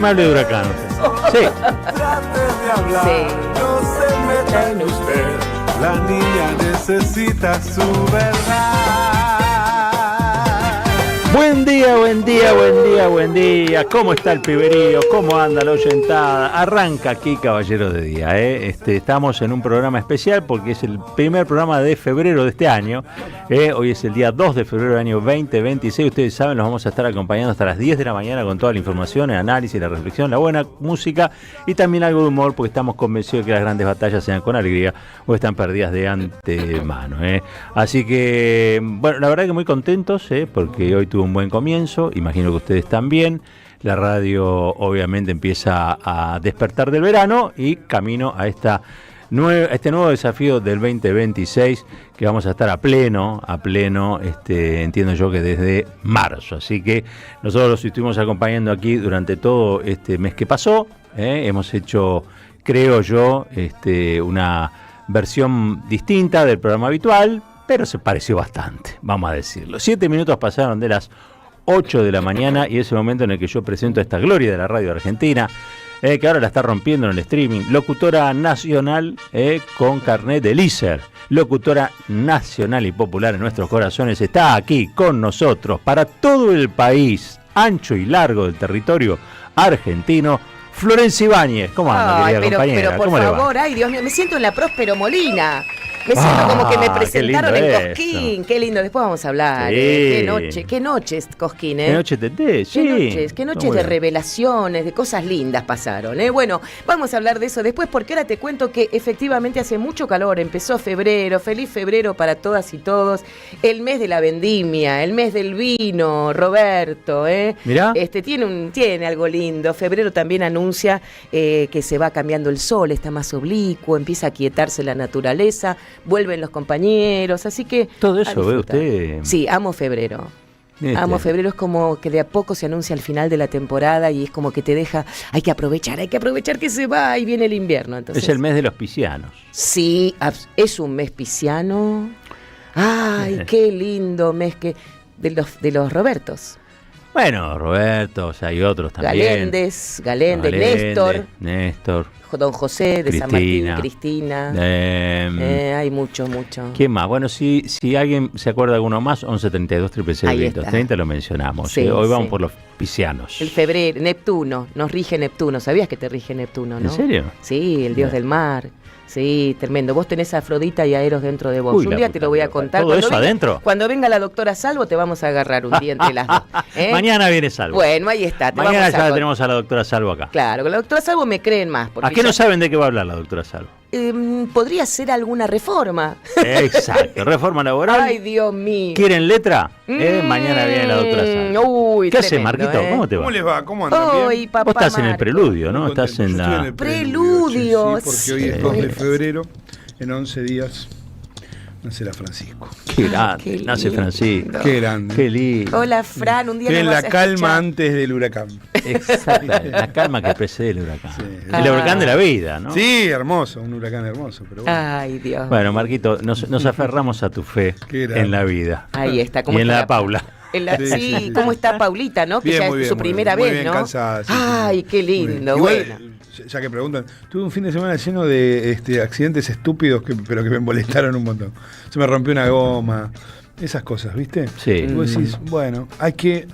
Me hable de Huracán. Sí. Trate de hablar, Sí. no se meta en usted. La niña necesita su verdad. Buen día, buen día, buen día, buen día. ¿Cómo está el piberío? ¿Cómo anda la oyentada? Arranca aquí Caballero de Día, ¿eh? Estamos en un programa especial porque es el primer programa de febrero de este año. Hoy es el día 2 de febrero del año 2026. Ustedes saben, los vamos a estar acompañando hasta las 10 de la mañana con toda la información, el análisis, la reflexión, la buena música y también algo de humor, porque estamos convencidos de que las grandes batallas sean con alegría o están perdidas de antemano, ¿eh? Así que, bueno, la verdad que muy contentos, porque hoy tuvo un buen comienzo, imagino que ustedes también. La radio obviamente empieza a despertar del verano y camino a este nuevo desafío del 2026, que vamos a estar a pleno, entiendo yo que desde marzo. Así que nosotros los estuvimos acompañando aquí durante todo este mes que pasó. Hemos hecho, creo yo, una versión distinta del programa habitual, pero se pareció bastante, vamos a decirlo. 7 minutos pasaron de las 8 de la mañana y es el momento en el que yo presento a esta gloria de la radio argentina, que ahora la está rompiendo en el streaming. Locutora nacional, con carnet de LISER. Locutora nacional y popular en nuestros corazones. Está aquí con nosotros para todo el país, ancho y largo del territorio argentino, Florencia Ibáñez. ¿Cómo anda, querida compañera? Pero por ¿Cómo favor, ay Dios mío, me siento en la Próspero Molina. Me siento como que me presentaron en Cosquín. Qué lindo, después vamos a hablar. Sí. Qué noches, Cosquín, ¿Qué noches de sí? Qué noches de revelaciones, de cosas lindas pasaron, Bueno, vamos a hablar de eso después, porque ahora te cuento que efectivamente hace mucho calor. Empezó febrero, feliz febrero para todas y todos. El mes de la vendimia, el mes del vino, Roberto, Mirá. Tiene algo lindo. Febrero también anuncia que se va cambiando el sol, está más oblicuo, empieza a quietarse la naturaleza. Vuelven los compañeros, así que... Todo eso, ¿ve usted? Sí, amo febrero. Amo febrero, es como que de a poco se anuncia el final de la temporada y es como que te deja... Hay que aprovechar que se va y viene el invierno. Entonces, es el mes de los piscianos. Sí, es un mes pisciano. Ay, qué lindo mes de los Robertos. Bueno, Roberto, o sea, hay otros también. Galende, Néstor. Don José de Cristina. San Martín, Cristina. Hay mucho. ¿Quién más? Bueno, si alguien se acuerda de alguno más, 11 32 530 lo mencionamos. Sí, hoy vamos por los piscianos. El febrero, Neptuno, nos rige Neptuno. ¿Sabías que te rige Neptuno, no? ¿En serio? Sí, el dios del mar. Sí, tremendo. Vos tenés a Afrodita y a Eros dentro de vos. Uy, un día te lo voy a contar. ¿Todo eso adentro? Cuando venga la doctora Salvo te vamos a agarrar un día entre las dos. Mañana viene Salvo. Bueno, ahí está. Mañana ya la tenemos a la doctora Salvo acá. Claro, con la doctora Salvo me creen más. ¿A qué no saben de qué va a hablar la doctora Salvo? Podría ser alguna reforma. Exacto, reforma laboral. Ay, Dios mío. ¿Quieren letra? Mañana viene la doctora Salvo. Uy, ¿Qué hace, Marquito? ¿Cómo te va? ¿Cómo les va? ¿Cómo andan? Uy, papá Vos estás en el Marco. preludio, ¿no? Estás en Yo estoy la... el Preludio. Sí, porque hoy es 2 de febrero, en 11 días nacerá Francisco. Qué grande, qué nace lindo. Francisco. Qué grande. Qué lindo. Hola, Fran, un día Tienen nos vas la a calma escuchar. antes del huracán. Exacto, la calma que precede el huracán. Sí. El huracán de la vida, ¿no? Sí, hermoso, un huracán hermoso, pero bueno. Ay, Dios. Bueno, Marquito, nos aferramos a tu fe Qué grande. en la vida. Ahí está. Y en la Paula. Sí, ¿cómo está Paulita, no? Que Bien, ya muy es bien, su muy primera bien, muy vez, bien, ¿no? cansada, sí, Ay, sí, qué muy lindo, bien. bueno. Ya que preguntan, tuve un fin de semana lleno de accidentes estúpidos, pero que me molestaron un montón. Se me rompió una goma, esas cosas, ¿viste? Sí. Y vos decís, bueno, hay que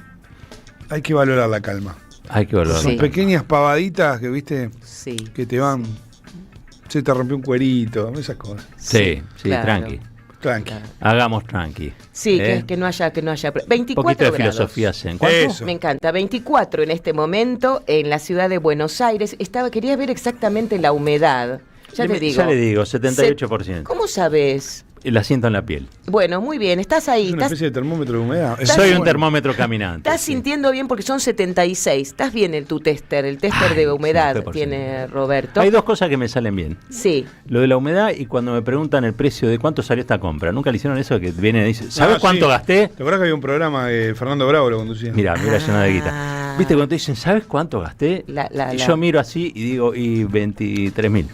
valorar la calma. Hay que volver. Sí. Son pequeñas pavaditas que, ¿viste? Sí. Que te van... Se te rompió un cuerito, esas cosas. Sí, claro. tranqui. Tranqui. Hagamos tranqui. Sí, que no haya. 24 Un poquito de grados. filosofía zen. ¿Cuánto? Eso. Me encanta. 24 en este momento en la ciudad de Buenos Aires. Quería ver exactamente la humedad. Ya te digo. Ya le digo, 78%. ¿Cómo sabes? La siento en la piel. Bueno, muy bien. Estás ahí. Es una especie de termómetro de humedad. Soy un Bueno. termómetro caminante. Estás sí. sintiendo bien porque son 76. Estás bien tu tester. El tester Ay, de humedad 100%. tiene Roberto. Hay dos cosas que me salen bien. Sí. Lo de la humedad y cuando me preguntan el precio de cuánto salió esta compra. ¿Nunca le hicieron eso que viene y dice, ¿sabes Ah, cuánto sí. gasté? ¿Te acuerdas que había un programa que Fernando Bravo lo conducía? Mira llena de guita. Ah. ¿Viste cuando te dicen, ¿sabes cuánto gasté? Y yo miro así y digo, y 23.000.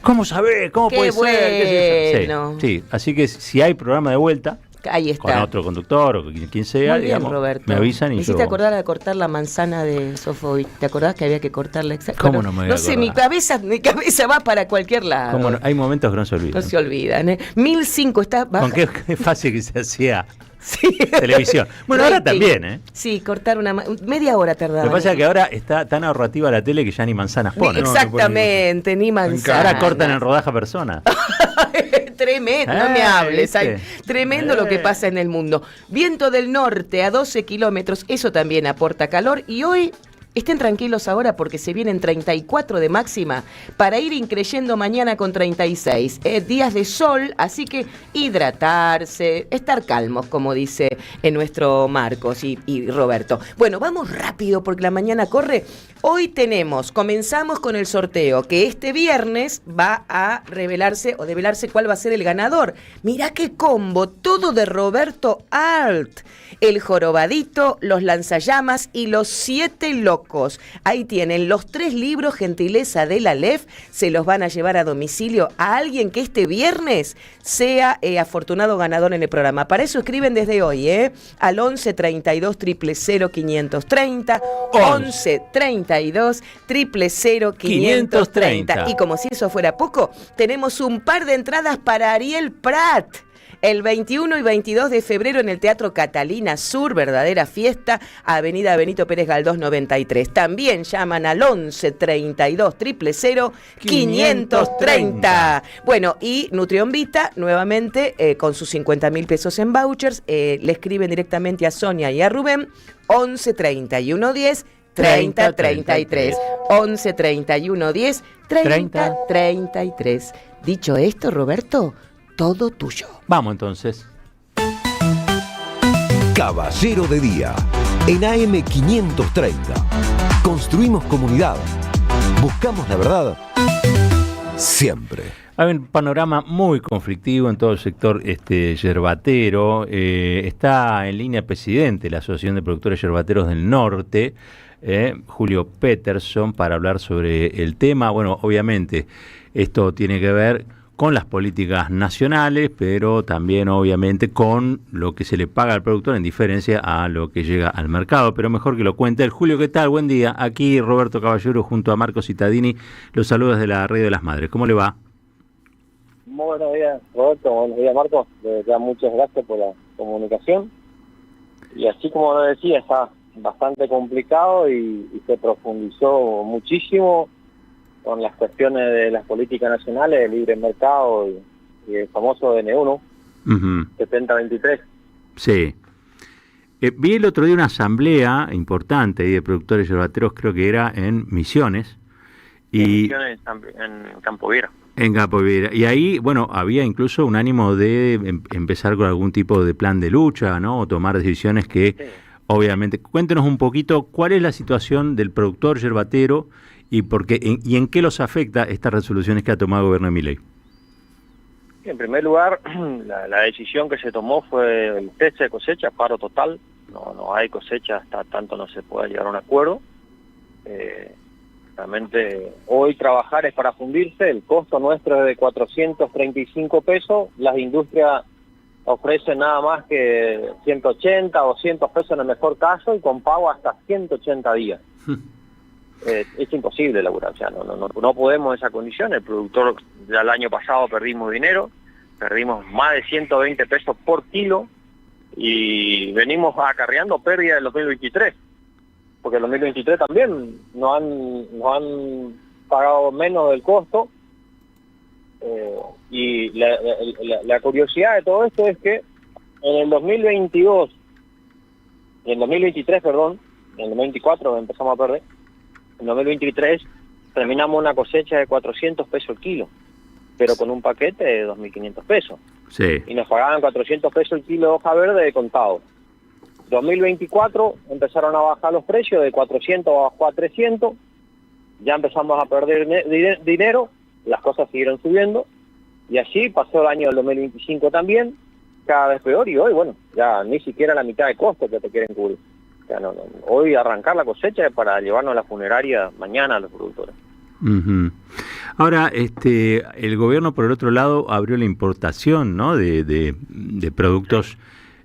¿Cómo sabés? ¿Cómo Qué puede ser? ¿Qué es eso? bueno. Sí, sí, así que si hay programa de vuelta, Ahí está. Con otro conductor o quien sea, Muy bien, digamos, Roberto. me avisan y me yo... hiciste acordar de cortar la manzana de Sofovich. ¿Te acordás que había que cortarla exactamente? ¿Cómo no me voy a No sé, mi cabeza va para cualquier lado. ¿Cómo no? Hay momentos que no se olvidan. No se olvidan, ¿eh? 1005 está baja. Con qué fácil que se hacía Sí. televisión. Bueno, ahora también, ¿eh? Sí, cortar media hora tardaba. Lo que pasa es que ahora está tan ahorrativa la tele que ya ni manzanas ponen. Exactamente, ni manzanas. Ahora cortan en rodaja personas. Tremendo, no me hables. ¿viste? Ay, tremendo lo que pasa en el mundo. Viento del norte a 12 kilómetros, eso también aporta calor. Y hoy, estén tranquilos ahora porque se vienen 34 de máxima para ir increyendo mañana con 36. Días de sol, así que hidratarse, estar calmos, como dice nuestro Marcos y Roberto. Bueno, vamos rápido porque la mañana corre. Hoy comenzamos con el sorteo, que este viernes va a develarse cuál va a ser el ganador. Mirá qué combo, todo de Roberto Alt. El jorobadito, los lanzallamas y los 7 locos. Ahí tienen los 3 libros, gentileza de la LEF, se los van a llevar a domicilio a alguien que este viernes sea afortunado ganador en el programa. Para eso escriben desde hoy, al 11 32 000 530, 11 32 000 530. Y como si eso fuera poco, tenemos un par de entradas para Ariel Prat. El 21 y 22 de febrero en el Teatro Catalina Sur, verdadera fiesta, Avenida Benito Pérez Galdós 93. También llaman al 11 32 000 530. Bueno, y Nutrión Vita, nuevamente, con sus 50.000 pesos en vouchers, le escriben directamente a Sonia y a Rubén, 11 31 10 30 33. 11 31 10 30 33. Dicho esto, Roberto, todo tuyo. Vamos entonces. Caballero de Día, en AM 530. Construimos comunidad. Buscamos la verdad. Siempre. Hay un panorama muy conflictivo en todo el sector yerbatero. Está en línea el presidente de la Asociación de Productores Yerbateros del Norte, Julio Peterson, para hablar sobre el tema. Bueno, obviamente esto tiene que ver con las políticas nacionales, pero también obviamente con lo que se le paga al productor en diferencia a lo que llega al mercado, pero mejor que lo cuente él. Julio, ¿qué tal? Buen día. Aquí Roberto Caballero junto a Marcos Cittadini, los saludos de la Radio de las Madres. ¿Cómo le va? Muy buenos días, Roberto. Buenos días, Marcos. De verdad, muchas gracias por la comunicación. Y así como lo decía, está bastante complicado y se profundizó muchísimo con las cuestiones de las políticas nacionales, el libre mercado y el famoso DN1, 7023. Sí. Vi el otro día una asamblea importante de productores yerbateros, creo que era en Misiones. En Campo Viera. En Campo Viera. Y ahí, bueno, había incluso un ánimo de empezar con algún tipo de plan de lucha, ¿no? O tomar decisiones que, sí, obviamente... Cuéntenos un poquito cuál es la situación del productor yerbatero y en qué los afecta estas resoluciones que ha tomado el gobierno de Milei. En primer lugar, la decisión que se tomó fue el cese de cosecha, paro total. No hay cosecha hasta tanto no se pueda llegar a un acuerdo. Realmente hoy trabajar es para fundirse, el costo nuestro es de 435 pesos, las industrias ofrecen nada más que 180 o 200 pesos en el mejor caso y con pago hasta 180 días. Es imposible laburar, o sea, no podemos en esa condición. El productor, ya el año pasado perdimos dinero, perdimos más de 120 pesos por kilo y venimos acarreando pérdida del 2023. Porque el 2023 también nos han pagado menos del costo. Y la curiosidad de todo esto es que en el 2023, en el 2024 empezamos a perder, en el 2023 terminamos una cosecha de 400 pesos el kilo, pero con un paquete de 2.500 pesos. Sí. Y nos pagaban 400 pesos el kilo de hoja verde de contado. 2024 empezaron a bajar los precios, de 400 bajó a 300, ya empezamos a perder dinero, las cosas siguieron subiendo, y así pasó el año del 2025 también, cada vez peor, y hoy, bueno, ya ni siquiera la mitad de costo que te quieren cubrir. O sea, hoy arrancar la cosecha es para llevarnos a la funeraria mañana a los productores. Ahora, el gobierno, por el otro lado, abrió la importación, ¿no?, de productos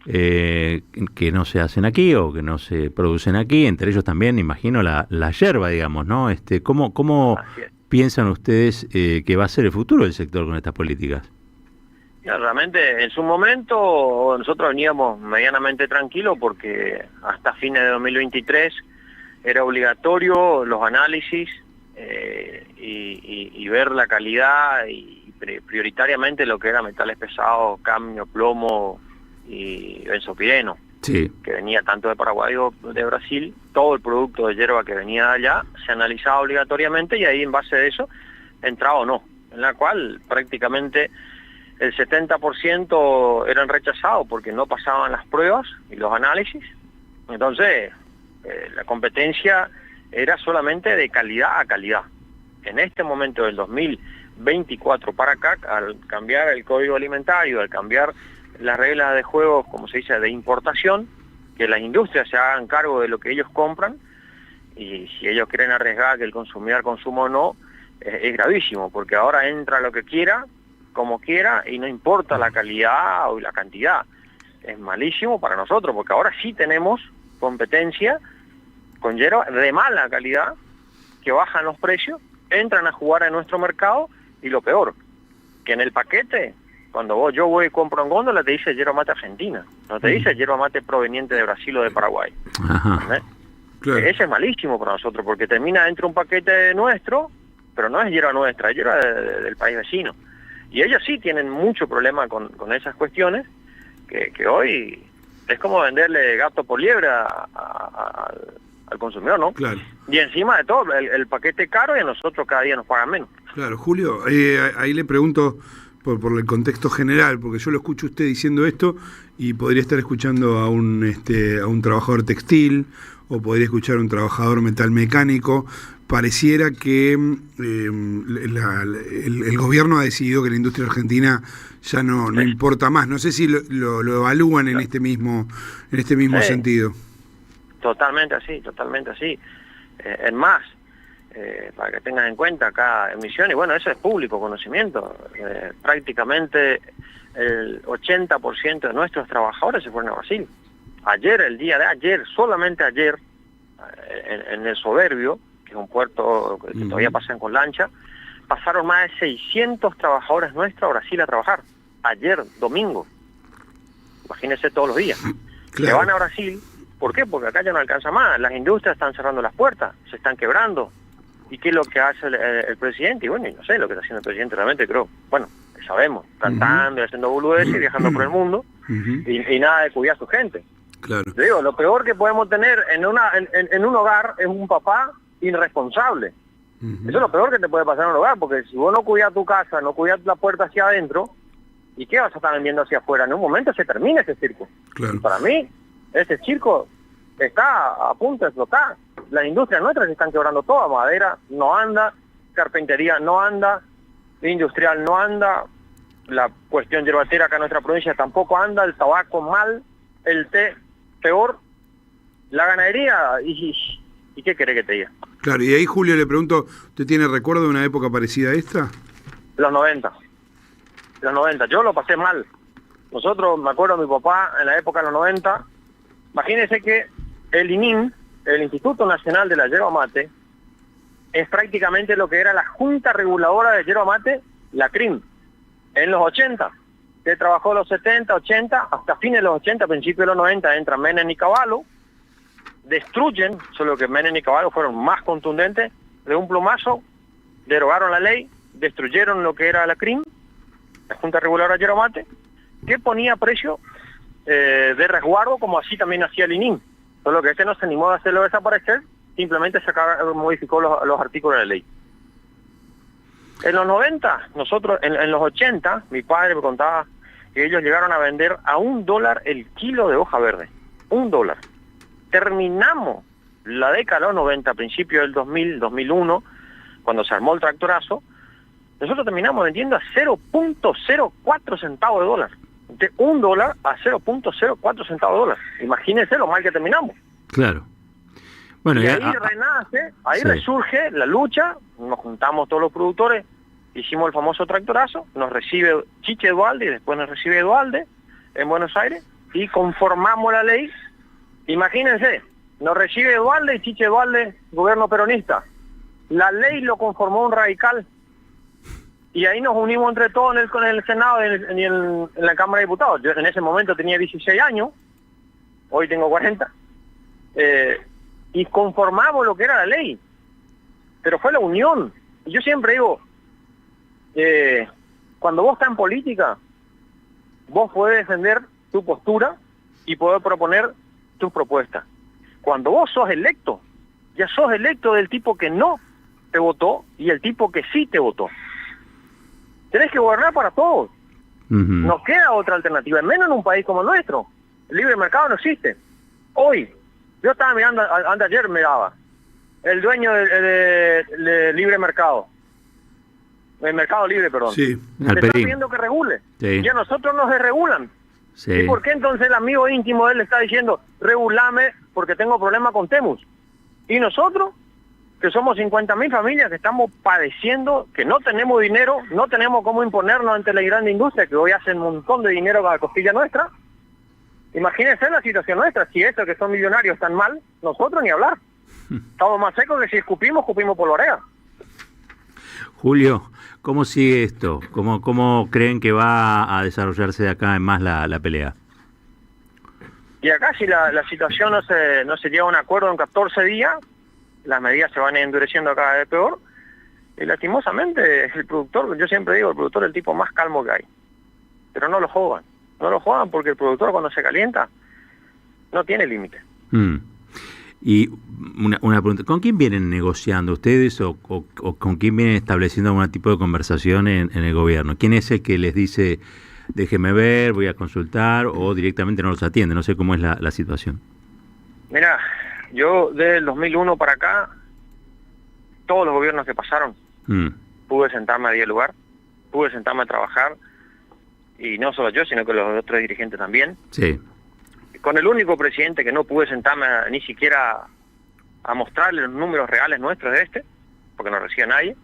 que no se hacen aquí o que no se producen aquí, entre ellos también, imagino, la yerba, digamos, ¿no? ¿Cómo piensan ustedes que va a ser el futuro del sector con estas políticas? Ya, realmente, en su momento, nosotros veníamos medianamente tranquilos porque hasta fines de 2023 era obligatorio los análisis y ver la calidad y prioritariamente lo que era metales pesados, cadmio, plomo y benzopireno, sí, que venía tanto de Paraguay o de Brasil. Todo el producto de yerba que venía de allá se analizaba obligatoriamente y ahí en base a eso entraba o no, en la cual prácticamente el 70% eran rechazados porque no pasaban las pruebas y los análisis. Entonces la competencia era solamente de calidad a calidad. En este momento del 2024 para acá, al cambiar el código alimentario, al cambiar las reglas de juego, como se dice, de importación, que las industrias se hagan cargo de lo que ellos compran, y si ellos quieren arriesgar que el consumidor consuma o no, es gravísimo, porque ahora entra lo que quiera, como quiera, y no importa la calidad o la cantidad. Es malísimo para nosotros, porque ahora sí tenemos competencia con yerba de mala calidad, que bajan los precios, entran a jugar en nuestro mercado, y lo peor, que en el paquete, cuando yo voy y compro en góndola, te dice yerba mate argentina, no te dice yerba mate proveniente de Brasil o de Paraguay. Ajá. Claro. Ese es malísimo para nosotros, porque termina dentro de un paquete nuestro, pero no es yerba nuestra, es yerba del país vecino. Y ellos sí tienen mucho problema con esas cuestiones, que hoy es como venderle gato por liebre al consumidor, ¿no? Claro. Y encima de todo, el paquete caro, y a nosotros cada día nos pagan menos. Claro, Julio, ahí le pregunto por el contexto general, porque yo lo escucho usted diciendo esto y podría estar escuchando a un trabajador textil o podría escuchar a un trabajador metalmecánico. Pareciera que el gobierno ha decidido que la industria argentina ya no importa más. No sé si lo evalúan en este mismo sentido. Totalmente así, totalmente así. Es más, para que tengan en cuenta cada emisión, y bueno, eso es público conocimiento, prácticamente el 80% de nuestros trabajadores se fueron a Brasil. Ayer, el día de ayer, solamente ayer, en el Soberbio, que es un puerto que todavía pasan con lancha, pasaron más de 600 trabajadores nuestros a Brasil a trabajar. Ayer, domingo. Imagínense todos los días. Claro. Se van a Brasil. ¿Por qué? Porque acá ya no alcanza más. Las industrias están cerrando las puertas, se están quebrando. ¿Y qué es lo que hace el presidente? Y bueno, no sé lo que está haciendo el presidente realmente, creo. Bueno, sabemos, cantando y haciendo boludeces y viajando por el mundo, y nada de cuidar a su gente. Claro. Te digo, lo peor que podemos tener en un hogar es un papá irresponsable. Eso es lo peor que te puede pasar en un hogar, porque si vos no cuidas tu casa, no cuidas la puerta hacia adentro, ¿y qué vas a estar vendiendo hacia afuera? En un momento se termina ese circo. Claro. Y para mí, ese circo está a punto de explotar. Las industrias nuestras se están quebrando todas. Madera no anda, carpintería no anda, industrial no anda, la cuestión yerbatera acá en nuestra provincia tampoco anda, el tabaco mal, el té peor, la ganadería, ¿y qué querés que te diga? Claro, y ahí Julio le pregunto, ¿usted tiene recuerdo de una época parecida a esta? Los 90, yo lo pasé mal. Nosotros, me acuerdo de mi papá en la época de los 90, imagínense que el INIM, el Instituto Nacional de la Yerba Mate, es prácticamente lo que era la Junta Reguladora de Yerba Mate, la CRIM, en los 80, que trabajó los 70, 80, hasta fines de los 80, principios de los 90, entran Menem y Cavallo, destruyen, solo que Menem y Cavallo fueron más contundentes, de un plumazo, derogaron la ley, destruyeron lo que era la CRIM, la Junta Reguladora de Yerba Mate, que ponía precio de resguardo, como así también hacía el INIM, solo que no se animó a hacerlo desaparecer, simplemente modificó los artículos de la ley. En los 90, nosotros, en los 80, mi padre me contaba que ellos llegaron a vender a $1 el kilo de hoja verde. $1. Terminamos la década de los 90, a principios del 2000, 2001, cuando se armó el tractorazo, nosotros terminamos vendiendo a 0.04 centavos de dólar. De $1 a 0.04 centavos de dólar. Imagínense lo mal que terminamos. Claro. Bueno, y ahí renace, ahí resurge la lucha, nos juntamos todos los productores, hicimos el famoso tractorazo, nos recibe Chiche Duhalde y después nos recibe Duhalde en Buenos Aires y conformamos la ley. Imagínense, nos recibe Duhalde y Chiche Duhalde, gobierno peronista. La ley lo conformó un radical y ahí nos unimos entre todos con el Senado y en la Cámara de Diputados. Yo en ese momento tenía 16 años, hoy tengo 40, y conformamos lo que era la ley, pero fue la unión. Y yo siempre digo, cuando vos estás en política, vos podés defender tu postura y podés proponer tus propuestas. Cuando vos sos electo, ya sos electo del tipo que no te votó y el tipo que sí te votó. Tenés que gobernar para todos. No queda otra alternativa, menos en un país como el nuestro. El libre mercado no existe. Hoy, yo estaba mirando, ayer miraba, el dueño de libre mercado, el mercado libre, perdón, Sí. le está pidiendo que regule. Sí. Y a nosotros nos desregulan. Sí. ¿Y por qué entonces el amigo íntimo de él le está diciendo, regulame porque tengo problema con Temus? Y nosotros, que somos 50.000 familias que estamos padeciendo, que no tenemos dinero, no tenemos cómo imponernos ante la gran industria que hoy hacen un montón de dinero a la costilla nuestra. Imagínense la situación nuestra, si estos que son millonarios están mal, nosotros ni hablar. Estamos más secos que si escupimos por la oreja. Julio, ¿cómo sigue esto? ¿Cómo creen que va a desarrollarse de acá en más la pelea? Y acá si la situación no se llega a un acuerdo en 14 días, las medidas se van endureciendo cada vez peor, y lastimosamente el productor, yo siempre digo, el productor es el tipo más calmo que hay, pero no lo jodan porque el productor cuando se calienta no tiene límite. Y una pregunta, ¿con quién vienen negociando ustedes o con quién vienen estableciendo algún tipo de conversación en el gobierno? ¿Quién es el que les dice, déjeme ver, voy a consultar, o directamente no los atiende? No sé cómo es la situación. Mira, yo desde el 2001 para acá, todos los gobiernos que pasaron, pude sentarme a 10 lugar, pude sentarme a trabajar, y no solo yo, sino que los otros dirigentes también. Sí. Con el único presidente que no pude sentarme ni siquiera a mostrarle los números reales nuestros de porque no recibía nadie.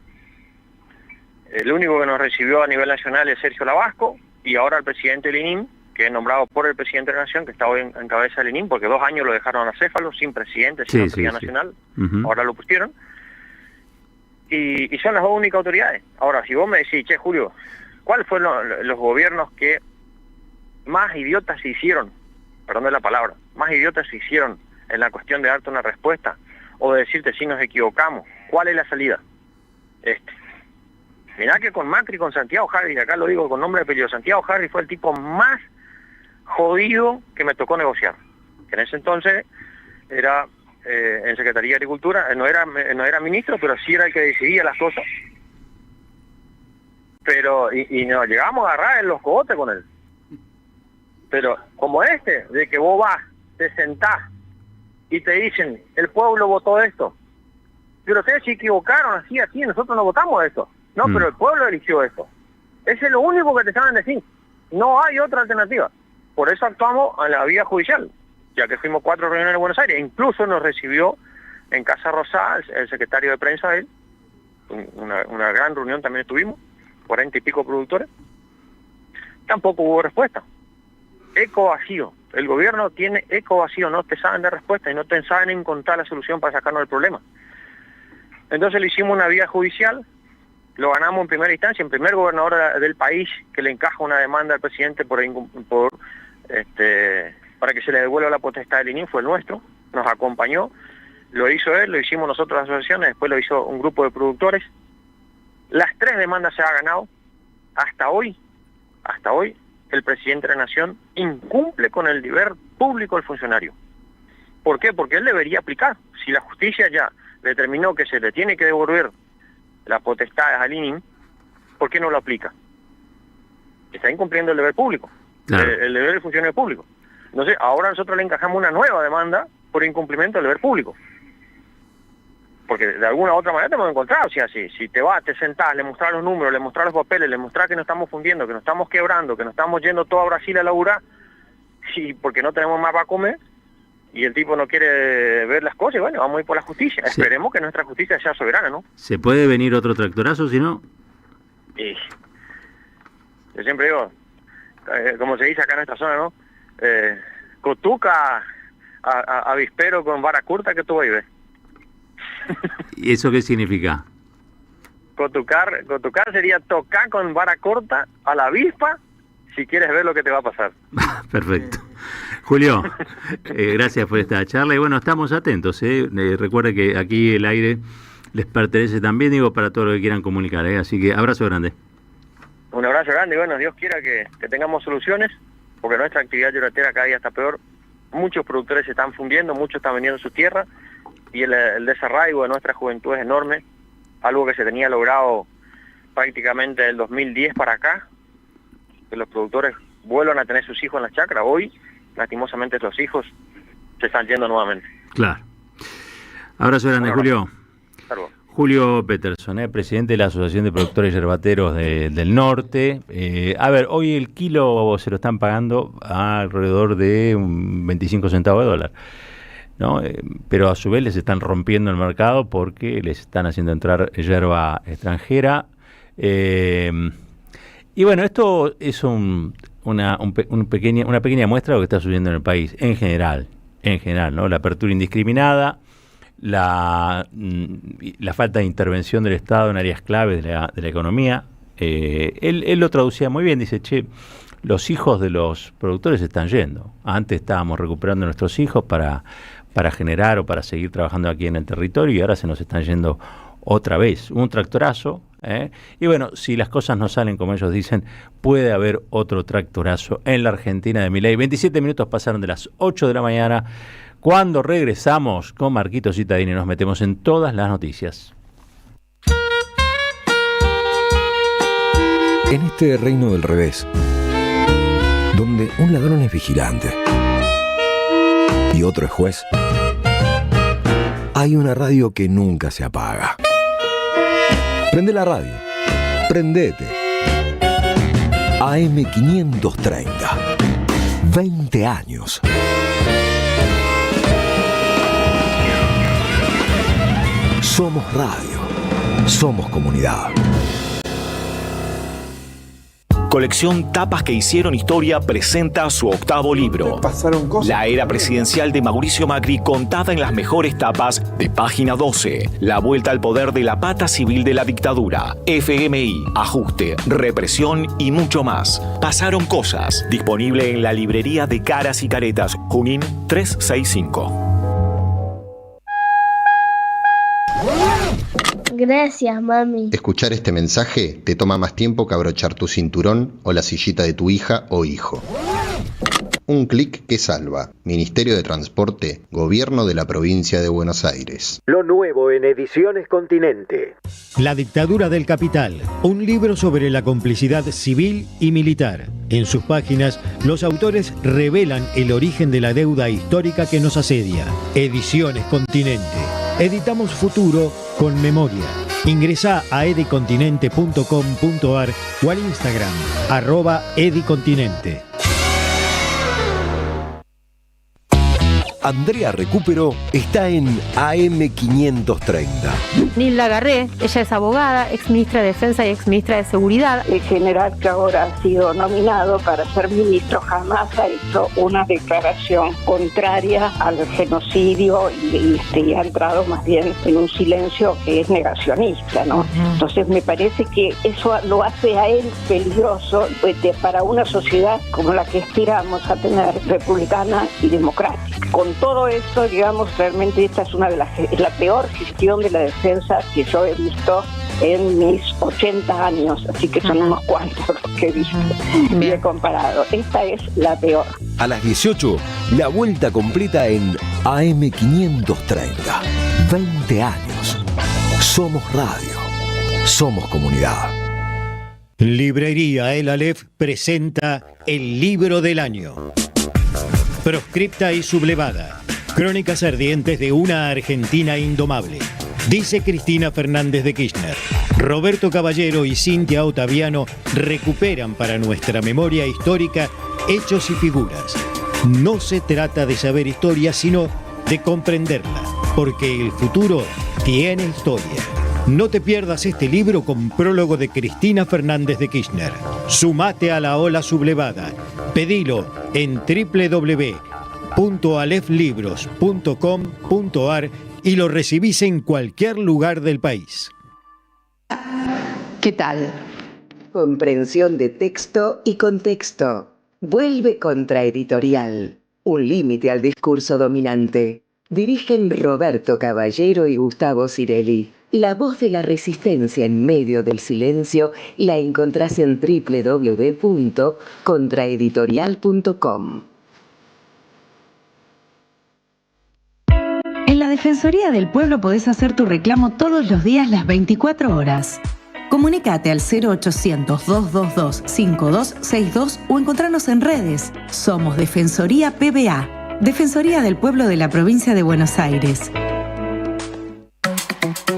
El único que nos recibió a nivel nacional es Sergio Labasco, y ahora el presidente del INIM, que es nombrado por el presidente de la Nación, que está hoy en cabeza del INIM, porque 2 años lo dejaron acéfalo, sin presidente, sin autoridad nacional. Ahora lo pusieron. Y son las 2 únicas autoridades. Ahora, si vos me decís, che, Julio, ¿cuáles fueron los gobiernos que más idiotas se hicieron? Perdón de la palabra, más idiotas se hicieron en la cuestión de darte una respuesta o de decirte si nos equivocamos. ¿Cuál es la salida? Mirá que con Macri, con Santiago Harri, acá lo digo con nombre y apellido, Santiago Harri fue el tipo más jodido que me tocó negociar. Que en ese entonces era en Secretaría de Agricultura, no era ministro, pero sí era el que decidía las cosas. Pero, y nos llegamos a agarrar en los cogotes con él. Pero como de que vos vas, te sentás y te dicen, el pueblo votó esto, pero ustedes se equivocaron, así, nosotros no votamos esto. No, pero el pueblo eligió esto. Ese es lo único que te saben decir. No hay otra alternativa. Por eso actuamos en la vía judicial, ya que fuimos 4 reuniones en Buenos Aires. Incluso nos recibió en Casa Rosada el secretario de prensa de él. Una gran reunión también estuvimos, 40 y pico productores. Tampoco hubo respuesta. Eco vacío. El gobierno tiene eco vacío, no te saben dar respuesta y no te saben encontrar la solución para sacarnos del problema. Entonces le hicimos una vía judicial, lo ganamos en primera instancia, en primer gobernador del país que le encaja una demanda al presidente para que se le devuelva la potestad del INIM, fue el nuestro, nos acompañó, lo hizo él, lo hicimos nosotros las asociaciones, después lo hizo un grupo de productores. Las 3 demandas se ha ganado. Hasta hoy, el presidente de la Nación incumple con el deber público del funcionario. ¿Por qué? Porque él debería aplicar. Si la justicia ya determinó que se le tiene que devolver la potestad al INIM, ¿por qué no lo aplica? Está incumpliendo el deber público, claro. el deber del funcionario público. Entonces, ahora nosotros le encajamos una nueva demanda por incumplimiento del deber público. Porque de alguna u otra manera te hemos encontrado, o sea, si te vas, te sentás, le mostrás los números, le mostrás los papeles, le mostrás que nos estamos fundiendo, que nos estamos quebrando, que nos estamos yendo todo a Brasil a laburar, y porque no tenemos más para comer, y el tipo no quiere ver las cosas, y bueno, vamos a ir por la justicia. Sí. Esperemos que nuestra justicia sea soberana, ¿no? ¿Se puede venir otro tractorazo si no? Y yo siempre digo, como se dice acá en esta zona, ¿no? Cotuca a avispero con vara curta que tú vives. ¿Y eso qué significa? Cotucar sería tocar con vara corta a la avispa si quieres ver lo que te va a pasar. Perfecto. Julio, gracias por esta charla y bueno, estamos atentos. Recuerde que aquí el aire les pertenece también, digo, para todo lo que quieran comunicar. Así que abrazo grande. Un abrazo grande y bueno, Dios quiera que tengamos soluciones, porque nuestra actividad lloratera cada día está peor. Muchos productores se están fundiendo, muchos están vendiendo su tierra y el desarraigo de nuestra juventud es enorme, algo que se tenía logrado prácticamente del 2010 para acá, que los productores vuelvan a tener sus hijos en las chacras. Hoy, lastimosamente, esos hijos se están yendo nuevamente. Claro. Abrazo grande, Julio. Hasta luego. Julio Peterson, presidente de la Asociación de Productores Yerbateros del Norte. A ver, hoy el kilo se lo están pagando a alrededor de un 25 centavos de dólar, ¿no? Pero a su vez les están rompiendo el mercado porque les están haciendo entrar yerba extranjera. Y bueno, esto es una pequeña muestra de lo que está sucediendo en el país, en general, ¿no? La apertura indiscriminada, la falta de intervención del Estado en áreas claves de la economía. Él lo traducía muy bien, dice, los hijos de los productores se están yendo. Antes estábamos recuperando nuestros hijos para generar o para seguir trabajando aquí en el territorio y ahora se nos están yendo otra vez. Un tractorazo. Y bueno, si las cosas no salen como ellos dicen, puede haber otro tractorazo en la Argentina de Milei. 27 minutos pasaron de las 8 de la mañana. Cuando regresamos con Marquito Cittadini nos metemos en todas las noticias. En este reino del revés, donde un ladrón es vigilante y otro es juez, hay una radio que nunca se apaga. Prende la radio. Prendete. AM530. 20 años. Somos radio. Somos comunidad. Colección Tapas que hicieron historia presenta su octavo libro. Pasaron cosas. La era presidencial de Mauricio Macri contada en las mejores tapas de Página 12. La vuelta al poder de la pata civil de la dictadura. FMI, ajuste, represión y mucho más. Pasaron cosas. Disponible en la librería de Caras y Caretas, Junín 365. Gracias, mami. Escuchar este mensaje te toma más tiempo que abrochar tu cinturón o la sillita de tu hija o hijo. Un clic que salva. Ministerio de Transporte, Gobierno de la Provincia de Buenos Aires. Lo nuevo en Ediciones Continente. La dictadura del capital, un libro sobre la complicidad civil y militar. En sus páginas, los autores revelan el origen de la deuda histórica que nos asedia. Ediciones Continente. Editamos futuro con memoria. Ingresá a edicontinente.com.ar o al Instagram @edicontinente. Andrea Recupero está en AM530. Nilda Garré, ella es abogada, ex ministra de Defensa y ex ministra de Seguridad. El general que ahora ha sido nominado para ser ministro jamás ha hecho una declaración contraria al genocidio y ha entrado más bien en un silencio que es negacionista, ¿no? Entonces me parece que eso lo hace a él peligroso para una sociedad como la que aspiramos a tener, republicana y democrática. Con todo esto, digamos, realmente esta es la peor gestión de la defensa que yo he visto en mis 80 años, así que son unos cuantos los que he visto y he comparado. Esta es la peor. A las 18, la vuelta completa en AM530. 20 años. Somos radio. Somos comunidad. Librería El Aleph presenta el libro del año. Proscripta y sublevada. Crónicas ardientes de una Argentina indomable. Dice Cristina Fernández de Kirchner. Roberto Caballero y Cintia Ottaviano recuperan para nuestra memoria histórica hechos y figuras. No se trata de saber historia, sino de comprenderla, porque el futuro tiene historia. No te pierdas este libro con prólogo de Cristina Fernández de Kirchner. Sumate a la ola sublevada. Pedilo en www.aleflibros.com.ar y lo recibís en cualquier lugar del país. ¿Qué tal? Comprensión de texto y contexto. Vuelve Contraeditorial. Un límite al discurso dominante. Dirigen Roberto Caballero y Gustavo Cirelli. La voz de la resistencia en medio del silencio la encontrás en www.contraeditorial.com. En la Defensoría del Pueblo podés hacer tu reclamo todos los días las 24 horas. Comunicate al 0800-222-5262 o encontrarnos en redes. Somos Defensoría PBA, Defensoría del Pueblo de la Provincia de Buenos Aires.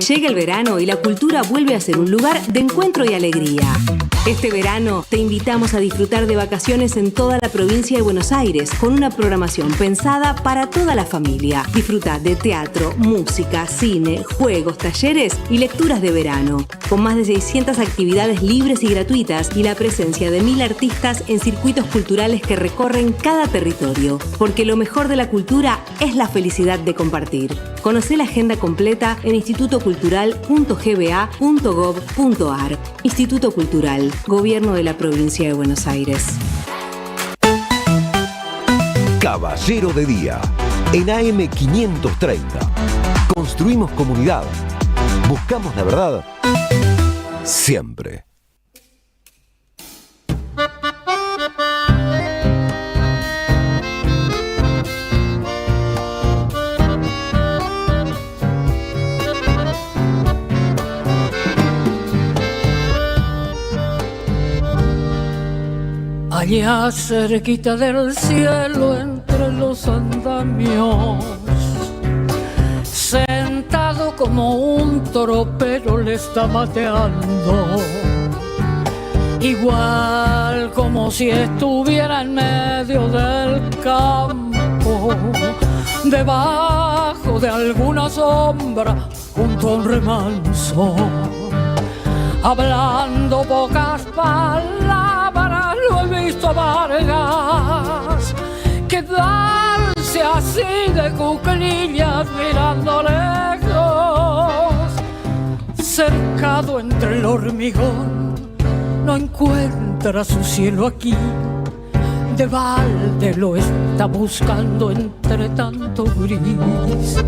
Llega el verano y la cultura vuelve a ser un lugar de encuentro y alegría. Este verano te invitamos a disfrutar de vacaciones en toda la provincia de Buenos Aires con una programación pensada para toda la familia. Disfruta de teatro, música, cine, juegos, talleres y lecturas de verano. Con más de 600 actividades libres y gratuitas y la presencia de 1000 artistas en circuitos culturales que recorren cada territorio. Porque lo mejor de la cultura es la felicidad de compartir. Conocé la agenda completa en institutocultural.gba.gov.ar. Instituto Cultural, Gobierno de la Provincia de Buenos Aires. Caballero de Día, en AM530. Construimos comunidad. Buscamos la verdad siempre. Allá cerquita del cielo, entre los andamios, sentado como un tropero le está mateando, igual como si estuviera en medio del campo, debajo de alguna sombra, junto a un remanso, hablando pocas palabras. Lo he visto a Vargas quedarse así de cuclillas mirando lejos, cercado entre el hormigón, no encuentra su cielo aquí, de balde lo está buscando entre tanto gris.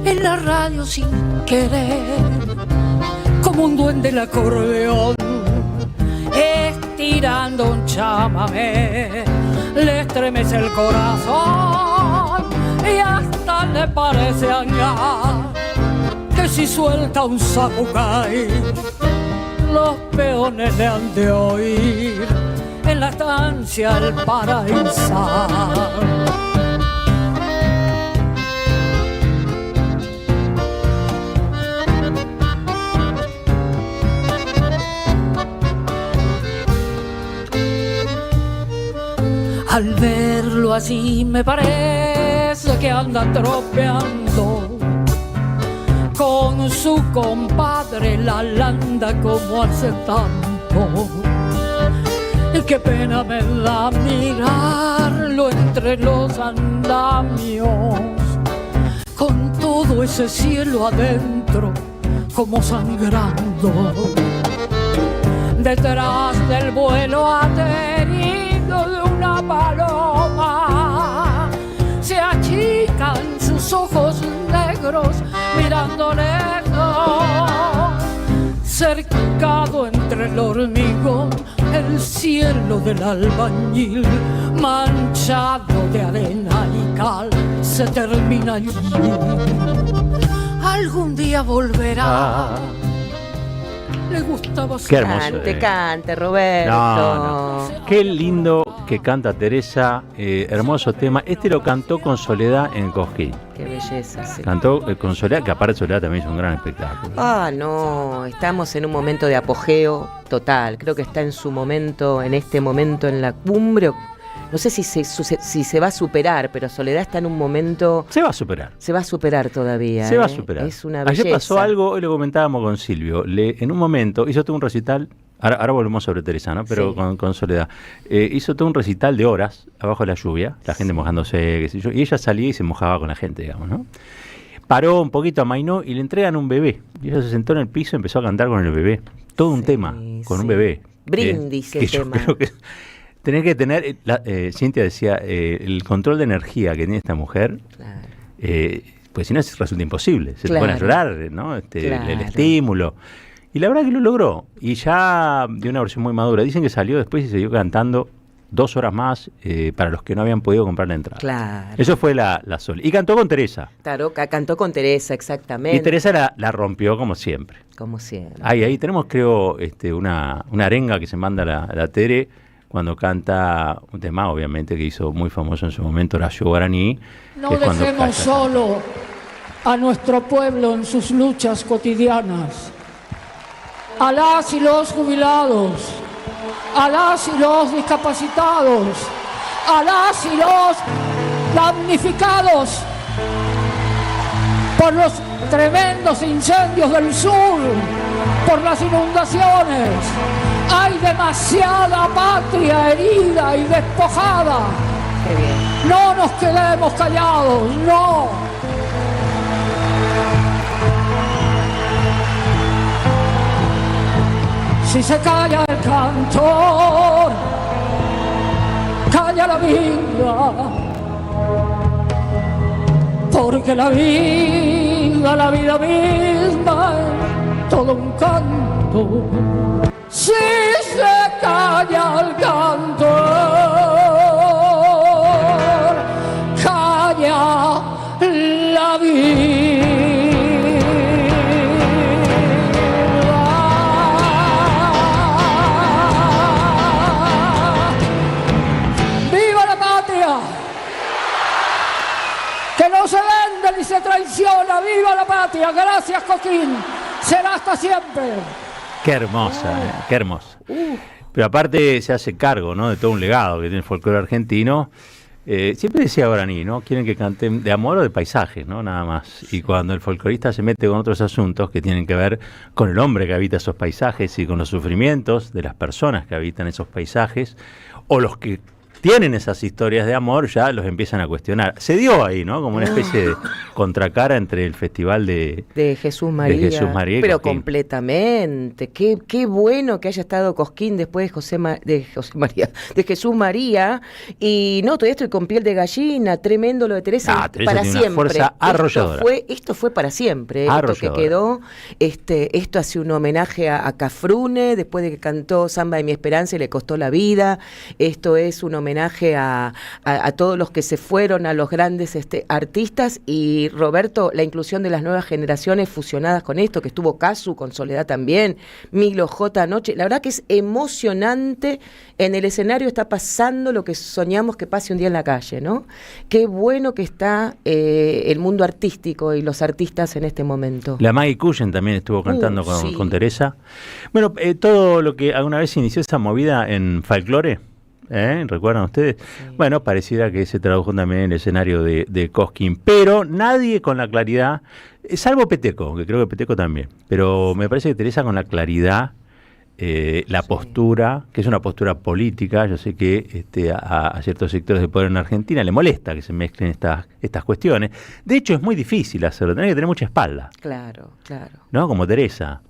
En la radio sin querer, como un duende el acordeón, estirando un chamamé, le estremece el corazón y hasta le parece añar que si suelta un sapucay, los peones le han de oír en la estancia el paraísal. Al verlo así me parece que anda tropeando con su compadre la landa como hace tanto. Y qué pena me da mirarlo entre los andamios, con todo ese cielo adentro como sangrando. Detrás del vuelo aterido de una paloma se achican sus ojos negros mirando lejos, cercado entre el hormigón el cielo del albañil, manchado de arena y cal, se termina allí. Algún día volverá. Le gustaba Qué hermoso. Cante, Roberto. No. Qué lindo que canta Teresa. Hermoso tema. Este lo cantó con Soledad en Cosquín. Qué belleza, sí. Cantó con Soledad, que aparte Soledad también es un gran espectáculo. Ah, no. Estamos en un momento de apogeo total. Creo que está en su momento, en este momento, en la cumbre no sé si se va a superar, pero Soledad está en un momento... Se va a superar. Se va a superar todavía. Se va a superar. Es una belleza. Ayer pasó algo, hoy lo comentábamos con Silvio. En un momento hizo todo un recital, ahora volvemos sobre Teresa, ¿no? Pero Sí. con Soledad. Hizo todo un recital de horas, abajo de la lluvia, la gente mojándose, qué sé yo, y ella salía y se mojaba con la gente, digamos, ¿no? Paró un poquito, amainó y le entregan un bebé. Y ella se sentó en el piso y empezó a cantar con el bebé. Todo un tema, con un bebé. Brindis que el yo tema. creo que tenés que tener, Cintia decía, el control de energía que tiene esta mujer, pues si no resulta imposible, se te pone a llorar, ¿no? El estímulo. Y la verdad que lo logró, y ya dio una versión muy madura. Dicen que salió después y siguió cantando 2 horas más para los que no habían podido comprar la entrada. Claro. Eso fue la Sol. Y cantó con Teresa. Claro, cantó con Teresa, exactamente. Y Teresa la rompió como siempre. Como siempre. Ahí tenemos, creo, una arenga que se manda la Tere cuando canta un tema, obviamente, que hizo muy famoso en su momento, Horacio Guaraní. No que es cuando dejemos canta. solo a nuestro pueblo en sus luchas cotidianas. A las y los jubilados, a las y los discapacitados, a las y los damnificados por los tremendos incendios del sur, por las inundaciones. Hay demasiada patria herida y despojada. No nos quedemos callados, no. Si se calla el cantor, calla la vida, porque la vida misma es todo un canto. Si se calla el cantor, calla la vida. Que no se vende ni se traiciona. ¡Viva la patria! Gracias, Coquín. Será hasta siempre. Qué hermosa, qué hermosa. Pero aparte se hace cargo, ¿no?, de todo un legado que tiene el folclore argentino. Siempre decía Guaraní, ¿no?, quieren que canten de amor o de paisajes, ¿no?, nada más. Y cuando el folclorista se mete con otros asuntos que tienen que ver con el hombre que habita esos paisajes y con los sufrimientos de las personas que habitan esos paisajes, o los que tienen esas historias de amor, ya los empiezan a cuestionar. Se dio ahí, ¿no?, como una especie de contracara entre el festival de Jesús María. De Jesús María y pero Cosquín. Completamente. Qué bueno que haya estado Cosquín después de Jesús María. Y no, todavía estoy con piel de gallina. Tremendo lo de Teresa. Teresa para tiene siempre. una fuerza arrolladora. Esto fue para siempre. Esto que quedó. Esto hace un homenaje a Cafrune, después de que cantó Samba de mi Esperanza y le costó la vida. Esto es un homenaje a todos los que se fueron, a los grandes artistas. Y Roberto, la inclusión de las nuevas generaciones fusionadas con esto, que estuvo Casu, con Soledad también, Milo J anoche, la verdad que es emocionante. En el escenario está pasando lo que soñamos que pase un día en la calle, ¿no? Qué bueno que está el mundo artístico y los artistas en este momento. La Maggie Cullen también estuvo cantando sí. con Teresa. Bueno, todo lo que alguna vez inició esa movida en folclore, ¿recuerdan ustedes? Sí. Bueno, pareciera que se tradujo también en el escenario de Cosquín, pero nadie con la claridad, salvo Peteco, que creo que Peteco también, pero me parece que Teresa con la claridad, la postura, que es una postura política. Yo sé que a ciertos sectores de poder en Argentina le molesta que se mezclen estas cuestiones. De hecho, es muy difícil hacerlo, tenés que tener mucha espalda. Claro. ¿No? Como Teresa.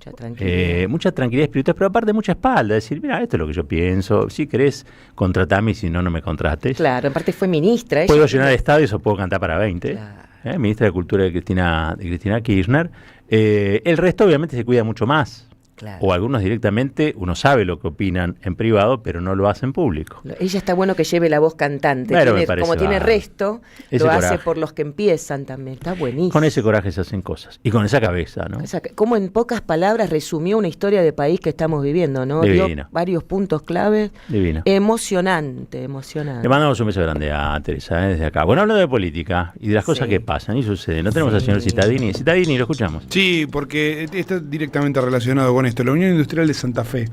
Mucha tranquilidad espiritual, pero aparte mucha espalda. Decir, mira, esto es lo que yo pienso. Si querés, contratame, y si no, no me contrates. Claro, aparte fue ministra. Puedo llenar estadios o puedo cantar para 20. Claro. Ministra de Cultura de Cristina Kirchner. El resto, obviamente, se cuida mucho más. Claro. O algunos directamente, uno sabe lo que opinan en privado, pero no lo hace en público. Ella está bueno que lleve la voz cantante. Como tiene resto, lo hace por los que empiezan también. Está buenísimo. Con ese coraje se hacen cosas. Y con esa cabeza, ¿no? Como en pocas palabras resumió una historia de país que estamos viviendo, ¿no? Divina. Dio varios puntos claves. Divina. Emocionante. Le mandamos un beso grande a Teresa desde acá. Bueno, hablando de política y de las cosas que pasan y suceden. No tenemos al señor Cittadini. Cittadini, lo escuchamos. Sí, porque está directamente relacionado con esto. La Unión Industrial de Santa Fe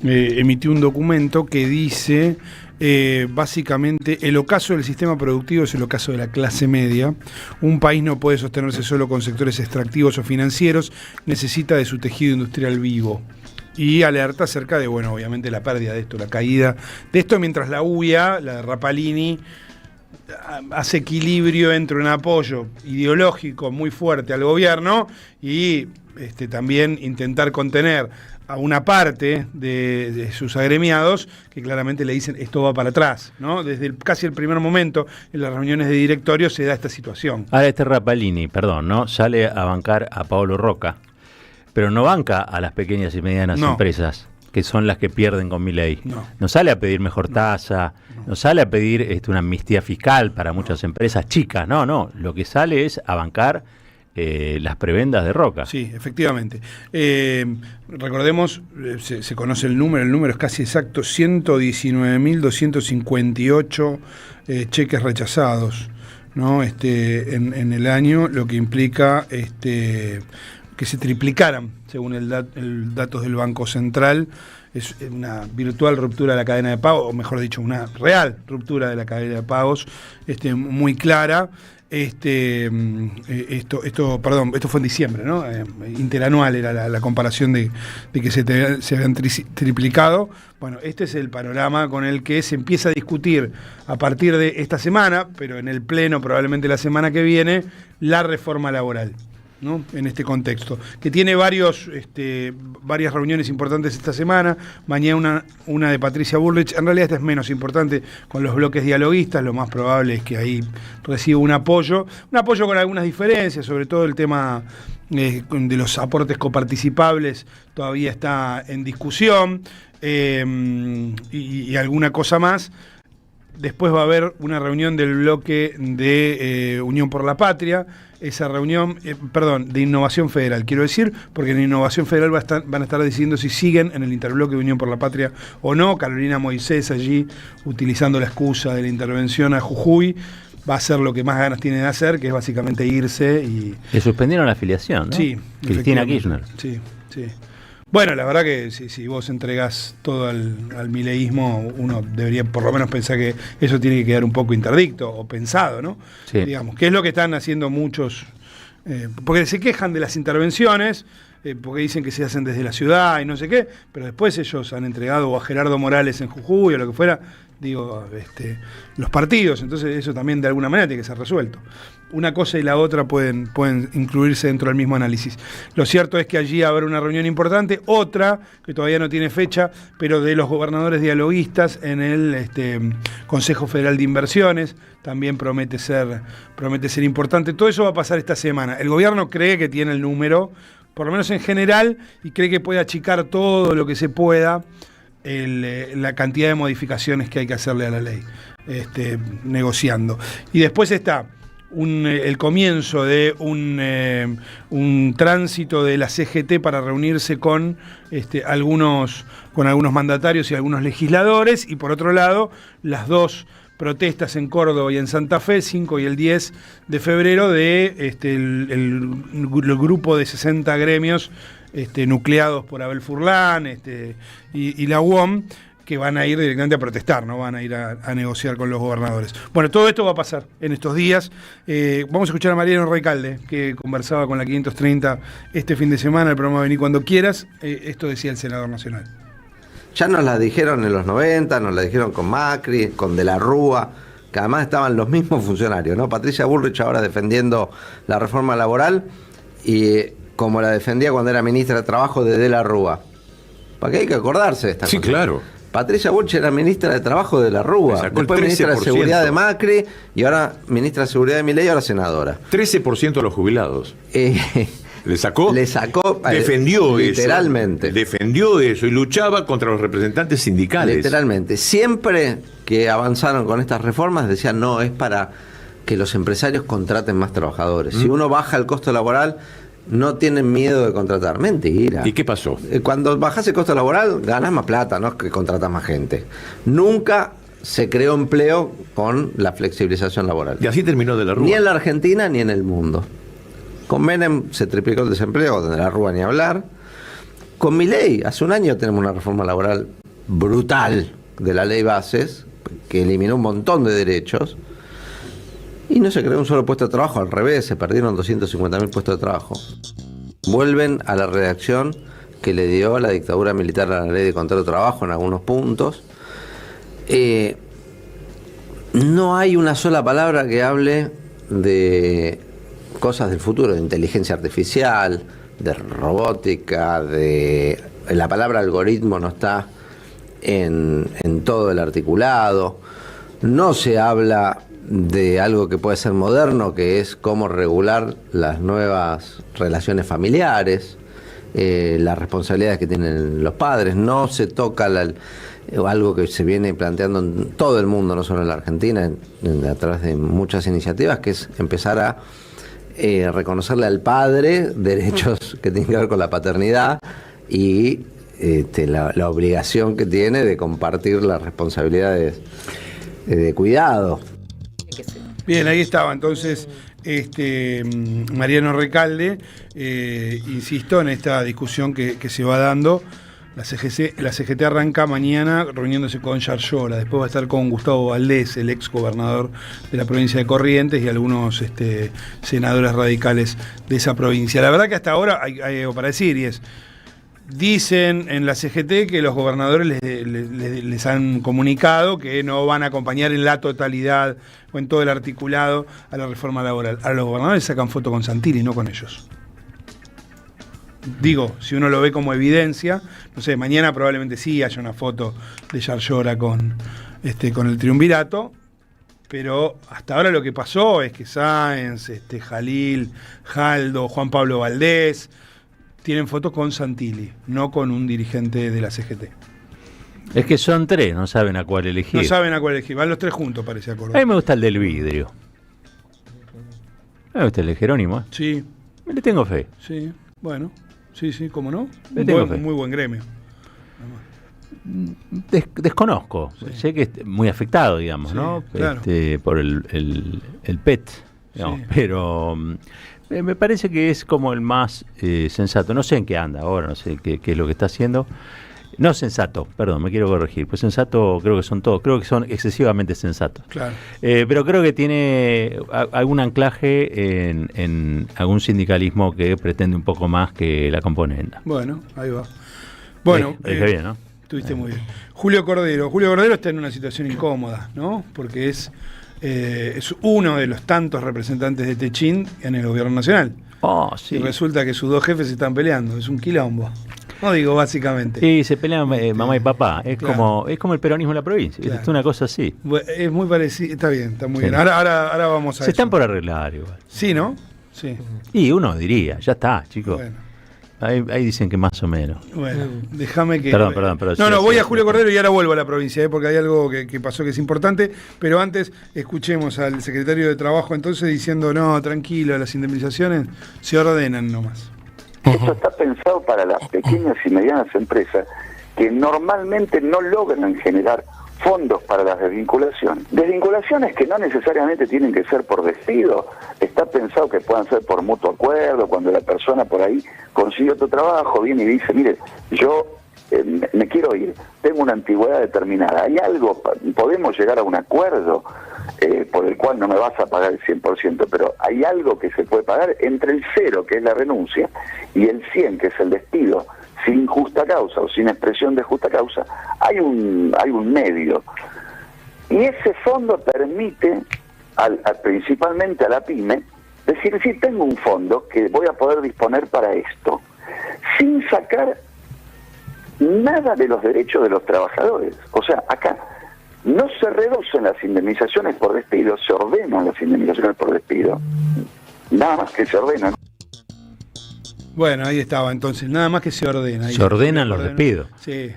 emitió un documento que dice, básicamente, el ocaso del sistema productivo es el ocaso de la clase media. Un país no puede sostenerse solo con sectores extractivos o financieros, necesita de su tejido industrial vivo. Y alerta acerca de, bueno, obviamente la pérdida de esto, la caída de esto, mientras la UIA, la de Rapalini, hace equilibrio entre un apoyo ideológico muy fuerte al gobierno y también intentar contener a una parte de sus agremiados que claramente le dicen esto va para atrás, ¿no? Desde casi el primer momento en las reuniones de directorio se da esta situación. Ahora Rapalini, perdón, ¿no? Sale a bancar a Pablo Roca, pero no banca a las pequeñas y medianas empresas, que son las que pierden con Milei. No sale a pedir mejor tasa, no sale a pedir una amnistía fiscal para muchas empresas chicas, no. Lo que sale es a bancar las prebendas de Roca. Sí, efectivamente. Recordemos, se conoce el número es casi exacto, 119.258 cheques rechazados, ¿no? En el año, lo que implica que se triplicaran, según el datos del Banco Central. Es una virtual ruptura de la cadena de pagos, o mejor dicho, una real ruptura de la cadena de pagos, muy clara. Esto fue en diciembre, ¿no? Interanual era la comparación de que se habían triplicado. Bueno, este es el panorama con el que se empieza a discutir a partir de esta semana, pero en el Pleno probablemente la semana que viene, la reforma laboral, ¿no? En este contexto, que tiene varias reuniones importantes esta semana. Mañana una de Patricia Bullrich. En realidad esta es menos importante, con los bloques dialoguistas. Lo más probable es que ahí reciba un apoyo con algunas diferencias, sobre todo el tema de los aportes coparticipables todavía está en discusión, y alguna cosa más. Después va a haber una reunión del bloque de Unión por la Patria, esa reunión, de Innovación Federal, quiero decir, porque en Innovación Federal van a estar decidiendo si siguen en el interbloque de Unión por la Patria o no. Carolina Moisés allí, utilizando la excusa de la intervención a Jujuy, va a hacer lo que más ganas tiene de hacer, que es básicamente irse y... Le suspendieron la afiliación, ¿no? Sí. Cristina Kirchner. Sí. Bueno, la verdad que si vos entregás todo al mileísmo, uno debería por lo menos pensar que eso tiene que quedar un poco interdicto o pensado, ¿no? Sí. Digamos, que es lo que están haciendo muchos, porque se quejan de las intervenciones, porque dicen que se hacen desde la ciudad y no sé qué, pero después ellos han entregado a Gerardo Morales en Jujuy o lo que fuera, los partidos, entonces eso también de alguna manera tiene que ser resuelto. Una cosa y la otra pueden incluirse dentro del mismo análisis. Lo cierto es que allí habrá una reunión importante, otra que todavía no tiene fecha, pero de los gobernadores dialoguistas en el Consejo Federal de Inversiones, también promete ser importante. Todo eso va a pasar esta semana. El gobierno cree que tiene el número, por lo menos en general, y cree que puede achicar todo lo que se pueda la cantidad de modificaciones que hay que hacerle a la ley, negociando. Y después está el comienzo de un tránsito de la CGT para reunirse con algunos mandatarios y algunos legisladores, y por otro lado las dos protestas en Córdoba y en Santa Fe, 5 y el 10 de febrero, de el grupo de 60 gremios nucleados por Abel Furlan y la UOM, que van a ir directamente a protestar, no van a ir a negociar con los gobernadores. Bueno, todo esto va a pasar en estos días. Vamos a escuchar a Mariano Recalde, que conversaba con la 530 este fin de semana, el programa Vení Cuando Quieras. Esto decía el senador nacional. Ya nos la dijeron en los 90, nos la dijeron con Macri, con De la Rúa, que además estaban los mismos funcionarios, ¿no? Patricia Bullrich ahora defendiendo la reforma laboral, y como la defendía cuando era ministra de Trabajo de la Rúa. ¿Para qué hay que acordarse de esta cosa? Sí, claro. Patricia Bullrich era ministra de Trabajo de la Rúa, después ministra de Seguridad de Macri, y ahora ministra de Seguridad de Milei, ahora senadora. 13% de los jubilados. ¿Le sacó? Le sacó. Defendió literalmente. Eso. Defendió eso y luchaba contra los representantes sindicales. Literalmente. Siempre que avanzaron con estas reformas decían, no, es para que los empresarios contraten más trabajadores. Si uno baja el costo laboral, no tienen miedo de contratar. Mentira. ¿Y qué pasó? Cuando bajas el costo laboral, ganas más plata, no es que contratas más gente. Nunca se creó empleo con la flexibilización laboral. Y así terminó De la Rúa. Ni en la Argentina ni en el mundo. Con Menem se triplicó el desempleo, De la Rúa ni hablar. con Milei, hace un año tenemos una reforma laboral brutal de la ley Bases, que eliminó un montón de derechos, y no se creó un solo puesto de trabajo, al revés, se perdieron 250.000 puestos de trabajo. Vuelven a la redacción que le dio la dictadura militar a la ley de contrato de trabajo en algunos puntos. No hay una sola palabra que hable de cosas del futuro, de inteligencia artificial, de robótica, la palabra algoritmo no está en todo el articulado. No se habla de algo que puede ser moderno, que es cómo regular las nuevas relaciones familiares, las responsabilidades que tienen los padres. No se toca algo que se viene planteando en todo el mundo, no solo en la Argentina, a través de muchas iniciativas, que es empezar a reconocerle al padre derechos que tienen que ver con la paternidad y la obligación que tiene de compartir las responsabilidades de cuidado. Bien, ahí estaba entonces Mariano Recalde, insisto en esta discusión que se va dando. La CGT arranca mañana reuniéndose con Yarlora, después va a estar con Gustavo Valdés, el ex gobernador de la provincia de Corrientes, y algunos senadores radicales de esa provincia. La verdad que hasta ahora hay algo para decir, y es: dicen en la CGT que los gobernadores les han comunicado que no van a acompañar en la totalidad o en todo el articulado a la reforma laboral. A los gobernadores sacan foto con Santilli, no con ellos. Digo, si uno lo ve como evidencia, no sé, mañana probablemente sí haya una foto de Yarlora con el triunvirato, pero hasta ahora lo que pasó es que Sáenz, Jalil, Jaldo, Juan Pablo Valdés tienen fotos con Santilli, no con un dirigente de la CGT. Es que son tres, no saben a cuál elegir. No saben a cuál elegir, van los tres juntos, parece acordar. A mí me gusta el del vidrio. Me gusta el de Jerónimo, ¿eh? Sí. Le tengo fe. Sí, bueno. Sí, cómo no. Muy buen gremio. Desconozco. Sí. Sé que es muy afectado, digamos, sí, ¿no? Claro. Por el PET, digamos, sí. Pero me parece que es como el más sensato. No sé en qué anda ahora, no sé qué es lo que está haciendo. No sensato, perdón, me quiero corregir. Pues sensato creo que son todos, creo que son excesivamente sensatos. Claro. Pero creo que tiene algún anclaje en algún sindicalismo que pretende un poco más que la componenda. Bueno, ahí va. Bueno, dije bien, ¿no? Estuviste muy bien. Julio Cordero está en una situación incómoda, ¿no? Porque es uno de los tantos representantes de Techín en el gobierno nacional. Oh, sí. Y resulta que sus dos jefes se están peleando, es un quilombo. No digo, básicamente. Sí, se pelean mamá y papá. Es claro. como el peronismo en la provincia. Claro. Es una cosa así. Es muy parecido. Está bien, está muy bien. Ahora vamos a Se están por arreglar igual. Sí, ¿no? Sí. Y uno diría, ya está, chicos. Bueno. Ahí dicen que más o menos. Bueno, déjame que... Perdón. No, voy a Julio Cordero y ahora vuelvo a la provincia, porque hay algo que pasó que es importante. Pero antes, escuchemos al secretario de Trabajo entonces diciendo, no, tranquilo, las indemnizaciones se ordenan nomás. Esto está pensado para las pequeñas y medianas empresas que normalmente no logran generar fondos para las desvinculaciones. Desvinculaciones que no necesariamente tienen que ser por despido. Está pensado que puedan ser por mutuo acuerdo, cuando la persona por ahí consigue otro trabajo, viene y dice, mire, yo me quiero ir, tengo una antigüedad determinada, hay algo, podemos llegar a un acuerdo por el cual no me vas a pagar el 100%, pero hay algo que se puede pagar entre el 0, que es la renuncia, y el 100, que es el despido, sin justa causa o sin expresión de justa causa, hay un medio. Y ese fondo permite, principalmente a la pyme, decir, sí, tengo un fondo que voy a poder disponer para esto, sin sacar nada de los derechos de los trabajadores. O sea, acá no se reducen las indemnizaciones por despido, se ordenan las indemnizaciones por despido. Nada más que se ordenan. Bueno, ahí estaba entonces, nada más que se ordena. Se ordenan los despidos. Sí.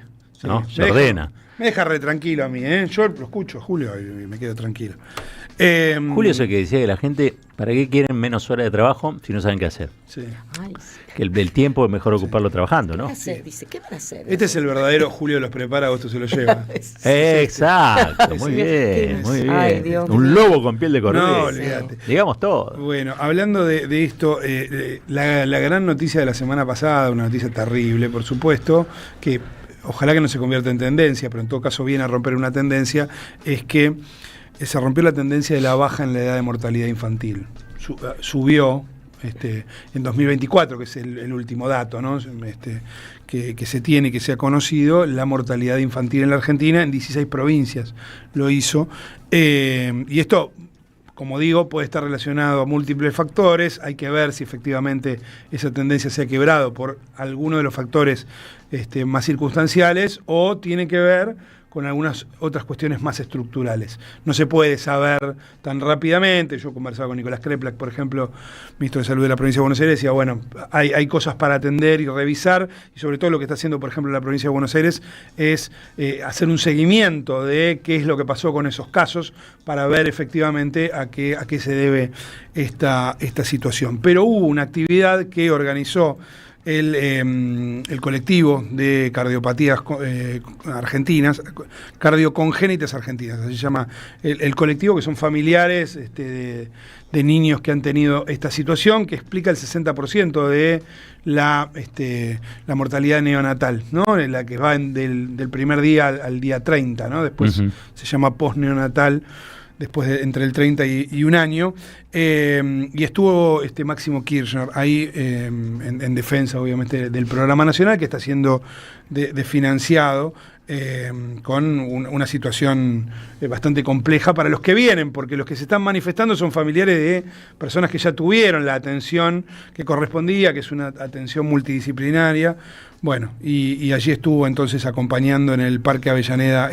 ¿No? Se ordena. Me deja re tranquilo a mí, yo lo escucho, Julio, y me quedo tranquilo. Julio es el que decía que la gente, ¿para qué quieren menos horas de trabajo si no saben qué hacer? Sí. Ay, sí. Que el tiempo es mejor ocuparlo trabajando, ¿no? ¿Qué hacer? Dice, ¿qué van a hacer? Este es el verdadero Julio los prepara, Agosto se lo lleva. Exacto, muy bien, muy bien. Ay, Dios un mío. lobo con piel de cordero. No, olvídate. Digamos todo. Bueno, hablando de esto, la gran noticia de la semana pasada, una noticia terrible, por supuesto, que ojalá que no se convierta en tendencia, pero en todo caso viene a romper una tendencia, es que se rompió la tendencia de la baja en la edad de mortalidad infantil. Subió en 2024, que es el último dato, ¿no? Que se tiene, que se ha conocido, la mortalidad infantil en la Argentina en 16 provincias lo hizo. Y esto, como digo, puede estar relacionado a múltiples factores. Hay que ver si efectivamente esa tendencia se ha quebrado por alguno de los factores más circunstanciales o tiene que ver con algunas otras cuestiones más estructurales. No se puede saber tan rápidamente. Yo conversaba con Nicolás Kreplak, por ejemplo, ministro de Salud de la provincia de Buenos Aires, y decía, bueno, hay cosas para atender y revisar, y sobre todo lo que está haciendo, por ejemplo, la provincia de Buenos Aires es hacer un seguimiento de qué es lo que pasó con esos casos para ver efectivamente a qué se debe esta situación. Pero hubo una actividad que organizó el colectivo de cardiopatías argentinas, cardiocongénitas argentinas, así se llama el colectivo, que son familiares de niños que han tenido esta situación, que explica el 60% de la mortalidad neonatal, ¿no? La que va del primer día al día 30, ¿no? Después se llama postneonatal, después entre el 30 y un año, y estuvo Máximo Kirchner ahí en defensa, obviamente, del programa nacional, que está siendo financiado con una situación bastante compleja para los que vienen, porque los que se están manifestando son familiares de personas que ya tuvieron la atención que correspondía, que es una atención multidisciplinaria. Bueno, y allí estuvo entonces acompañando en el Parque Avellaneda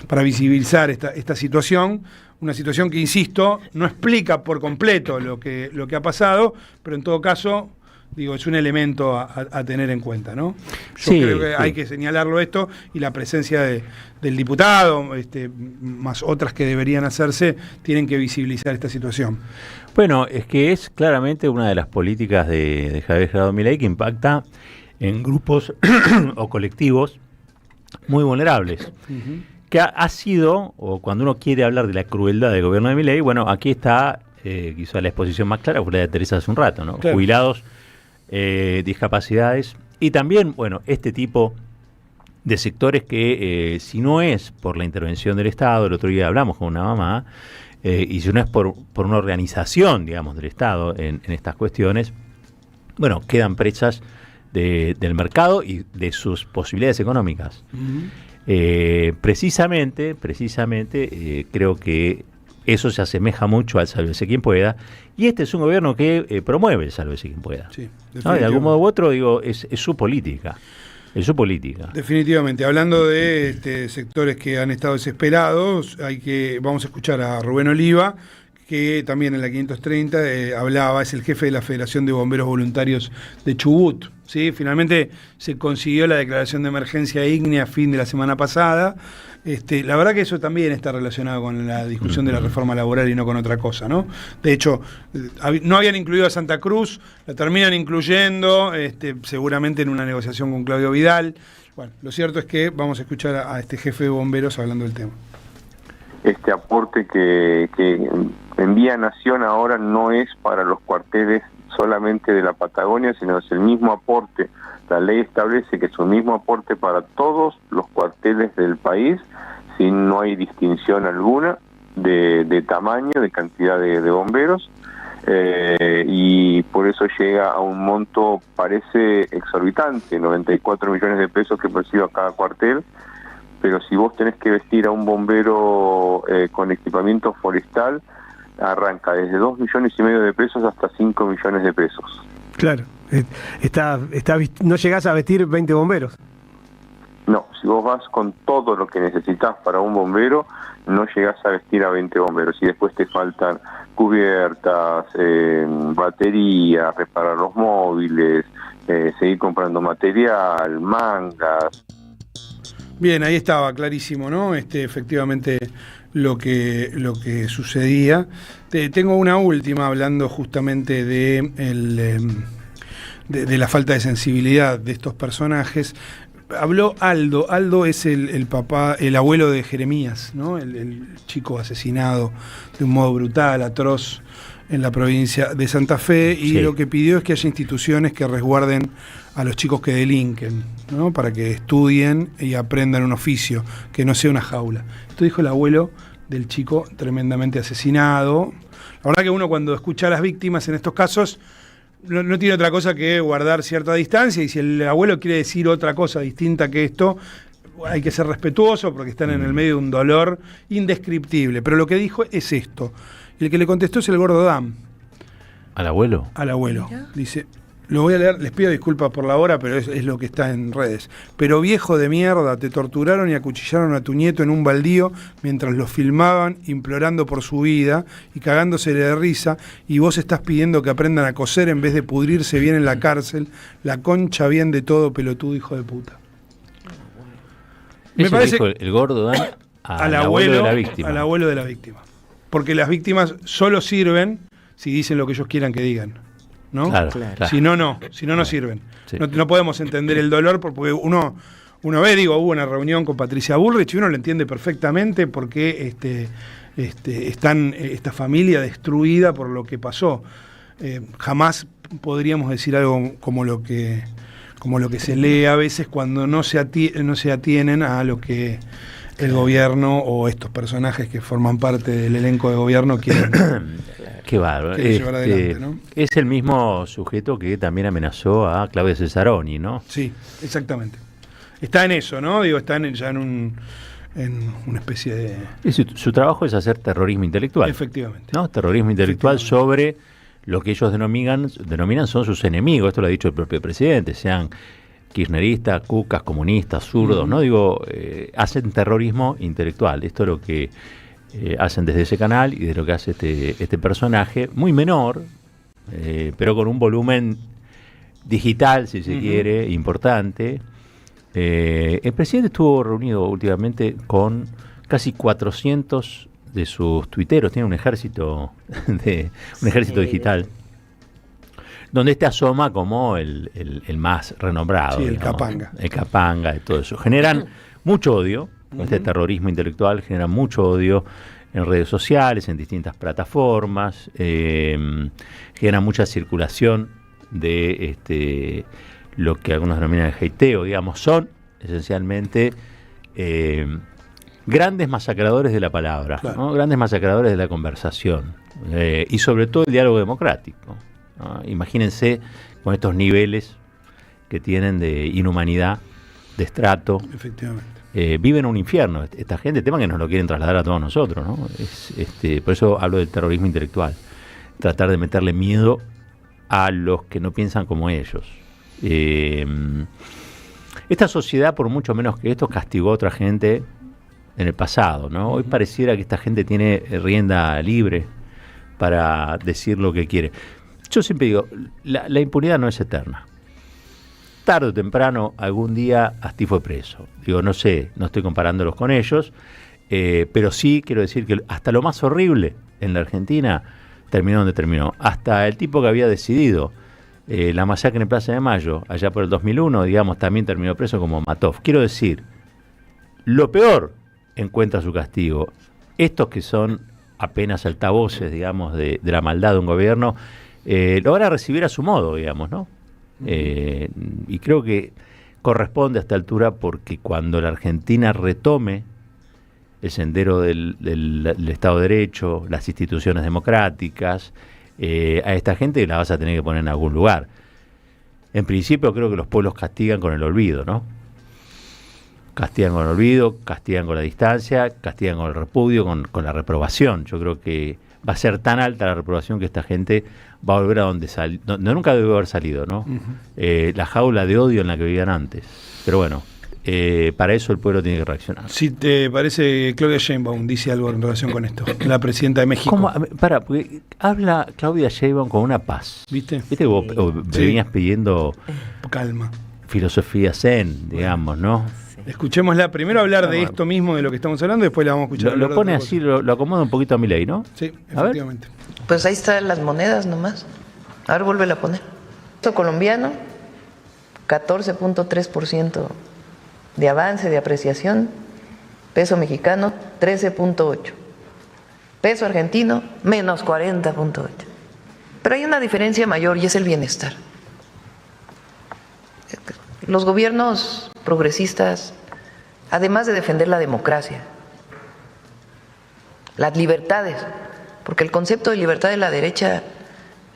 para visibilizar esta situación, una situación que, insisto, no explica por completo lo que ha pasado, pero en todo caso, digo, es un elemento a tener en cuenta, ¿no? Yo creo que hay que señalarlo esto, y la presencia del diputado, más otras que deberían hacerse, tienen que visibilizar esta situación. Bueno, es que es claramente una de las políticas de Javier Gerardo Milei que impacta en grupos o colectivos muy vulnerables. Que ha sido, o cuando uno quiere hablar de la crueldad del gobierno de Milei, bueno, aquí está quizá la exposición más clara, fue la de Teresa hace un rato, ¿no? Claro. Jubilados, discapacidades, y también, bueno, este tipo de sectores que si no es por la intervención del Estado, el otro día hablamos con una mamá, y si no es por una organización, digamos, del Estado en estas cuestiones, bueno, quedan presas del mercado y de sus posibilidades económicas. Precisamente, creo que eso se asemeja mucho al sálvese quien pueda, y este es un gobierno que promueve el sálvese quien pueda. Sí, ¿no? De algún modo u otro, digo, es su política. Es su política. Definitivamente. Hablando de sectores que han estado desesperados, vamos a escuchar a Rubén Oliva, que también en la 530 hablaba, es el jefe de la Federación de Bomberos Voluntarios de Chubut. ¿Sí? Finalmente se consiguió la declaración de emergencia ígnea a fin de la semana pasada. La verdad que eso también está relacionado con la discusión de la reforma laboral y no con otra cosa, ¿no? De hecho, no habían incluido a Santa Cruz, la terminan incluyendo, seguramente en una negociación con Claudio Vidal. Bueno, lo cierto es que vamos a escuchar a este jefe de bomberos hablando del tema. Este aporte que envía Nación ahora no es para los cuarteles solamente de la Patagonia, sino es el mismo aporte. La ley establece que es un mismo aporte para todos los cuarteles del país, sin no hay distinción alguna de tamaño, de cantidad de bomberos, y por eso llega a un monto, parece exorbitante, 94 millones de pesos que percibe a cada cuartel, pero si vos tenés que vestir a un bombero con equipamiento forestal, arranca desde 2,5 millones de pesos hasta 5 millones de pesos. Claro, no llegás a vestir 20 bomberos. No, si vos vas con todo lo que necesitas para un bombero, no llegás a vestir a 20 bomberos. Y después te faltan cubiertas, baterías, reparar los móviles, seguir comprando material, mangas. Bien, ahí estaba clarísimo, ¿no? Efectivamente lo que sucedía. Tengo una última hablando justamente de la falta de sensibilidad de estos personajes. Habló Aldo. Aldo es el papá, el abuelo de Jeremías, ¿no? El chico asesinado de un modo brutal, atroz, en la provincia de Santa Fe, y lo que pidió es que haya instituciones que resguarden a los chicos que delinquen, ¿no? Para que estudien y aprendan un oficio, que no sea una jaula. Esto dijo el abuelo del chico tremendamente asesinado. La verdad que uno, cuando escucha a las víctimas en estos casos, no tiene otra cosa que guardar cierta distancia, y si el abuelo quiere decir otra cosa distinta que esto, hay que ser respetuoso porque están en el medio de un dolor indescriptible. Pero lo que dijo es esto. Y el que le contestó es el gordo Dam. ¿Al abuelo? Al abuelo. Dice, lo voy a leer, les pido disculpas por la hora, pero es lo que está en redes. Pero viejo de mierda, te torturaron y acuchillaron a tu nieto en un baldío mientras lo filmaban, implorando por su vida y cagándose de risa, y vos estás pidiendo que aprendan a coser en vez de pudrirse bien en la cárcel. La concha bien de todo, pelotudo hijo de puta. Me parece dijo el gordo Dan al abuelo de la víctima. Al abuelo de la víctima. Porque las víctimas solo sirven si dicen lo que ellos quieran que digan, ¿no? Claro. Si no sirven. Sí. No podemos entender el dolor porque uno ve, hubo una reunión con Patricia Bullrich y uno lo entiende perfectamente porque están esta familia destruida por lo que pasó. Jamás podríamos decir algo como lo que se lee a veces cuando no se atienen a lo que el gobierno o estos personajes que forman parte del elenco de gobierno quieren. Qué bárbaro. Llevar adelante, ¿no? Es el mismo sujeto que también amenazó a Claudia Cesaroni, ¿no? Sí, exactamente. Está en eso, ¿no? Está ya en una especie de... Y su trabajo es hacer terrorismo intelectual. Efectivamente. ¿No? Terrorismo intelectual sobre lo que ellos denominan son sus enemigos. Esto lo ha dicho el propio presidente, sean kirchneristas, cucas, comunistas, zurdos, ¿no? Hacen terrorismo intelectual. Esto es lo que hacen desde ese canal y de lo que hace este personaje, muy menor, pero con un volumen digital, si se quiere, importante. El presidente estuvo reunido últimamente con casi 400 de sus tuiteros. Tiene un ejército digital, donde asoma como el más renombrado. Sí, Capanga. El Capanga y todo eso. Generan mucho odio, con este terrorismo intelectual, generan mucho odio en redes sociales, en distintas plataformas, generan mucha circulación de lo que algunos denominan el hateo, digamos, son esencialmente grandes masacradores de la palabra, claro, ¿no? Grandes masacradores de la conversación, y sobre todo el diálogo democrático, ¿no? Imagínense con estos niveles que tienen de inhumanidad, de estrato. Efectivamente. Viven un infierno esta gente, tema que nos lo quieren trasladar a todos nosotros, ¿no? Por eso hablo del terrorismo intelectual, tratar de meterle miedo a los que no piensan como ellos. Esta sociedad, por mucho menos que esto, castigó a otra gente en el pasado, ¿no? Hoy pareciera que esta gente tiene rienda libre para decir lo que quiere. Yo siempre digo, la impunidad no es eterna. Tarde o temprano, algún día Asti fue preso. Digo, no sé, no estoy comparándolos con ellos, pero sí quiero decir que hasta lo más horrible en la Argentina terminó donde terminó. Hasta el tipo que había decidido la masacre en Plaza de Mayo, allá por el 2001, digamos, también terminó preso como Matov. Quiero decir, lo peor encuentra su castigo. Estos que son apenas altavoces, digamos, de la maldad de un gobierno, lo van a recibir a su modo, digamos, ¿no? Y creo que corresponde a esta altura, porque cuando la Argentina retome el sendero del Estado de Derecho, las instituciones democráticas, a esta gente la vas a tener que poner en algún lugar. En principio creo que los pueblos castigan con el olvido, ¿no? Castigan con el olvido, castigan con la distancia, castigan con el repudio, con la reprobación. Yo creo que va a ser tan alta la reprobación que esta gente va a volver a donde nunca debe haber salido, ¿no? La jaula de odio en la que vivían antes. Pero bueno, para eso el pueblo tiene que reaccionar. Si te parece, Claudia Sheinbaum dice algo en relación con esto, la presidenta de México. ¿Cómo? Porque habla Claudia Sheinbaum con una paz. ¿Viste? Viste que vos venías pidiendo calma, filosofía zen, digamos, ¿no? Escuchémosla primero hablar de esto mismo, de lo que estamos hablando, después la vamos a escuchar. Lo pone así, lo acomoda un poquito a Milei, ¿no? Sí, efectivamente. Pues ahí están las monedas nomás. Ahora vuélvela a poner. Peso colombiano, 14.3% de avance, de apreciación. Peso mexicano, 13.8%. Peso argentino, menos 40.8%. Pero hay una diferencia mayor y es el bienestar. Los gobiernos progresistas, además de defender la democracia, las libertades, porque el concepto de libertad de la derecha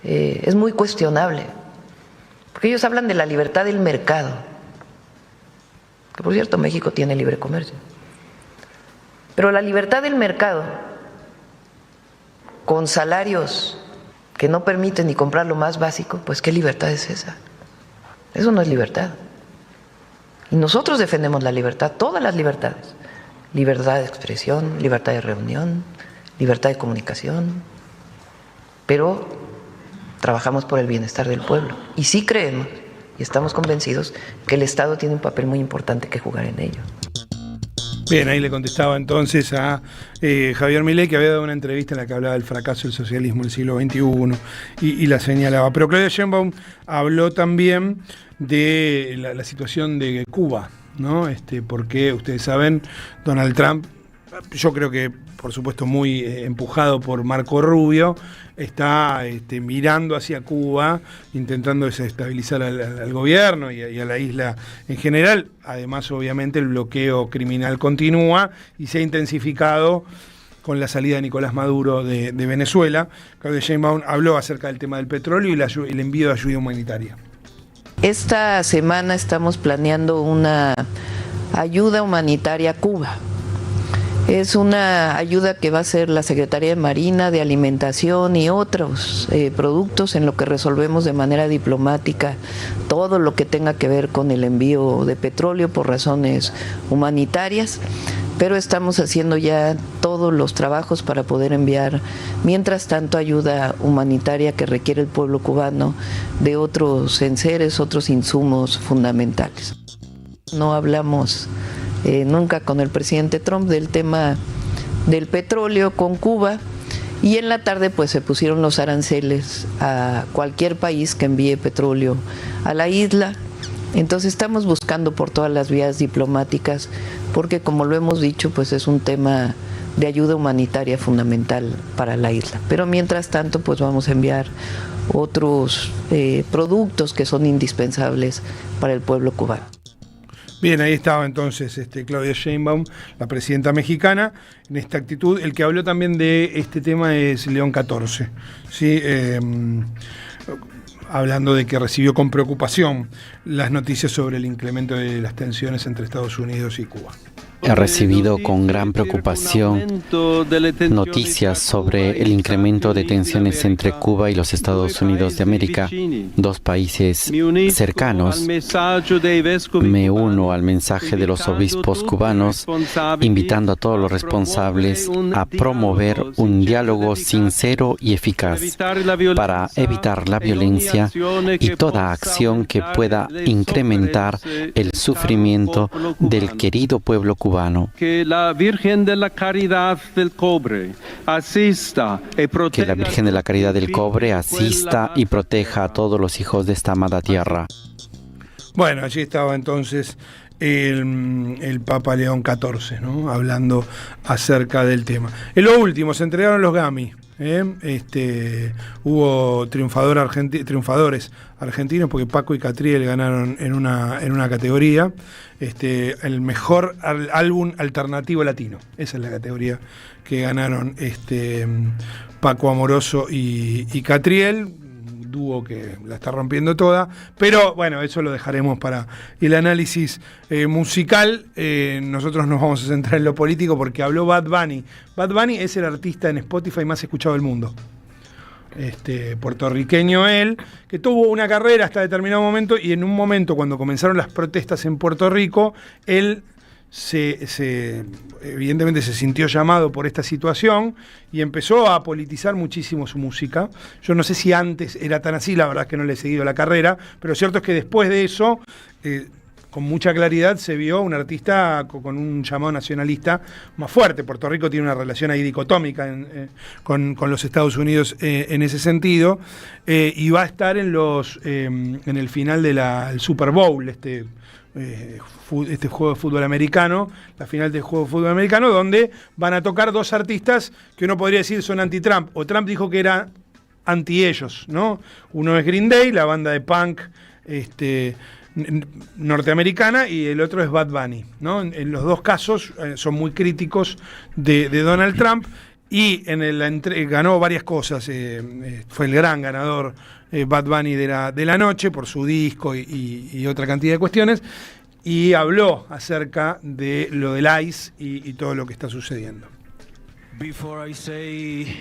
es muy cuestionable, porque ellos hablan de la libertad del mercado, que por cierto México tiene libre comercio, pero la libertad del mercado con salarios que no permiten ni comprar lo más básico, pues ¿qué libertad es esa? Eso no es libertad. Y nosotros defendemos la libertad, todas las libertades. Libertad de expresión, libertad de reunión, libertad de comunicación. Pero trabajamos por el bienestar del pueblo. Y sí creemos, y estamos convencidos, que el Estado tiene un papel muy importante que jugar en ello. Bien, ahí le contestaba entonces a Javier Milei, que había dado una entrevista en la que hablaba del fracaso del socialismo en el siglo XXI y la señalaba. Pero Claudia Sheinbaum habló también de la situación de Cuba, ¿no? Porque ustedes saben, Donald Trump, yo creo que por supuesto muy empujado por Marco Rubio, está mirando hacia Cuba, intentando desestabilizar al gobierno y a la isla en general. Además, obviamente, el bloqueo criminal continúa y se ha intensificado con la salida de Nicolás Maduro de Venezuela. Claudia Sheinbaum habló acerca del tema del petróleo y el envío de ayuda humanitaria. Esta semana estamos planeando una ayuda humanitaria a Cuba. Es una ayuda que va a ser la Secretaría de Marina, de Alimentación y otros productos en lo que resolvemos de manera diplomática todo lo que tenga que ver con el envío de petróleo por razones humanitarias, pero estamos haciendo ya todos los trabajos para poder enviar, mientras tanto, ayuda humanitaria que requiere el pueblo cubano de otros enseres, otros insumos fundamentales. No hablamos nunca con el presidente Trump del tema del petróleo con Cuba, y en la tarde pues se pusieron los aranceles a cualquier país que envíe petróleo a la isla. Entonces estamos buscando por todas las vías diplomáticas, porque como lo hemos dicho, pues es un tema de ayuda humanitaria fundamental para la isla. Pero mientras tanto pues vamos a enviar otros productos que son indispensables para el pueblo cubano. Bien, ahí estaba entonces Claudia Sheinbaum, la presidenta mexicana, en esta actitud. El que habló también de este tema es León 14, ¿sí? Hablando de que recibió con preocupación las noticias sobre el incremento de las tensiones entre Estados Unidos y Cuba. He recibido con gran preocupación noticias sobre el incremento de tensiones entre Cuba y los Estados Unidos de América, dos países cercanos. Me uno al mensaje de los obispos cubanos, invitando a todos los responsables a promover un diálogo sincero y eficaz para evitar la violencia y toda acción que pueda incrementar el sufrimiento del querido pueblo cubano. Que la Virgen de la Caridad del Cobre asista y proteja. Que la Virgen de la Caridad del Cobre asista y proteja a todos los hijos de esta amada tierra. Bueno, allí estaba entonces el Papa León XIV, ¿no? Hablando acerca del tema. En lo último, se entregaron los Grammy. Hubo triunfadores argentinos, porque Paco y Catriel ganaron en una categoría, el mejor álbum alternativo latino. Esa es la categoría que ganaron Paco Amoroso y Catriel, dúo que la está rompiendo toda, pero bueno, eso lo dejaremos para el análisis musical. Nosotros nos vamos a centrar en lo político, porque habló Bad Bunny. Bad Bunny es el artista en Spotify más escuchado del mundo. Puertorriqueño él, que tuvo una carrera hasta determinado momento, y en un momento cuando comenzaron las protestas en Puerto Rico, él evidentemente se sintió llamado por esta situación y empezó a politizar muchísimo su música. Yo no sé si antes era tan así, la verdad es que no le he seguido la carrera, pero lo cierto es que después de eso con mucha claridad se vio un artista con un llamado nacionalista más fuerte. Puerto Rico tiene una relación ahí dicotómica con los Estados Unidos en ese sentido, y va a estar en el final del Super Bowl, este juego de fútbol americano, la final del juego de fútbol americano, donde van a tocar dos artistas que uno podría decir son anti-Trump, o Trump dijo que era anti-ellos, ¿no? Uno es Green Day, la banda de punk norteamericana, y el otro es Bad Bunny, ¿no? En los dos casos son muy críticos de Donald Trump, y ganó varias cosas, fue el gran ganador Bad Bunny de la noche por su disco y otra cantidad de cuestiones, y habló acerca de lo del ICE y todo lo que está sucediendo. Before I say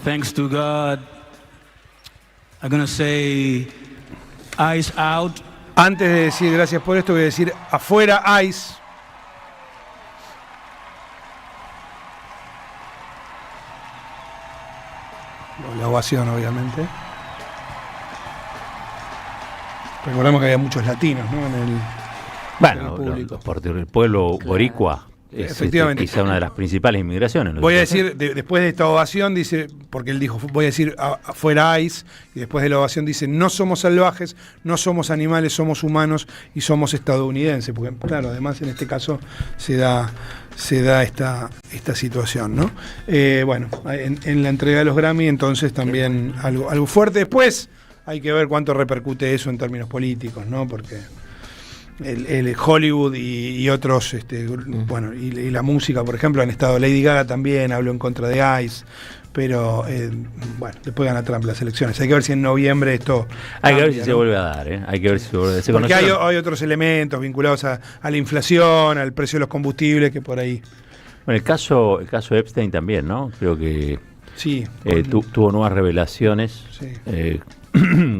thanks to God, I'm gonna say ICE out. Antes de decir gracias por esto, voy a decir afuera ICE. La ovación, obviamente. Recordemos que había muchos latinos, ¿no? En el público. Por el pueblo boricua. Efectivamente. Quizá una de las principales inmigraciones. Voy a decir, después de esta ovación, dice, porque él dijo, voy a decir afuera ICE, y después de la ovación dice, no somos salvajes, no somos animales, somos humanos y somos estadounidenses, porque claro, además en este caso se da esta situación, ¿no? Bueno, en la entrega de los Grammy, entonces también algo fuerte. Después hay que ver cuánto repercute eso en términos políticos, ¿no? Porque el Hollywood y otros, bueno, y la música, por ejemplo, han estado. Lady Gaga también habló en contra de ICE, pero bueno, después gana Trump las elecciones. Hay que ver si en noviembre esto hay que ver si se vuelve a dar, hay que ver si se vuelve a dar. Porque hay otros elementos vinculados a la inflación, al precio de los combustibles, que por ahí. Bueno, el caso Epstein también, ¿no? Creo que sí, tuvo nuevas revelaciones. Sí.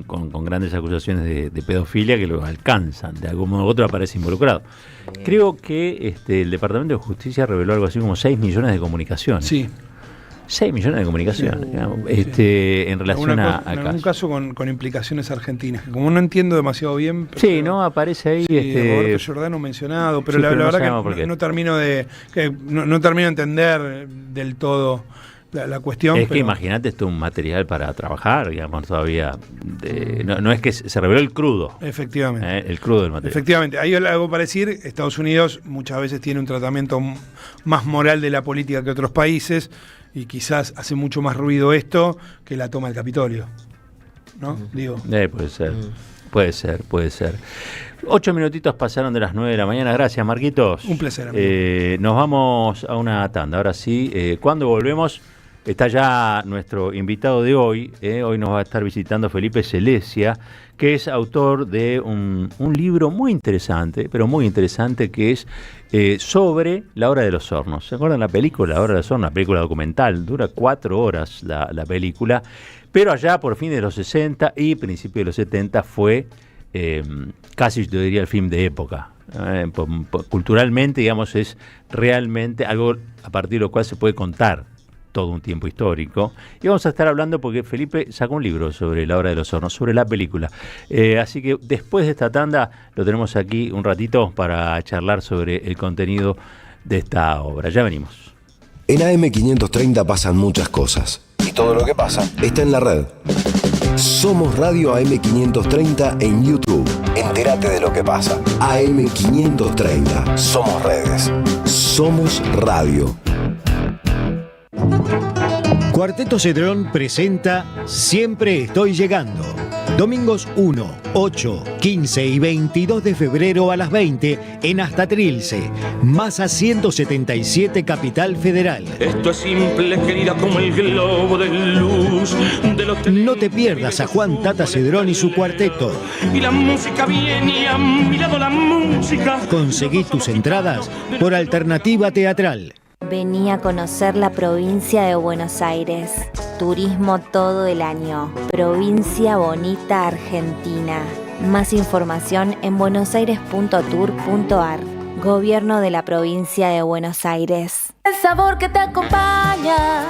Con grandes acusaciones de pedofilia que lo alcanzan, de algún modo u otro aparece involucrado. Creo que el Departamento de Justicia reveló algo así como 6 millones de comunicaciones. Sí. 6 millones de comunicaciones, digamos, en relación a en algún caso con implicaciones argentinas, que como no entiendo demasiado bien. Sí, no aparece ahí. Roberto Giordano mencionado, pero la verdad que no termino de entender del todo la cuestión. Es que imagínate, esto es un material para trabajar, digamos, todavía. No es que se reveló el crudo. Efectivamente. El crudo del material. Efectivamente. Hay algo para decir. Estados Unidos muchas veces tiene un tratamiento más moral de la política que otros países, y quizás hace mucho más ruido esto que la toma del Capitolio, ¿no? Digo. Puede ser. 8 minutitos pasaron de las 9 de la mañana. Gracias, Marquitos. Un placer, amigo. Nos vamos a una tanda. Ahora sí, cuando volvemos, está ya nuestro invitado de hoy. Hoy nos va a estar visitando Felipe Selesia, que es autor de un libro muy interesante, que es sobre La Hora de los Hornos. ¿Se acuerdan la película La Hora de los Hornos? Una película documental, dura 4 horas la película, pero allá por fines de los 60 y principios de los 70 fue casi, yo diría, el film de época. Culturalmente, digamos, es realmente algo a partir de lo cual se puede contar todo un tiempo histórico. Y vamos a estar hablando porque Felipe sacó un libro sobre La Hora de los Hornos, sobre la película. Así que después de esta tanda lo tenemos aquí un ratito para charlar sobre el contenido de esta obra. Ya venimos. En AM530 pasan muchas cosas. Y todo lo que pasa está en la red. Somos Radio AM530 en YouTube. Entérate de lo que pasa. AM530. Somos redes. Somos radio. Cuarteto Cedrón presenta Siempre Estoy Llegando. Domingos 1, 8, 15 y 22 de febrero a las 20 en Hasta Trilce, Masa 177, Capital Federal. Esto es simple, querida, como el globo de luz de los... No te pierdas a Juan Tata Cedrón y su cuarteto. Y la música viene y a mi lado la música. Conseguí tus entradas por Alternativa Teatral. Vení a conocer la provincia de Buenos Aires. Turismo todo el año. Provincia bonita Argentina. Más información en buenosaires.tour.ar. Gobierno de la provincia de Buenos Aires. El sabor que te acompaña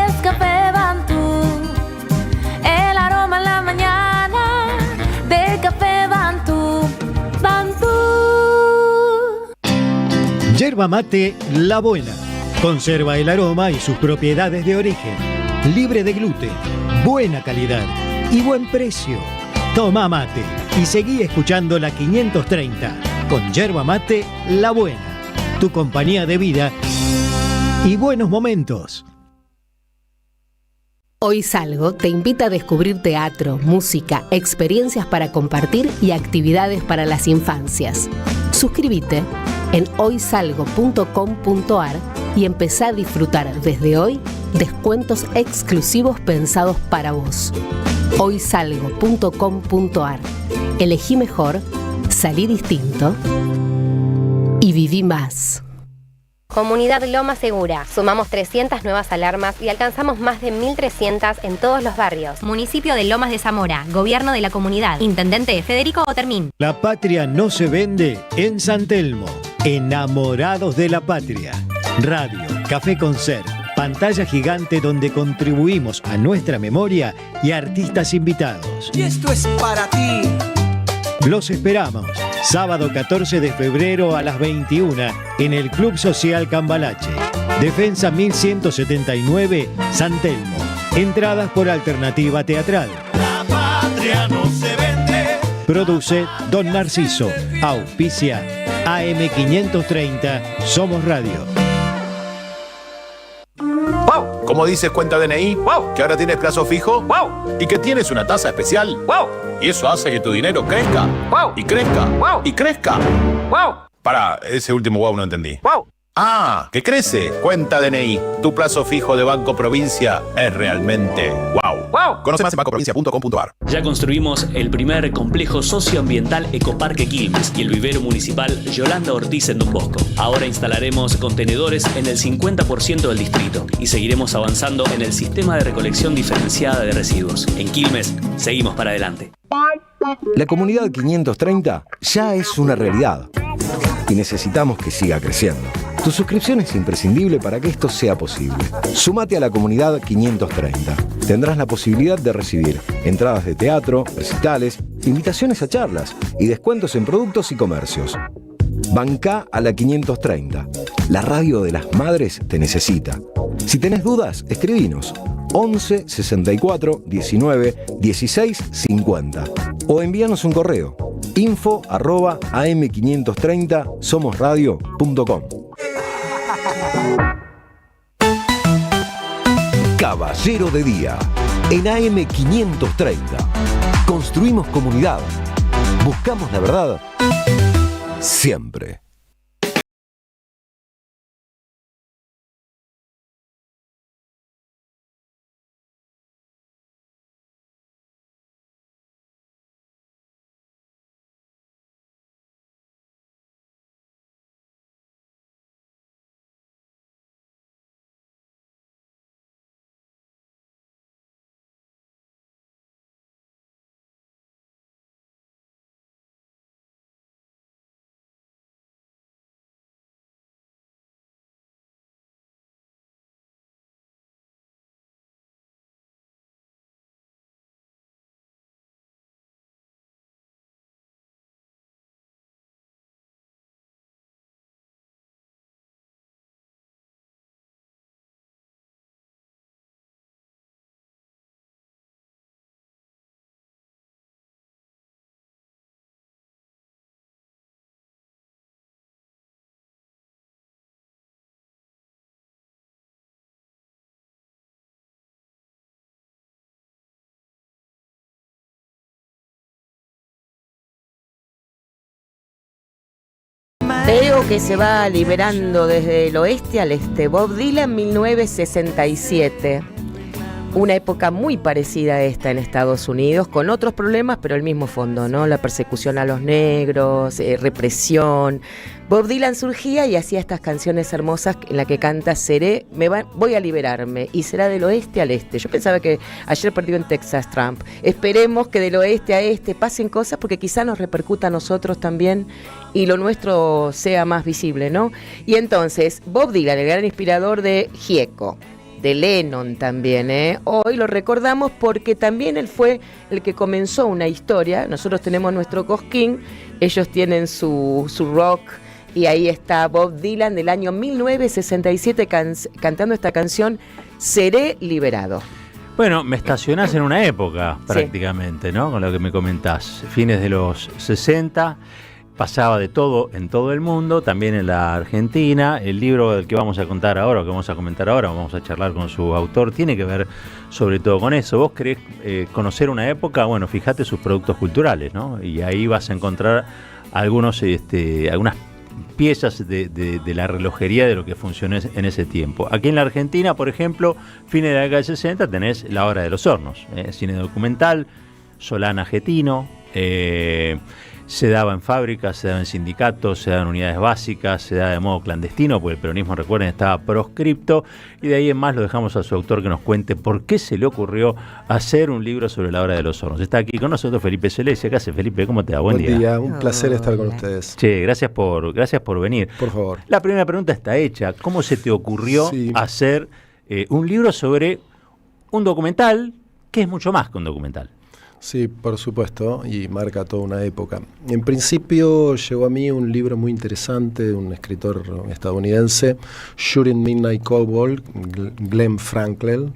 es Café Bantú. El aroma en la mañana del Café Bantú. Bantú. Yerba mate La Buena. Conserva el aroma y sus propiedades de origen. Libre de gluten, buena calidad y buen precio. Toma mate y seguí escuchando la 530 con Yerba mate La Buena. Tu compañía de vida y buenos momentos. Hoy Salgo te invita a descubrir teatro, música, experiencias para compartir y actividades para las infancias. Suscríbete en hoysalgo.com.ar y empezá a disfrutar desde hoy descuentos exclusivos pensados para vos. hoysalgo.com.ar. Elegí mejor, salí distinto y viví más. Comunidad Loma Segura. Sumamos 300 nuevas alarmas y alcanzamos más de 1.300 en todos los barrios. Municipio de Lomas de Zamora. Gobierno de la comunidad. Intendente Federico Otermín. La patria no se vende en San Telmo. Enamorados de la patria. Radio, café concert, pantalla gigante donde contribuimos a nuestra memoria y artistas invitados. Y esto es para ti. Los esperamos. Sábado 14 de febrero a las 21 en el Club Social Cambalache. Defensa 1179, San Telmo. Entradas por alternativa teatral. La patria no se vende. Produce Don Narciso. Auspicia AM530 Somos Radio. ¡Wow! ¿Cómo dices cuenta DNI? ¡Wow! ¿Que ahora tienes plazo fijo? ¡Wow! ¿Y que tienes una tasa especial? ¡Wow! Y eso hace que tu dinero crezca. ¡Wow! Y crezca. ¡Wow! Y crezca. ¡Wow! Pará, ese último wow no entendí. ¡Wow! Ah, que crece. Cuenta DNI. Tu plazo fijo de Banco Provincia es realmente wow. ¡Wow! Conoce más en bancoprovincia.com.ar. Ya construimos el primer complejo socioambiental Ecoparque Quilmes y el vivero municipal Yolanda Ortiz en Don Bosco. Ahora instalaremos contenedores en el 50% del distrito y seguiremos avanzando en el sistema de recolección diferenciada de residuos. En Quilmes, seguimos para adelante. La comunidad 530 ya es una realidad y necesitamos que siga creciendo. Tu suscripción es imprescindible para que esto sea posible. Sumate a la comunidad 530. Tendrás la posibilidad de recibir entradas de teatro, recitales, invitaciones a charlas y descuentos en productos y comercios. Bancá a la 530. La radio de las madres te necesita. Si tenés dudas, escribinos 11 64 19 16 50 o envíanos un correo info@am530somosradio.com. Caballero de Día en AM530. Construimos comunidad. Buscamos la verdad siempre. Veo que se va liberando desde el oeste al este. Bob Dylan, 1967. Una época muy parecida a esta en Estados Unidos, con otros problemas, pero el mismo fondo, ¿no? La persecución a los negros, represión. Bob Dylan surgía y hacía estas canciones hermosas en las que canta voy a liberarme, y será del oeste al este. Yo pensaba que ayer perdió en Texas Trump. Esperemos que del oeste a este pasen cosas, porque quizá nos repercuta a nosotros también y lo nuestro sea más visible, ¿no? Y entonces, Bob Dylan, el gran inspirador de Gieco, de Lennon también, hoy lo recordamos porque también él fue el que comenzó una historia. Nosotros tenemos nuestro cosquín, ellos tienen su rock Y ahí está Bob Dylan del año 1967 cantando esta canción, Seré liberado. Bueno, me estacionás en una época prácticamente, ¿no? Con lo que me comentás. Fines de los 60, pasaba de todo en todo el mundo, también en la Argentina. El libro del que vamos a contar ahora, o que vamos a comentar ahora, vamos a charlar con su autor, tiene que ver sobre todo con eso. Vos querés conocer una época, bueno, fíjate sus productos culturales, ¿no? Y ahí vas a encontrar algunas piezas de la relojería de lo que funcionó en ese tiempo. Aquí en la Argentina, por ejemplo, fines de la década del 60, tenés La Hora de los Hornos, cine documental, Solana Getino, se daba en fábricas, se daba en sindicatos, se daba en unidades básicas, se daba de modo clandestino, porque el peronismo, recuerden, estaba proscripto, y de ahí en más lo dejamos a su autor que nos cuente por qué se le ocurrió hacer un libro sobre La Hora de los Hornos. Está aquí con nosotros Felipe Celeste. ¿Qué hace, Felipe? ¿Cómo te va? Buen día. Un placer estar con ustedes. Che, gracias por venir. Por favor. La primera pregunta está hecha. ¿Cómo se te ocurrió hacer un libro sobre un documental que es mucho más que un documental? Sí, por supuesto, y marca toda una época. En principio llegó a mí un libro muy interesante de un escritor estadounidense, Shooting Midnight Cowboy, Glenn Frankel,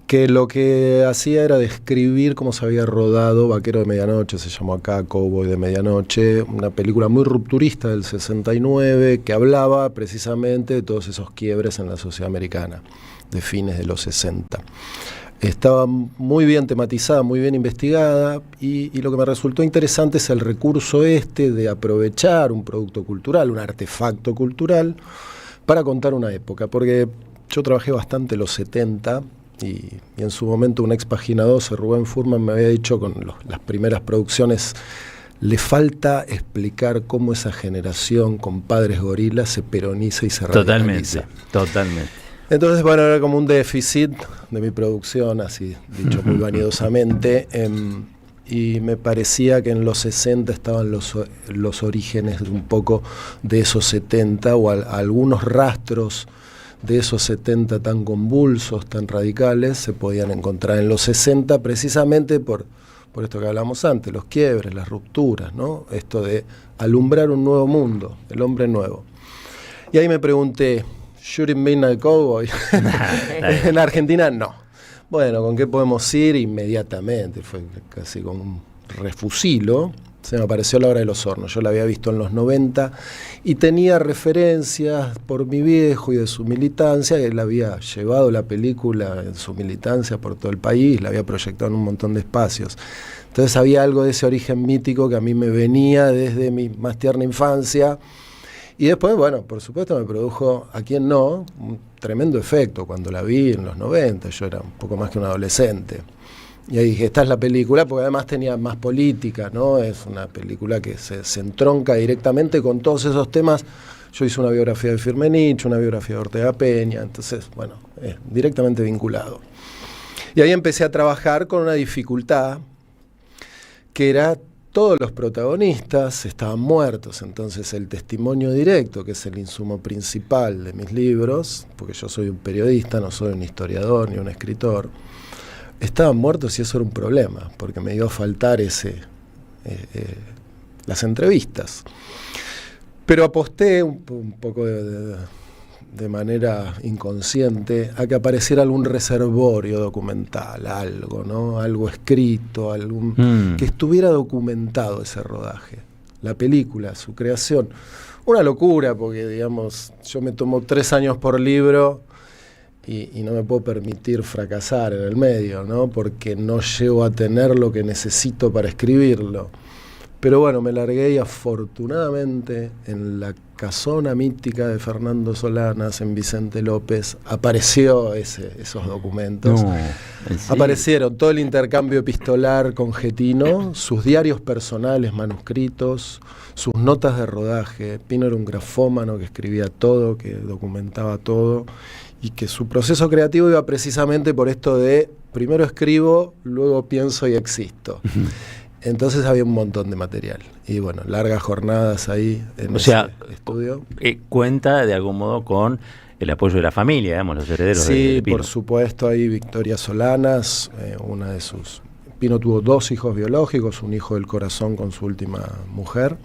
que lo que hacía era describir cómo se había rodado Vaquero de Medianoche, se llamó acá Cowboy de Medianoche, una película muy rupturista del 69 que hablaba precisamente de todos esos quiebres en la sociedad americana de fines de los 60. Estaba muy bien tematizada, muy bien investigada, y lo que me resultó interesante es el recurso de aprovechar un producto cultural, un artefacto cultural, para contar una época, porque yo trabajé bastante los 70 y en su momento un ex Página 12, Rubén Furman, me había dicho con las primeras producciones, le falta explicar cómo esa generación con padres gorilas se peroniza y se radicaliza. Totalmente. Entonces, bueno, era como un déficit de mi producción, así dicho muy vanidosamente, y me parecía que en los 60 estaban los orígenes un poco de esos 70, o algunos rastros de esos 70 tan convulsos, tan radicales, se podían encontrar en los 60 precisamente por esto que hablamos antes, los quiebres, las rupturas, ¿no? Esto de alumbrar un nuevo mundo, el hombre nuevo. Y ahí me pregunté, Shooting Midnight Cowboy. En Argentina no. Bueno, ¿con qué podemos ir? Inmediatamente, fue casi con un refusilo, se me apareció La Hora de los Hornos. Yo la había visto en los 90 y tenía referencias por mi viejo y de su militancia. Él había llevado la película en su militancia por todo el país, la había proyectado en un montón de espacios. Entonces había algo de ese origen mítico que a mí me venía desde mi más tierna infancia. Y después, bueno, por supuesto me produjo, ¿a quién no?, un tremendo efecto cuando la vi en los 90, yo era un poco más que un adolescente. Y ahí dije, esta es la película, porque además tenía más política, ¿no? Es una película que se entronca directamente con todos esos temas. Yo hice una biografía de Firmenich, una biografía de Ortega Peña, entonces, bueno, directamente vinculado. Y ahí empecé a trabajar con una dificultad que era todos los protagonistas estaban muertos, entonces el testimonio directo, que es el insumo principal de mis libros, porque yo soy un periodista, no soy un historiador ni un escritor, estaban muertos y eso era un problema, porque me iba a faltar las entrevistas. Pero aposté un poco de manera inconsciente a que apareciera algún reservorio documental, algo, ¿no? Algo escrito, que estuviera documentado ese rodaje, la película, su creación. Una locura, porque digamos, yo me tomo 3 años por libro y no me puedo permitir fracasar en el medio, ¿no? Porque no llego a tener lo que necesito para escribirlo. Pero bueno, me largué y afortunadamente en la casona mítica de Fernando Solanas, en Vicente López, apareció esos documentos. Aparecieron todo el intercambio epistolar con Getino, sus diarios personales manuscritos, sus notas de rodaje. Pino era un grafómano que escribía todo, que documentaba todo, y que su proceso creativo iba precisamente por esto de primero escribo, luego pienso y existo. Entonces había un montón de material. Y bueno, largas jornadas ahí en ese estudio. Cuenta de algún modo con el apoyo de la familia, digamos, los herederos de Pino. Por supuesto, ahí Victoria Solanas, una de sus... Pino tuvo 2 hijos biológicos, un hijo del corazón con su última mujer,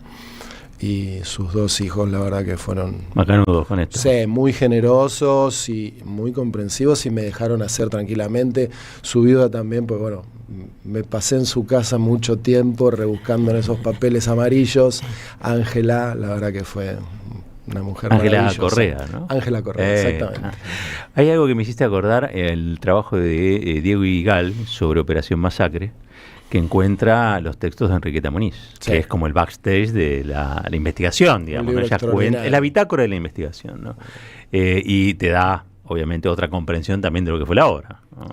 y sus 2 hijos, la verdad que fueron macanudos con esto. Sí, muy generosos y muy comprensivos, y me dejaron hacer tranquilamente. Su viuda también, pues bueno, me pasé en su casa mucho tiempo rebuscando en esos papeles amarillos. Ángela, la verdad que fue una mujer maravillosa. Ángela Correa, ¿no? Ángela Correa, exactamente. Hay algo que me hiciste acordar, el trabajo de Diego Igal sobre Operación Masacre, que encuentra los textos de Enriqueta Muniz, que es como el backstage de la investigación, digamos, ¿no? Ella cuenta, la bitácora de la investigación, ¿no? Y te da, obviamente, otra comprensión también de lo que fue la obra, ¿no?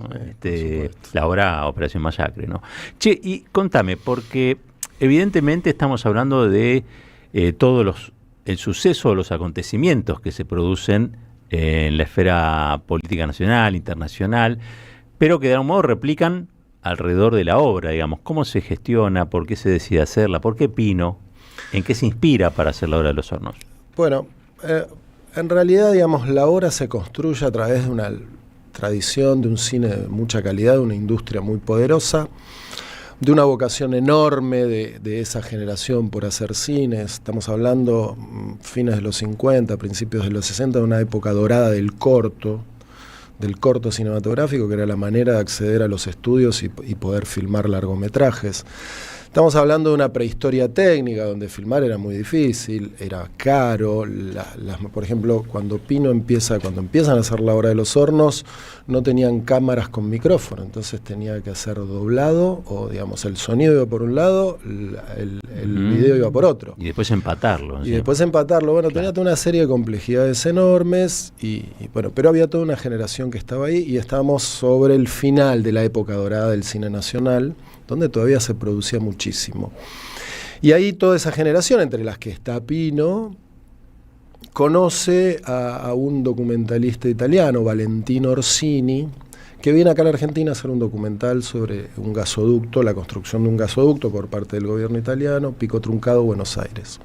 La obra Operación Masacre, ¿no? Che, y contame, porque evidentemente estamos hablando de el suceso, los acontecimientos que se producen en la esfera política nacional, internacional, pero que de algún modo replican alrededor de la obra, digamos. ¿Cómo se gestiona? ¿Por qué se decide hacerla? ¿Por qué Pino? ¿En qué se inspira para hacer la obra de Los Hornos? Bueno, en realidad, digamos, la obra se construye a través de una tradición, de un cine de mucha calidad, de una industria muy poderosa, de una vocación enorme de esa generación por hacer cines. Estamos hablando fines de los 50, principios de los 60, de una época dorada del corto cinematográfico, que era la manera de acceder a los estudios y poder filmar largometrajes. Estamos hablando de una prehistoria técnica donde filmar era muy difícil, era caro. Por ejemplo, cuando empiezan a hacer la obra de Los Hornos, no tenían cámaras con micrófono, entonces tenía que hacer doblado, o digamos, el sonido iba por un lado, el video iba por otro. Y después empatarlo. Bueno, tenía toda una serie de complejidades enormes, y bueno, pero había toda una generación que estaba ahí, y estábamos sobre el final de la época dorada del cine nacional, donde todavía se producía muchísimo. Y ahí toda esa generación, entre las que está Pino, conoce a un documentalista italiano, Valentino Orsini, que viene acá a la Argentina a hacer un documental sobre un gasoducto, la construcción de un gasoducto por parte del gobierno italiano, Pico Truncado, Buenos Aires.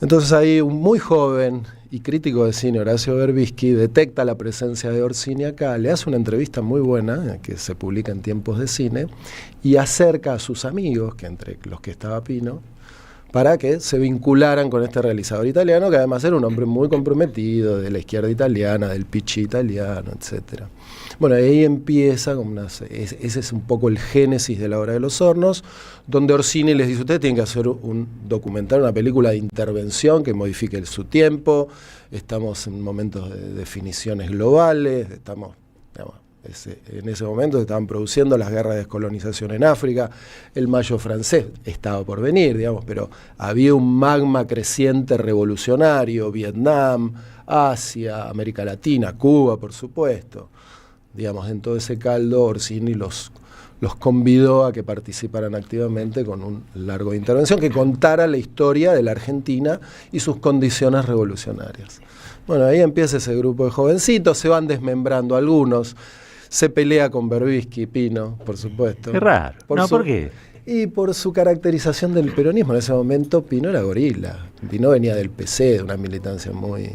Entonces ahí un muy joven y crítico de cine, Horacio Berbisky, detecta la presencia de Orsini acá, le hace una entrevista muy buena, que se publica en Tiempos de Cine, y acerca a sus amigos, que entre los que estaba Pino, para que se vincularan con este realizador italiano, que además era un hombre muy comprometido, de la izquierda italiana, del Pichi italiano, etc. Bueno, ahí empieza, ese es un poco el génesis de la obra de Los Hornos, donde Orsini les dice: ustedes tienen que hacer un documental, una película de intervención que modifique su tiempo, estamos en momentos de definiciones globales, en ese momento se estaban produciendo las guerras de descolonización en África, el Mayo francés estaba por venir, digamos, pero había un magma creciente revolucionario, Vietnam, Asia, América Latina, Cuba, por supuesto. Digamos, en todo ese caldo, Orsini los convidó a que participaran activamente con un largo de intervención que contara la historia de la Argentina y sus condiciones revolucionarias. Bueno, ahí empieza ese grupo de jovencitos, se van desmembrando algunos, se pelea con Berbisky, Pino, por supuesto. Qué raro. ¿Por qué? Y por su caracterización del peronismo. En ese momento Pino era gorila. Pino venía del PC, de una militancia muy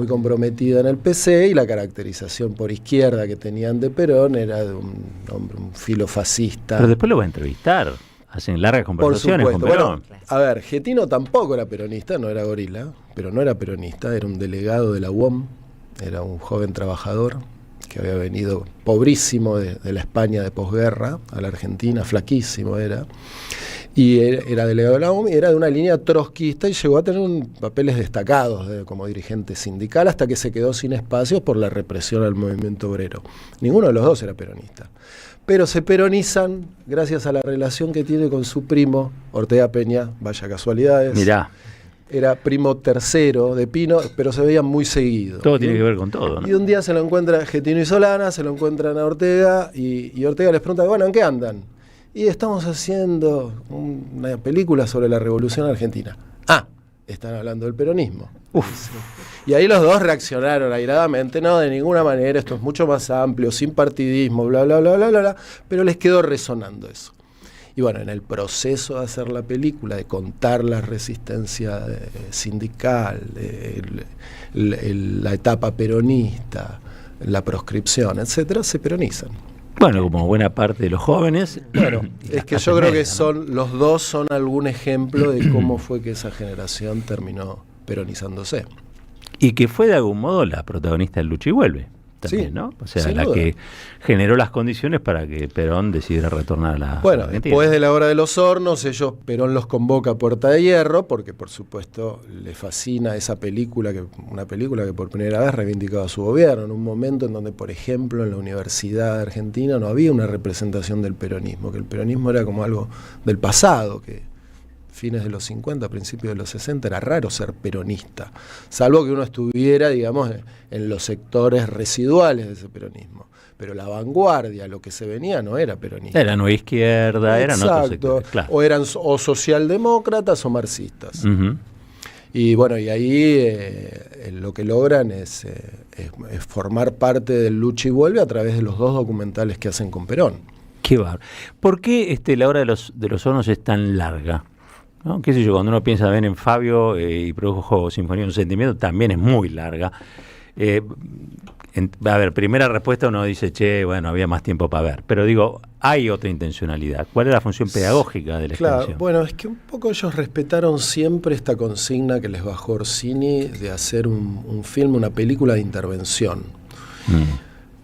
comprometida en el PC, y la caracterización por izquierda que tenían de Perón era de un hombre, un filofascista. Pero después lo va a entrevistar. Hacen largas conversaciones con Perón. Bueno, a ver, Getino tampoco era peronista, no era gorila, pero no era peronista, era un delegado de la UOM, era un joven trabajador que había venido pobrísimo de la España de posguerra a la Argentina, flaquísimo era, y era delegado de la UOM, y era de una línea trotskista, y llegó a tener papeles destacados como dirigente sindical, hasta que se quedó sin espacios por la represión al movimiento obrero. Ninguno de los dos era peronista. Pero se peronizan gracias a la relación que tiene con su primo, Ortega Peña, vaya casualidades. Mirá. Era primo tercero de Pino, pero se veían muy seguido. Todo tiene que ver con todo, ¿no? Y un día se lo encuentra Getino y Solana, se lo encuentran a Ortega, y Ortega les pregunta: bueno, ¿en qué andan? Y estamos haciendo una película sobre la Revolución Argentina. Ah, están hablando del peronismo. Uf. Y ahí los dos reaccionaron airadamente: no, de ninguna manera, esto es mucho más amplio, sin partidismo, bla, bla, bla, bla, bla, bla, pero les quedó resonando eso. Y bueno, en el proceso de hacer la película, de contar la resistencia sindical, la etapa peronista, la proscripción, etcétera, se peronizan. Bueno, como buena parte de los jóvenes. Bueno, es que yo creo que los dos son algún ejemplo de cómo fue que esa generación terminó peronizándose. Y que fue de algún modo la protagonista del Lucha y Vuelve. También, Sí, ¿no? O sea, sin la duda. que generó las condiciones para que Perón decidiera retornar a la Bueno, Argentina. después de la Hora de los Hornos, Perón los convoca a Puerta de Hierro, porque por supuesto le fascina esa película, una película que por primera vez reivindicaba su gobierno, en un momento en donde, por ejemplo, en la Universidad de Argentina no había una representación del peronismo, que el peronismo era como algo del pasado, que fines de los 50, principios de los 60, era raro ser peronista, salvo que uno estuviera, digamos, en los sectores residuales de ese peronismo. Pero la vanguardia, lo que se venía, no era peronista. Era nueva izquierda, eran otros sectores, claro. O eran o socialdemócratas o marxistas. Ujú. Y bueno, y ahí lo que logran es formar parte del Lucha y Vuelve a través de los dos documentales que hacen con Perón. Qué bárbaro. ¿Por qué La Hora de los Hornos es tan larga? ¿No? Qué sé yo, cuando uno piensa ven en Fabio y produjo Sinfonía de un Sentimiento, también es muy larga. A ver, primera respuesta uno dice, bueno, había más tiempo para ver. Pero digo, hay otra intencionalidad. ¿Cuál es la función pedagógica de la extensión? Bueno, es que un poco ellos respetaron siempre esta consigna que les bajó Orsini de hacer un film, una película de intervención.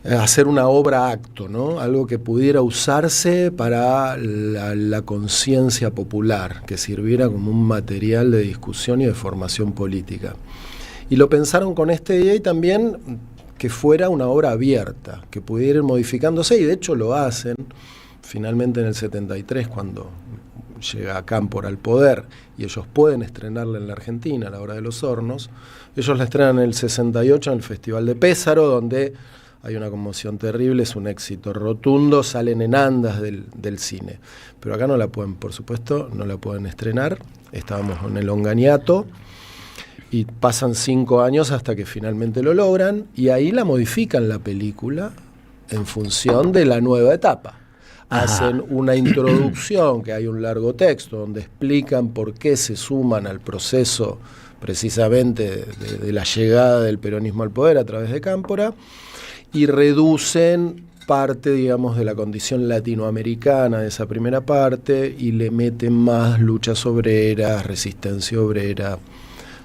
Hacer una obra acto, ¿no? Algo que pudiera usarse para la conciencia popular, que sirviera como un material de discusión y de formación política. Y lo pensaron con esta idea y también que fuera una obra abierta, que pudiera ir modificándose, y de hecho lo hacen. Finalmente en el 73, cuando llega Cámpora al poder y ellos pueden estrenarla en la Argentina, La Hora de los Hornos, ellos la estrenan en el 68 en el Festival de Pésaro, donde hay una conmoción terrible, es un éxito rotundo, salen en andas del cine. Pero acá no la pueden, por supuesto, no la pueden estrenar. Estábamos en el Onganiato y pasan 5 años hasta que finalmente lo logran, y ahí la modifican la película en función de la nueva etapa. Hacen una introducción, que hay un largo texto, donde explican por qué se suman al proceso precisamente de la llegada del peronismo al poder a través de Cámpora, y reducen parte, digamos, de la condición latinoamericana de esa primera parte y le meten más luchas obreras, resistencia obrera,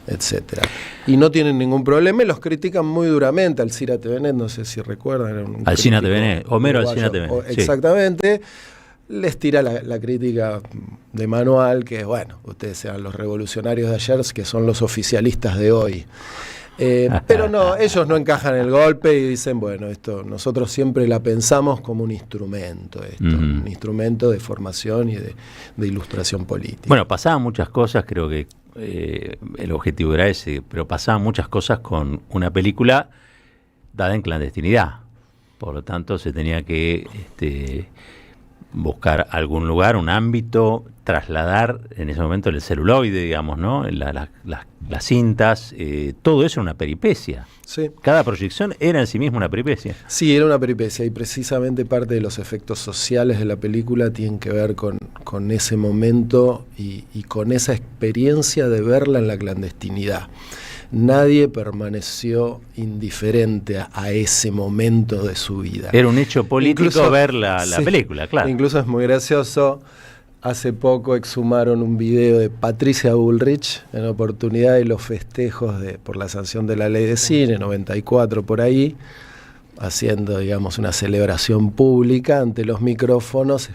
etcétera. Y no tienen ningún problema y los critican muy duramente. Alcina Tevenet, no sé si recuerdan. Alcina Tevenet, Homero Alcina Tevenet. Exactamente. Les tira la crítica de manual, que es, bueno, ustedes sean los revolucionarios de ayer, que son los oficialistas de hoy. Pero no, ellos no encajan el golpe y dicen, bueno, esto nosotros siempre la pensamos como un instrumento, un instrumento de formación y de ilustración política. Bueno, pasaban muchas cosas, creo que el objetivo era ese, pero pasaban muchas cosas con una película dada en clandestinidad. Por lo tanto, se tenía que buscar algún lugar, un ámbito, trasladar en ese momento el celuloide, digamos, ¿no? Las cintas, todo eso era una peripecia. Sí. Cada proyección era en sí misma una peripecia. Sí, era una peripecia, y precisamente parte de los efectos sociales de la película tienen que ver con ese momento y con esa experiencia de verla en la clandestinidad. Nadie permaneció indiferente a ese momento de su vida. Era un hecho político incluso, ver la película, claro. Incluso es muy gracioso. Hace poco exhumaron un video de Patricia Bullrich en oportunidad de los festejos por la sanción de la ley de cine, 94 por ahí, haciendo, digamos, una celebración pública ante los micrófonos,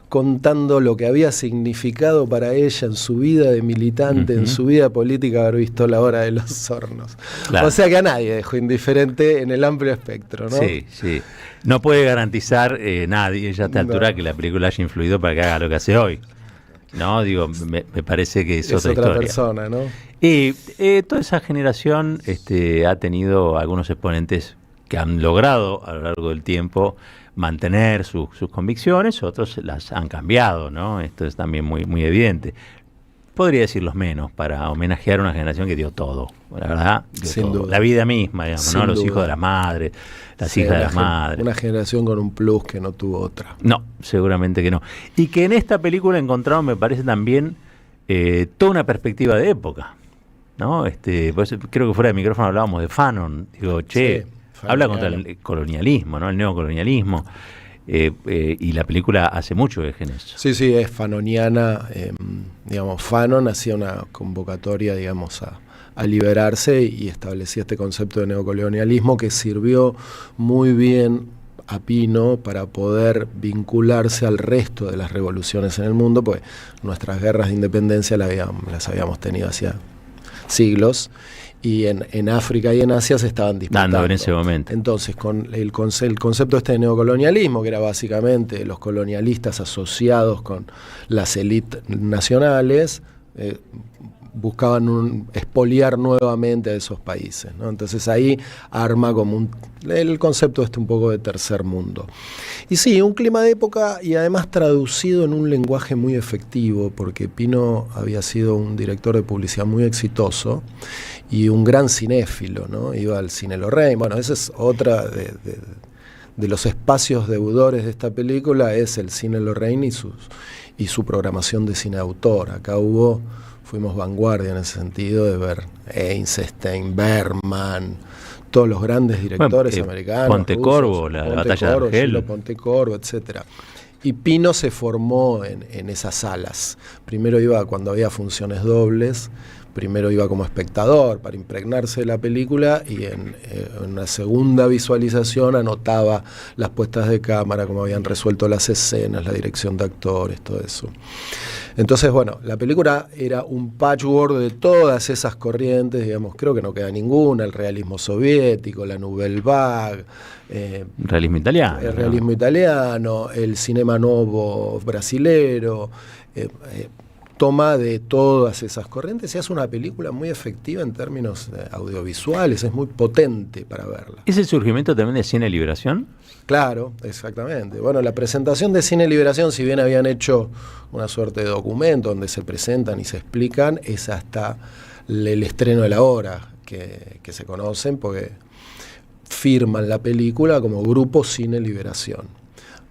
contando lo que había significado para ella en su vida de militante, en su vida política, haber visto La Hora de los Hornos. Claro. O sea que a nadie dejó indiferente en el amplio espectro, ¿no? Sí, sí. No puede garantizar nadie ya a esta altura que la película haya influido para que haga lo que hace hoy. No, digo, me parece que es otra historia. Persona, ¿no? Y toda esa generación ha tenido algunos exponentes que han logrado a lo largo del tiempo mantener sus convicciones, otros las han cambiado, ¿no? Esto es también muy, muy evidente. Podría decir los menos, para homenajear a una generación que dio todo, la verdad, sin duda. La vida misma, digamos, ¿no? Los hijos de las madres, las hijas de las madres. Una generación con un plus que no tuvo otra. No, seguramente que no. Y que en esta película encontraron, me parece también, toda una perspectiva de época, ¿no? Pues creo que fuera de micrófono hablábamos de Fanon, digo, che... Sí. Habla contra el colonialismo, ¿no? El neocolonialismo. y la película hace mucho eje en eso. Sí, sí, es fanoniana. Digamos, Fanon hacía una convocatoria, digamos, a liberarse y establecía este concepto de neocolonialismo que sirvió muy bien a Pino para poder vincularse al resto de las revoluciones en el mundo, pues nuestras guerras de independencia las habíamos tenido hacía siglos, y en África y en Asia se estaban disputando en ese momento. Entonces, con el concepto este de neocolonialismo, que era básicamente los colonialistas asociados con las élites nacionales, buscaban expoliar nuevamente a esos países, ¿no? Entonces ahí arma como el concepto un poco de tercer mundo. Y sí, un clima de época y además traducido en un lenguaje muy efectivo, porque Pino había sido un director de publicidad muy exitoso y un gran cinéfilo, ¿no? Iba al Cine Lorraine. Bueno, esa es otra de los espacios deudores de esta película, es el Cine Lorraine y su programación de cine de autor. Acá fuimos vanguardia en ese sentido de ver Eisenstein, Bergman, todos los grandes directores americanos. Pontecorvo, la batalla de Argel. Pontecorvo, etcétera. Y Pino se formó en esas salas. Primero iba cuando había funciones dobles, primero iba como espectador para impregnarse de la película y en una segunda visualización anotaba las puestas de cámara, cómo habían resuelto las escenas, la dirección de actores, todo eso. Entonces, bueno, la película era un patchwork de todas esas corrientes, digamos, creo que no queda ninguna, el realismo soviético, la Nouvelle Vague, realismo italiano. El realismo italiano, el cinema nuevo brasilero, toma de todas esas corrientes y hace una película muy efectiva en términos audiovisuales, es muy potente para verla. ¿Es el surgimiento también de Cine Liberación? Claro, exactamente. Bueno, la presentación de Cine Liberación, si bien habían hecho una suerte de documento donde se presentan y se explican, es hasta el estreno de la obra que se conocen, porque firman la película como Grupo Cine Liberación.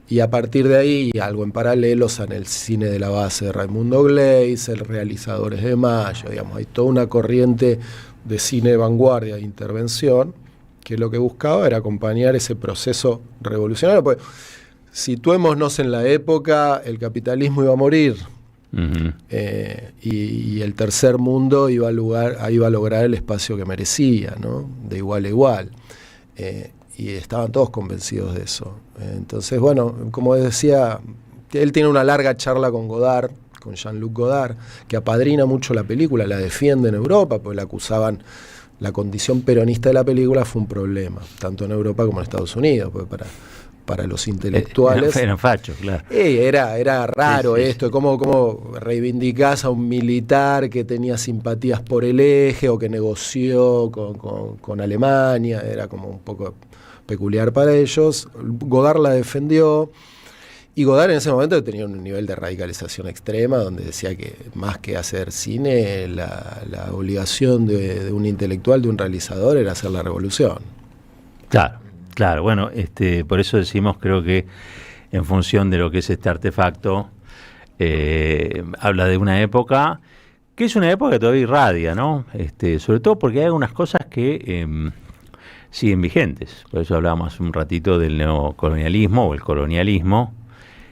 Y a partir de ahí, algo en paralelo, en el cine de la base de Raimundo Gleis, el Realizadores de Mayo, digamos, hay toda una corriente de cine de vanguardia e intervención que lo que buscaba era acompañar ese proceso revolucionario. Pues, situémonos en la época, el capitalismo iba a morir, y el tercer mundo iba a lograr el espacio que merecía, ¿no? De igual a igual. Y estaban todos convencidos de eso. Entonces, bueno, como decía, él tiene una larga charla con Godard, con Jean-Luc Godard, que apadrina mucho la película, la defiende en Europa, porque la acusaban, la condición peronista de la película fue un problema, tanto en Europa como en Estados Unidos, porque para los intelectuales eran fachos, claro. Era raro esto, cómo reivindicás a un militar que tenía simpatías por el eje o que negoció con Alemania, era como un poco peculiar para ellos. Godard la defendió, y Godard en ese momento tenía un nivel de radicalización extrema, donde decía que más que hacer cine, la obligación de un intelectual, de un realizador, era hacer la revolución. Claro, bueno, por eso decimos, creo que en función de lo que es este artefacto, habla de una época que es una época que todavía irradia, ¿no? Sobre todo porque hay algunas cosas que siguen vigentes. Por eso hablábamos hace un ratito del neocolonialismo o el colonialismo,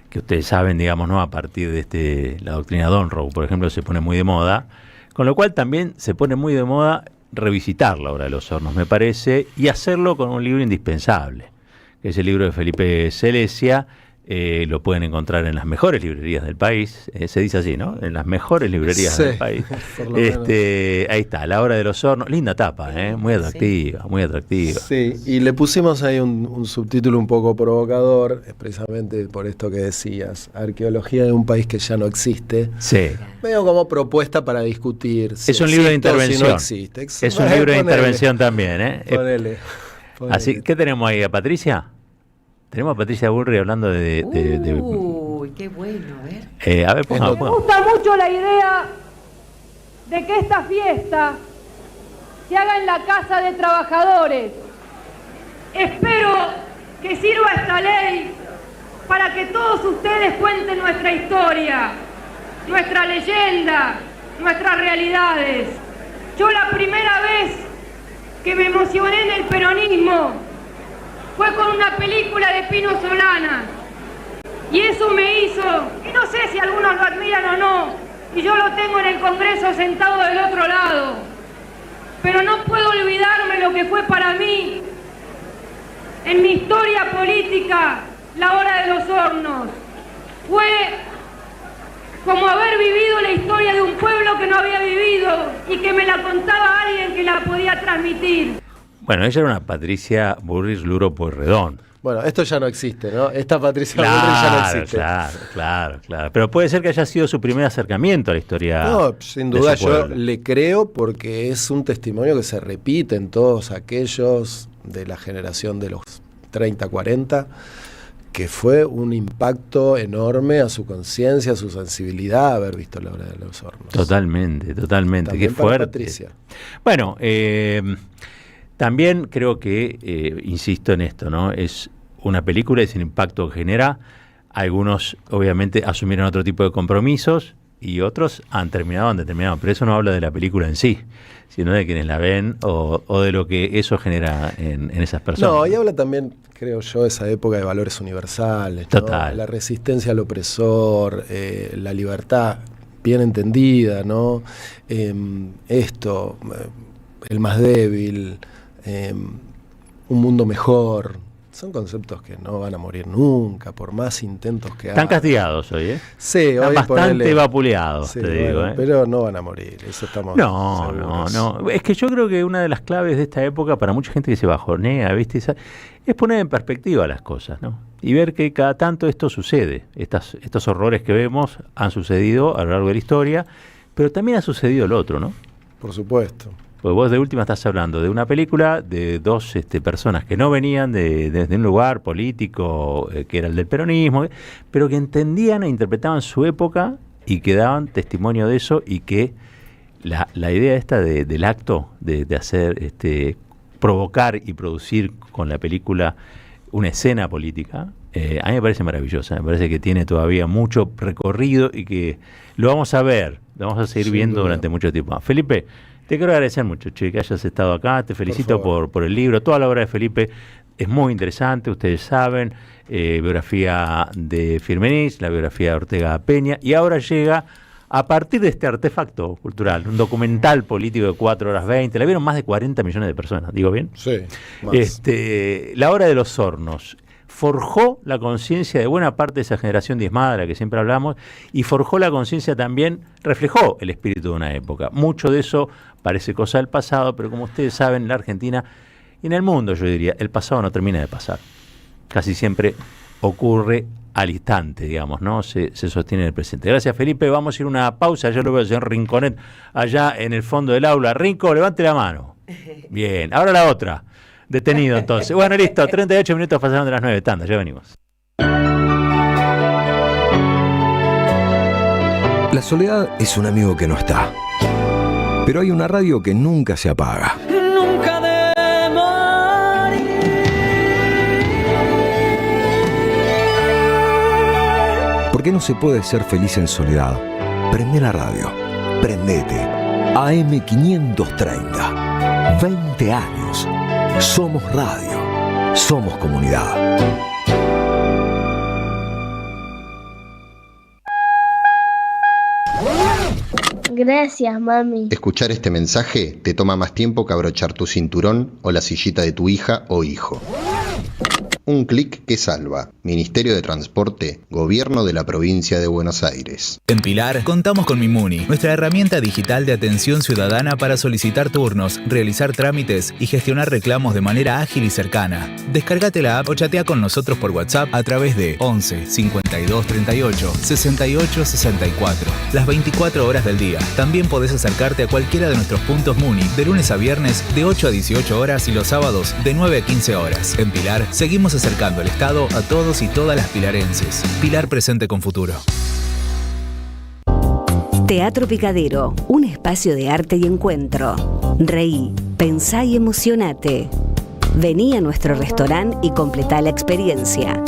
que ustedes saben, digamos, ¿no? A partir de la doctrina Donroe, por ejemplo, se pone muy de moda, con lo cual también se pone muy de moda revisitar la obra de los Hornos, me parece, y hacerlo con un libro indispensable, que es el libro de Felipe Selesia. Lo pueden encontrar en las mejores librerías del país, se dice así, ¿no? En las mejores librerías del país. Ahí está, La Obra de los Hornos, linda tapa, muy atractiva, muy atractiva. Sí, y le pusimos ahí un subtítulo un poco provocador, precisamente por esto que decías, Arqueología de un país que ya no existe. Sí. Medio como propuesta para discutir si es un libro de intervención. Si no existe. Es un libro de intervención también, Ponele. Así, ¿qué tenemos ahí, a Patricia? Tenemos a Patricia Burri hablando de Uy, qué bueno, a ver. A ver, pongamos. Me gusta mucho la idea de que esta fiesta se haga en la Casa de Trabajadores. Espero que sirva esta ley para que todos ustedes cuenten nuestra historia, nuestra leyenda, nuestras realidades. Yo la primera vez que me emocioné en el peronismo fue con una película de Pino Solanas, Y eso me hizo, y no sé si algunos lo admiran o no, y yo lo tengo en el Congreso sentado del otro lado, pero no puedo olvidarme lo que fue para mí, en mi historia política, la hora de los hornos. Fue como haber vivido la historia de un pueblo que no había vivido y que me la contaba alguien que la podía transmitir. Bueno, ella era una Patricia Bullrich Luro Pueyrredón. Bueno, esto ya no existe, ¿no? Esta Patricia Bullrich ya no existe. Claro. Pero puede ser que haya sido su primer acercamiento a la historia. No, sin duda yo le creo, porque es un testimonio que se repite en todos aquellos de la generación de los 30, 40, que fue un impacto enorme a su conciencia, a su sensibilidad, haber visto la hora de los hornos. Totalmente. También Qué fuerte. Patricia. Bueno, también creo que, insisto en esto, ¿no? Es una película, es el impacto que genera. Algunos, obviamente, asumieron otro tipo de compromisos y otros han determinado. Pero eso no habla de la película en sí, sino de quienes la ven o de lo que eso genera en esas personas. No, y habla también, creo yo, esa época de valores universales, ¿no? Total. La resistencia al opresor, la libertad bien entendida, ¿no? El más débil, un mundo mejor. Son conceptos que no van a morir nunca, por más intentos que hagan. Están castigados hoy, ¿eh? Sí, están hoy bastante vapuleados, sí, te digo, ¿eh? Pero no van a morir, eso estamos seguros. No. Es que yo creo que una de las claves de esta época, para mucha gente que se bajonea, ¿viste? Es poner en perspectiva las cosas, ¿no? Y ver que cada tanto esto sucede. Estos horrores que vemos han sucedido a lo largo de la historia, pero también ha sucedido lo otro, ¿no? Por supuesto. Pues vos de última estás hablando de una película de dos personas que no venían desde un lugar político que era el del peronismo, pero que entendían e interpretaban su época y que daban testimonio de eso, y que la idea esta del acto de hacer, provocar y producir con la película una escena política, a mí me parece maravillosa. Me parece que tiene todavía mucho recorrido y que lo vamos a ver, lo vamos a seguir viendo durante mucho tiempo. Felipe, te quiero agradecer mucho, che, que hayas estado acá. Te felicito por el libro. Toda la obra de Felipe es muy interesante, ustedes saben. Biografía de Firmenich, la biografía de Ortega Peña, y ahora llega, a partir de este artefacto cultural, un documental político de 4 horas 20, la vieron más de 40 millones de personas, ¿digo bien? Sí, más. La hora de los hornos forjó la conciencia de buena parte de esa generación diezmada de la que siempre hablamos, y forjó la conciencia también, reflejó el espíritu de una época. Mucho de eso parece cosa del pasado, pero como ustedes saben, en la Argentina y en el mundo, yo diría, el pasado no termina de pasar. Casi siempre ocurre al instante, digamos, ¿no? Se sostiene en el presente. Gracias, Felipe. Vamos a ir a una pausa. Yo lo veo al señor Rinconet allá en el fondo del aula. Rinco, levante la mano. Bien, ahora la otra. Detenido entonces. Bueno, listo, 38 minutos pasaron de las 9, tanda, ya venimos. La soledad es un amigo que no está, pero hay una radio que nunca se apaga. Nunca de morir. ¿Por qué no se puede ser feliz en soledad? Prende la radio, prendete. AM530, 20 años. Somos radio, somos comunidad. Gracias, mami. Escuchar este mensaje te toma más tiempo que abrochar tu cinturón o la sillita de tu hija o hijo. Un clic que salva. Ministerio de Transporte, Gobierno de la Provincia de Buenos Aires. En Pilar contamos con Mimuni, nuestra herramienta digital de atención ciudadana para solicitar turnos, realizar trámites y gestionar reclamos de manera ágil y cercana. Descárgate la app o chatea con nosotros por WhatsApp a través de 11 52 38 68 64. Las 24 horas del día. También podés acercarte a cualquiera de nuestros puntos Muni de lunes a viernes de 8 a 18 horas y los sábados de 9 a 15 horas. En Pilar seguimos acercando el Estado a todos y todas las pilarenses. Pilar presente con futuro. Teatro Picadero, un espacio de arte y encuentro. Reí, pensá y emocionate. Vení a nuestro restaurante y completá la experiencia.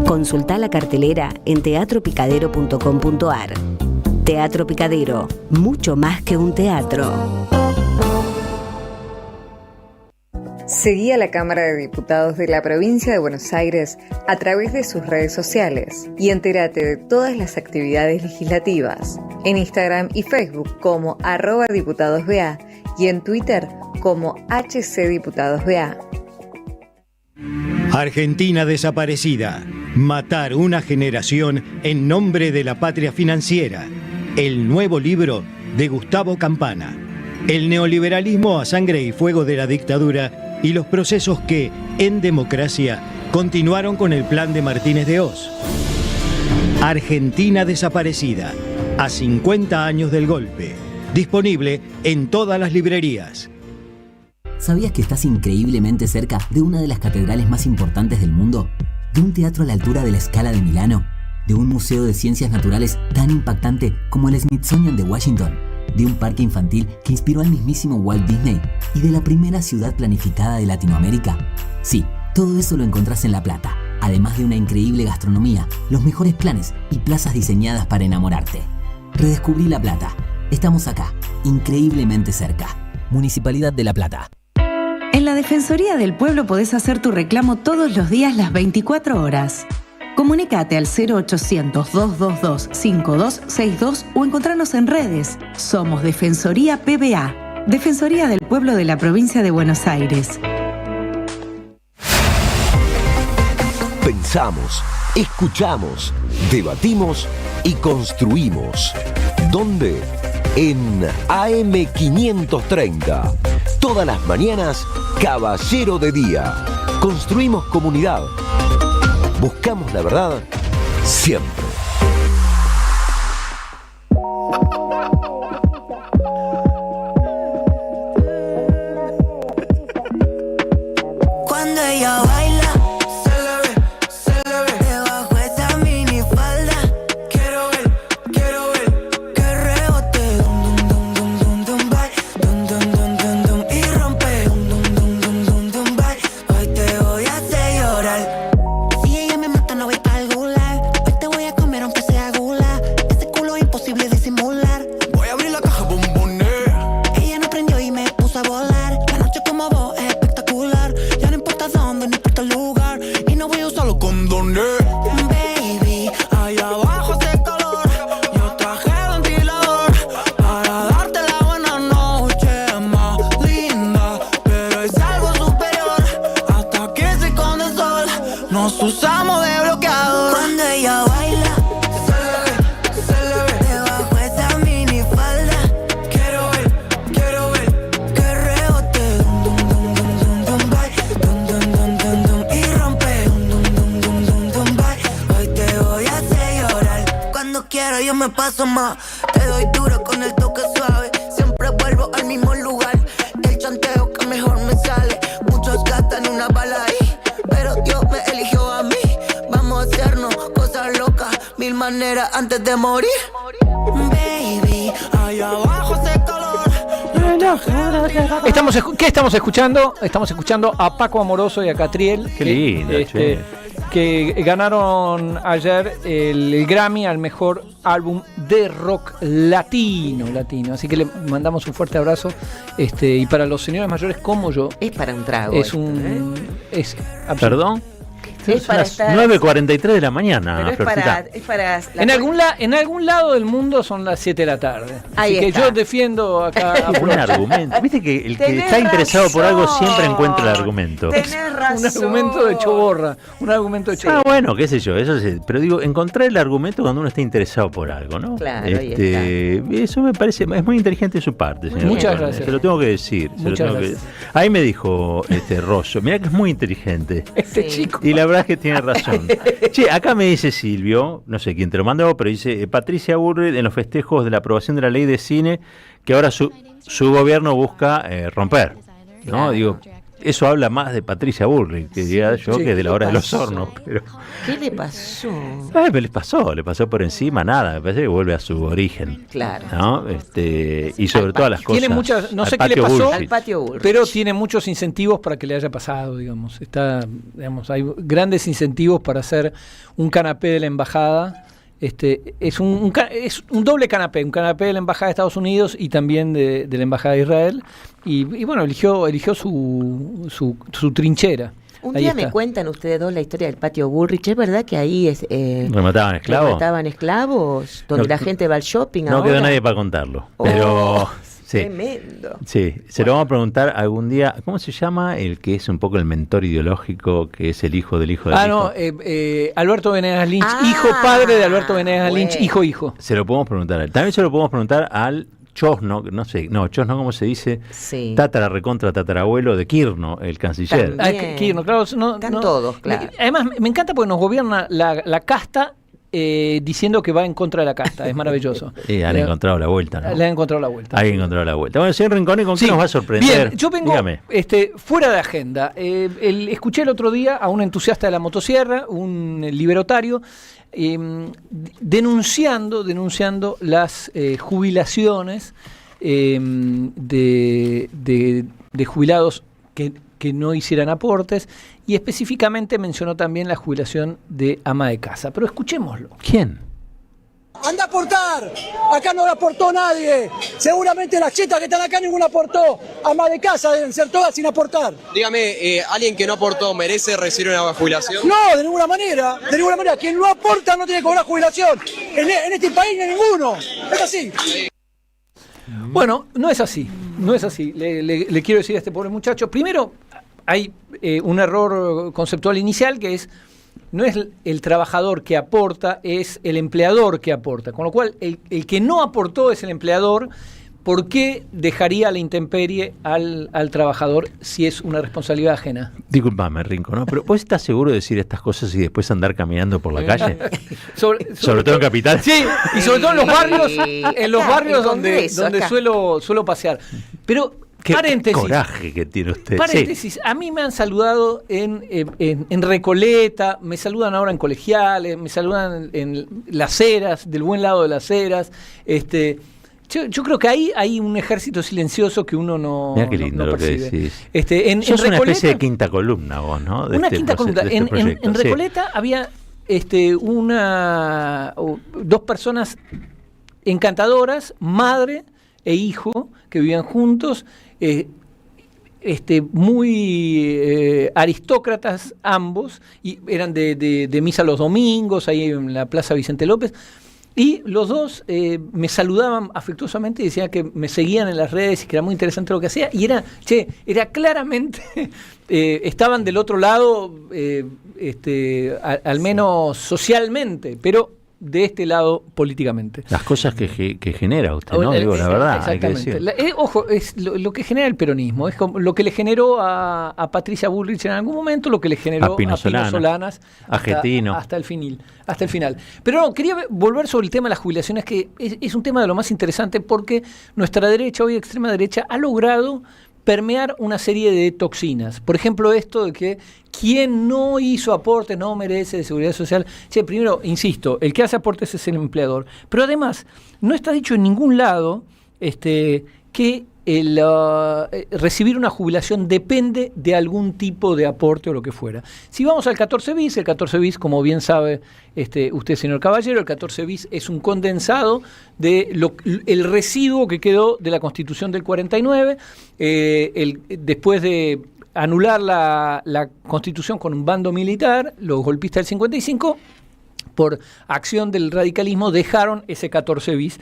Consultá la cartelera en teatropicadero.com.ar. Teatro Picadero, mucho más que un teatro. Seguí a la Cámara de Diputados de la Provincia de Buenos Aires a través de sus redes sociales y entérate de todas las actividades legislativas en Instagram y Facebook como @diputadosBA y en Twitter como HCDiputadosBA. Argentina desaparecida. Matar una generación en nombre de la patria financiera. El nuevo libro de Gustavo Campana. El neoliberalismo a sangre y fuego de la dictadura y los procesos que, en democracia, continuaron con el plan de Martínez de Hoz. Argentina desaparecida, a 50 años del golpe. Disponible en todas las librerías. ¿Sabías que estás increíblemente cerca de una de las catedrales más importantes del mundo? ¿De un teatro a la altura de la Scala de Milano? ¿De un museo de ciencias naturales tan impactante como el Smithsonian de Washington? ¿De un parque infantil que inspiró al mismísimo Walt Disney? ¿Y de la primera ciudad planificada de Latinoamérica? Sí, todo eso lo encontrás en La Plata, además de una increíble gastronomía, los mejores planes y plazas diseñadas para enamorarte. Redescubrí La Plata. Estamos acá, increíblemente cerca. Municipalidad de La Plata. En la Defensoría del Pueblo podés hacer tu reclamo todos los días las 24 horas. Comunicate al 0800-222-5262 o encontranos en redes. Somos Defensoría PBA, Defensoría del Pueblo de la Provincia de Buenos Aires. Pensamos, escuchamos, debatimos y construimos. ¿Dónde? En AM530. Todas las mañanas, Caballero de Día. Construimos comunidad. Buscamos la verdad siempre. Cuando ella baila, se le ve debajo esa minifalda. Quiero ver que rebote, dum dum dum dum dum bye, dum dum dum dum dum y rompe, dum dum dum dum dum dum bye. Hoy te voy a hacer llorar. Si ella me mata no voy a algún lado. Hoy te voy a comer aunque sea gula. Ese culo es imposible disimular. Voy a abrir la caja bombones. Ella no prendió y me puso a volar. La noche como vos es espectacular. Ya no importa dónde, no importa el lugar. Y no voy a usar los condones. Baby, allá abajo hace calor. Yo traje ventilador para darte la buena noche más linda. Pero es algo superior. Hasta que se esconde el sol, nos usamos de bloqueador. Cuando ella baila, se le ve debajo esa minifalda. Quiero ver que rebote, dum dum dum dum dum dum bye, dum dum dum dum dum y rompe, dum dum dum dum dum dum bye. Hoy te voy a hacer llorar. Cuando quiero yo me paso más. Te doy duro con el toque suave. Siempre vuelvo al mismo lugar. El chanteo que mejor me sale. Muchos gastan una bala ahí, pero Dios me eligió a mí. Vamos a hacernos cosas locas, mil maneras antes de morir. Baby, allá abajo hace calor. ¿Qué estamos escuchando? Estamos escuchando a Paco Amoroso y a Catriel. Qué lindo, que ganaron ayer el Grammy al mejor álbum de rock latino. Así que le mandamos un fuerte abrazo. Y para los señores mayores como yo, es para un trago. Es un. ¿Perdón? Es para las estar 9:43 de la mañana. Pero es para la en algún lado del mundo son las 7 de la tarde. Ahí Así está. que yo defiendo acá. Un argumento. Viste que el que Tenés está interesado por algo razón. siempre encuentra el argumento. Tenés razón. Un argumento de choborra. Bueno, qué sé yo, eso sí. Pero digo, encontrar el argumento cuando uno está interesado por algo, ¿no? Claro, ahí está. Eso me parece, es muy inteligente de su parte, señor. Muchas Borges. gracias. Se lo tengo que decir. Muchas gracias. Ahí me dijo Rosso, mirá que es muy inteligente. Chico. Y la verdad es que tiene razón. Che, acá me dice Silvio, no sé quién te lo mandó, pero dice Patricia Bullrich en los festejos de la aprobación de la ley de cine que ahora su gobierno busca romper, ¿no? Claro. Digo, eso habla más de Patricia Bullrich, que diría yo, Sí, que de la ¿qué hora de los pasó? hornos. Pero ¿Qué le pasó? le pasó por encima nada, me parece que vuelve a su origen. Claro. ¿No? Y sobre todas las cosas. Tiene muchas, no al sé qué le patio pasó, Bullrich. Al patio Bullrich. pero tiene muchos incentivos para que le haya pasado, digamos. Hay grandes incentivos para hacer un canapé de la embajada Es un doble canapé, un canapé de la Embajada de Estados Unidos y también de la Embajada de Israel. Y bueno, eligió su trinchera. Un Ahí día está. me cuentan ustedes dos la historia del patio Bullrich. ¿Es verdad que ahí ¿remataban esclavos? remataban esclavos? Donde No, la gente va al shopping No ahora. quedó nadie para contarlo. Oh, Pero sí. Tremendo. Sí, se lo vamos a preguntar algún día. ¿Cómo se llama el que es un poco el mentor ideológico, que es el hijo del hijo del hijo? Alberto Venegas Lynch, hijo, padre de Alberto Venegas bueno. Lynch, hijo. Se lo podemos preguntar a él. También se lo podemos preguntar al Chosno, Chosno, ¿cómo se dice? Sí. Tatarabuelo de Kirchner, el canciller. Kirchner, claro. Están todos, claro. Además, me encanta porque nos gobierna la casta diciendo que va en contra de la casta. Es maravilloso. Y han encontrado la vuelta, ¿no? Le han encontrado la vuelta. Han encontrado la vuelta. Bueno, señor Rinconi, ¿con qué Sí. nos va a sorprender? Bien, yo vengo Dígame. fuera de agenda. Escuché el otro día a un entusiasta de la motosierra, un libertario, denunciando las jubilaciones de jubilados que no hicieran aportes, y específicamente mencionó también la jubilación de ama de casa. Pero escuchémoslo. ¿Quién? ¡Anda a aportar! Acá no le aportó nadie. Seguramente las chetas que están acá ninguna aportó. Ama de casa deben ser todas sin aportar. Dígame, ¿alguien que no aportó merece recibir una jubilación? No, de ninguna manera. De ninguna manera. Quien no aporta no tiene que cobrar jubilación. En este país no hay ninguno. Es así. Bueno, no es así. No es así. Le quiero decir a este pobre muchacho. Primero, hay un error conceptual inicial que es: no es el trabajador que aporta, es el empleador que aporta. Con lo cual, el que no aportó es el empleador. ¿Por qué dejaría a la intemperie al trabajador si es una responsabilidad ajena? Disculpame, Rinco, ¿no? Pero ¿vos estás seguro de decir estas cosas y después andar caminando por la calle? Sobre todo en Capital. Sí, y sobre todo en los barrios, donde acá. suelo pasear. Pero, Qué paréntesis. coraje que tiene usted. Paréntesis, Sí. a mí me han saludado en Recoleta, me saludan ahora en Colegiales, me saludan en Las Heras, del buen lado de Las Heras. Yo creo que ahí hay un ejército silencioso que uno no Mirá qué lindo no lo que percibe. decís. Sos Sos una especie de quinta columna vos, ¿no? Una quinta columna. En proyecto. Sí. Recoleta había dos personas encantadoras, madre e hijo, que vivían juntos, muy aristócratas ambos, y eran de misa los domingos, ahí en la Plaza Vicente López. Y los dos me saludaban afectuosamente y decían que me seguían en las redes y que era muy interesante lo que hacía. Y era claramente, estaban del otro lado, al menos socialmente, pero de este lado políticamente. Las cosas que genera usted, ¿no? Digo, la verdad, hay que Exactamente. decir. Ojo, es lo que genera el peronismo, es como lo que le generó a Patricia Bullrich en algún momento, lo que le generó A Pino Solanas a Getino. hasta el final. Pero no, quería volver sobre el tema de las jubilaciones, que es un tema de lo más interesante, porque nuestra derecha, hoy extrema derecha, ha logrado permear una serie de toxinas. Por ejemplo, esto de que quien no hizo aportes no merece de seguridad social. Primero, insisto, el que hace aportes es el empleador. Pero además, no está dicho en ningún lado que recibir una jubilación depende de algún tipo de aporte o lo que fuera. Si vamos al 14 bis, el 14 bis, como bien sabe usted, señor Caballero, el 14 bis es un condensado de el residuo que quedó de la Constitución del 49, después de anular la Constitución con un bando militar, los golpistas del 55, por acción del radicalismo, dejaron ese 14 bis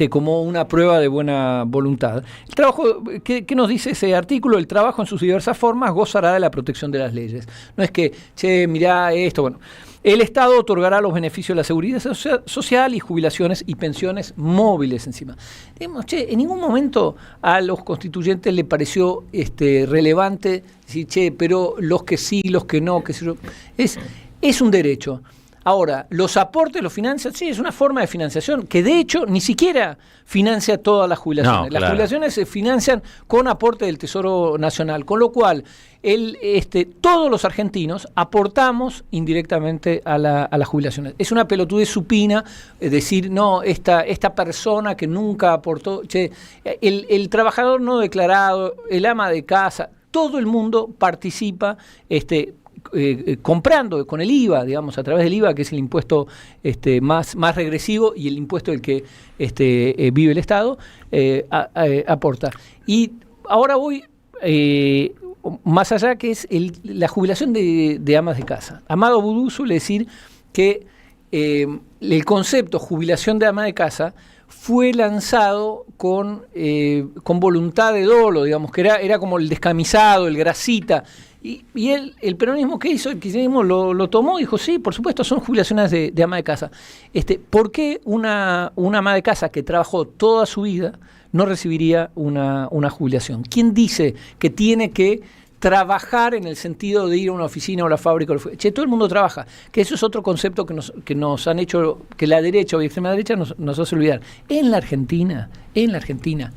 como una prueba de buena voluntad. El trabajo, ¿qué nos dice ese artículo? El trabajo en sus diversas formas gozará de la protección de las leyes. No es que, mirá esto, bueno. El Estado otorgará los beneficios de la seguridad social y jubilaciones y pensiones móviles encima. Digamos, en ningún momento a los constituyentes le pareció relevante decir, pero los que sí, los que no, es un derecho. Ahora, los aportes los financian, sí, es una forma de financiación que de hecho ni siquiera financia todas las jubilaciones. No, claro. Las jubilaciones se financian con aporte del Tesoro Nacional, con lo cual todos los argentinos aportamos indirectamente a las jubilaciones. Es una pelotudez supina decir, no, esta persona que nunca aportó, el trabajador no declarado, el ama de casa, todo el mundo participa comprando con el IVA, digamos, a través del IVA, que es el impuesto más regresivo y el impuesto del que vive el Estado, aporta. Y ahora voy más allá, que es la jubilación de amas de casa. Amado Boudou suele decir que el concepto jubilación de ama de casa fue lanzado con voluntad de dolo, digamos, que era como el descamisado, el grasita. Y el peronismo, ¿qué hizo? El kirchnerismo lo tomó y dijo, sí, por supuesto, son jubilaciones de ama de casa. ¿Por qué una ama de casa que trabajó toda su vida no recibiría una jubilación? ¿Quién dice que tiene que trabajar en el sentido de ir a una oficina o a la fábrica? Todo el mundo trabaja, que eso es otro concepto que nos han hecho, que la derecha o la extrema derecha nos hace olvidar. En la Argentina,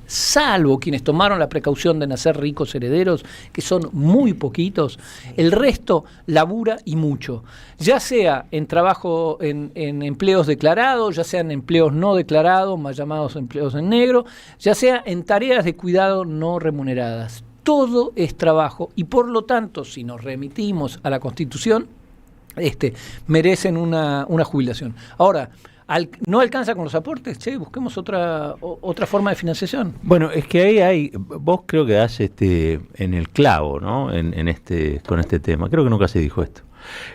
salvo quienes tomaron la precaución de nacer ricos herederos, que son muy poquitos, el resto labura y mucho, ya sea en trabajo, en empleos declarados, ya sea en empleos no declarados, más llamados empleos en negro, ya sea en tareas de cuidado no remuneradas. Todo es trabajo y por lo tanto, si nos remitimos a la Constitución, merecen una jubilación. Ahora, ¿no alcanza con los aportes? Busquemos otra forma de financiación. Bueno, es que ahí vos creo que das en el clavo, ¿no? Con este tema. Creo que nunca se dijo esto.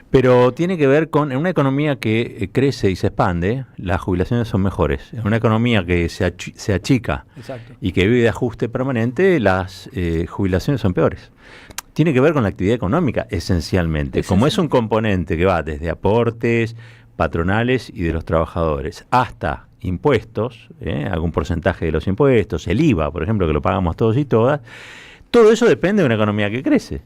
Pero tiene que ver con, en una economía que crece y se expande, las jubilaciones son mejores. En una economía que se achica Exacto. y que vive de ajuste permanente, las jubilaciones son peores. Tiene que ver con la actividad económica, esencialmente. Como es un componente que va desde aportes patronales y de los trabajadores hasta impuestos, algún porcentaje de los impuestos, el IVA, por ejemplo, que lo pagamos todos y todas, todo eso depende de una economía que crece.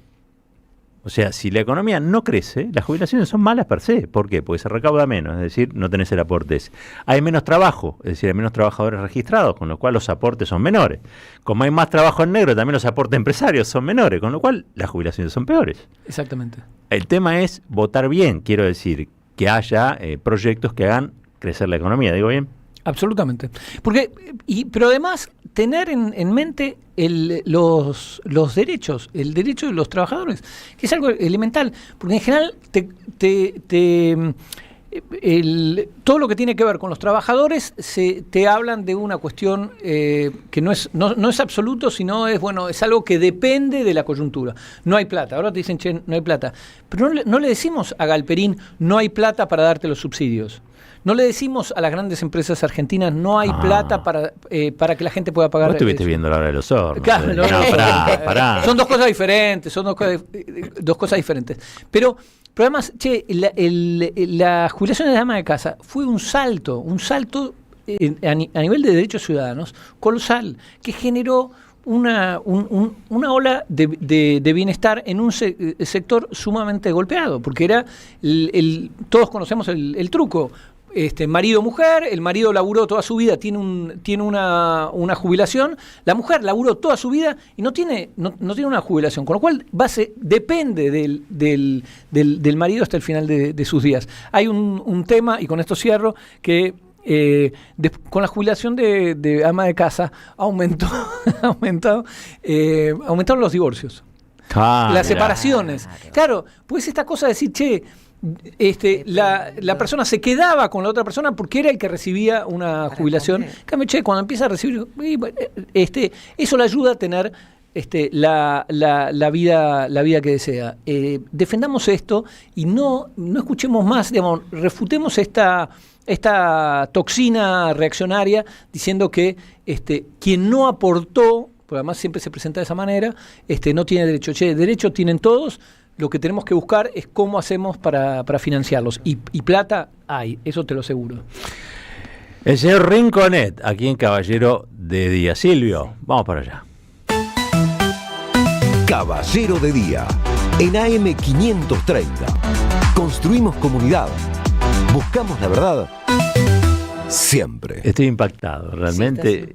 O sea, si la economía no crece, las jubilaciones son malas per se. ¿Por qué? Porque se recauda menos, es decir, no tenés el aporte ese. Hay menos trabajo, es decir, hay menos trabajadores registrados, con lo cual los aportes son menores. Como hay más trabajo en negro, también los aportes empresarios son menores, con lo cual las jubilaciones son peores. Exactamente. El tema es votar bien, quiero decir, que haya proyectos que hagan crecer la economía, ¿digo bien? Absolutamente. Pero además, tener en mente los derechos, el derecho de los trabajadores, que es algo elemental, porque en general todo lo que tiene que ver con los trabajadores te hablan de una cuestión que no es absoluto, sino es algo que depende de la coyuntura. No hay plata. Ahora te dicen, no hay plata. Pero no le decimos a Galperín, no hay plata para darte los subsidios. No le decimos a las grandes empresas argentinas, no hay plata para que la gente pueda pagar. Vos estuviste viendo la hora de los hornos. Claro, pará. Son dos cosas diferentes, Pero además, la jubilación de ama de casa fue un salto a nivel de derechos ciudadanos colosal, que generó una ola de bienestar en un sector sumamente golpeado, porque era todos conocemos el truco. Marido-mujer, el marido laburó toda su vida, tiene una jubilación, la mujer laburó toda su vida y no tiene una jubilación, con lo cual depende del marido hasta el final de sus días. Hay un tema, y con esto cierro, que con la jubilación de ama de casa aumentaron los divorcios, las separaciones. Claro, pues esta cosa de decir, la persona se quedaba con la otra persona porque era el que recibía una jubilación. En cambio, cuando empieza a recibir, eso le ayuda a tener la vida que desea. Defendamos esto y no escuchemos más, digamos, refutemos esta toxina reaccionaria diciendo que quien no aportó, porque además siempre se presenta de esa manera, no tiene derecho. Derecho tienen todos. Lo que tenemos que buscar es cómo hacemos para financiarlos. Y plata hay, eso te lo aseguro. El señor Rinconet, aquí en Caballero de Día. Silvio, vamos para allá. Caballero de Día, en AM530. Construimos comunidad. Buscamos la verdad. Siempre. Estoy impactado, realmente.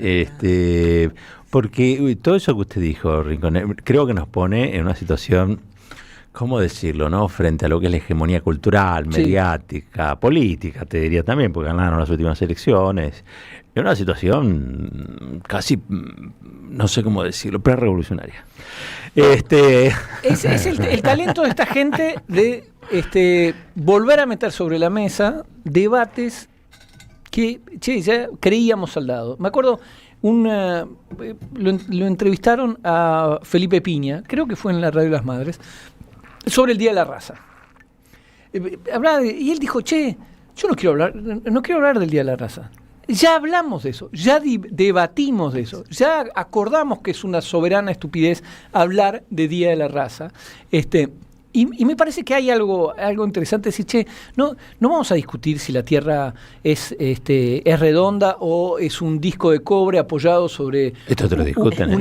Porque todo eso que usted dijo, Rinconet, creo que nos pone en una situación, ¿cómo decirlo, no? Frente a lo que es la hegemonía cultural, mediática, política, te diría también, porque ganaron las últimas elecciones. en una situación casi, no sé cómo decirlo, pre-revolucionaria. Es el talento de esta gente de volver a meter sobre la mesa debates que ya creíamos saldados. Me acuerdo, lo entrevistaron a Felipe Piña, creo que fue en la Radio de las Madres, sobre el Día de la Raza. Y él dijo, yo no quiero hablar del Día de la Raza. Ya hablamos de eso, ya debatimos de eso, ya acordamos que es una soberana estupidez hablar de Día de la Raza. Y me parece que hay algo interesante, decir, no vamos a discutir si la Tierra es redonda o es un disco de cobre apoyado sobre esto te lo discuten,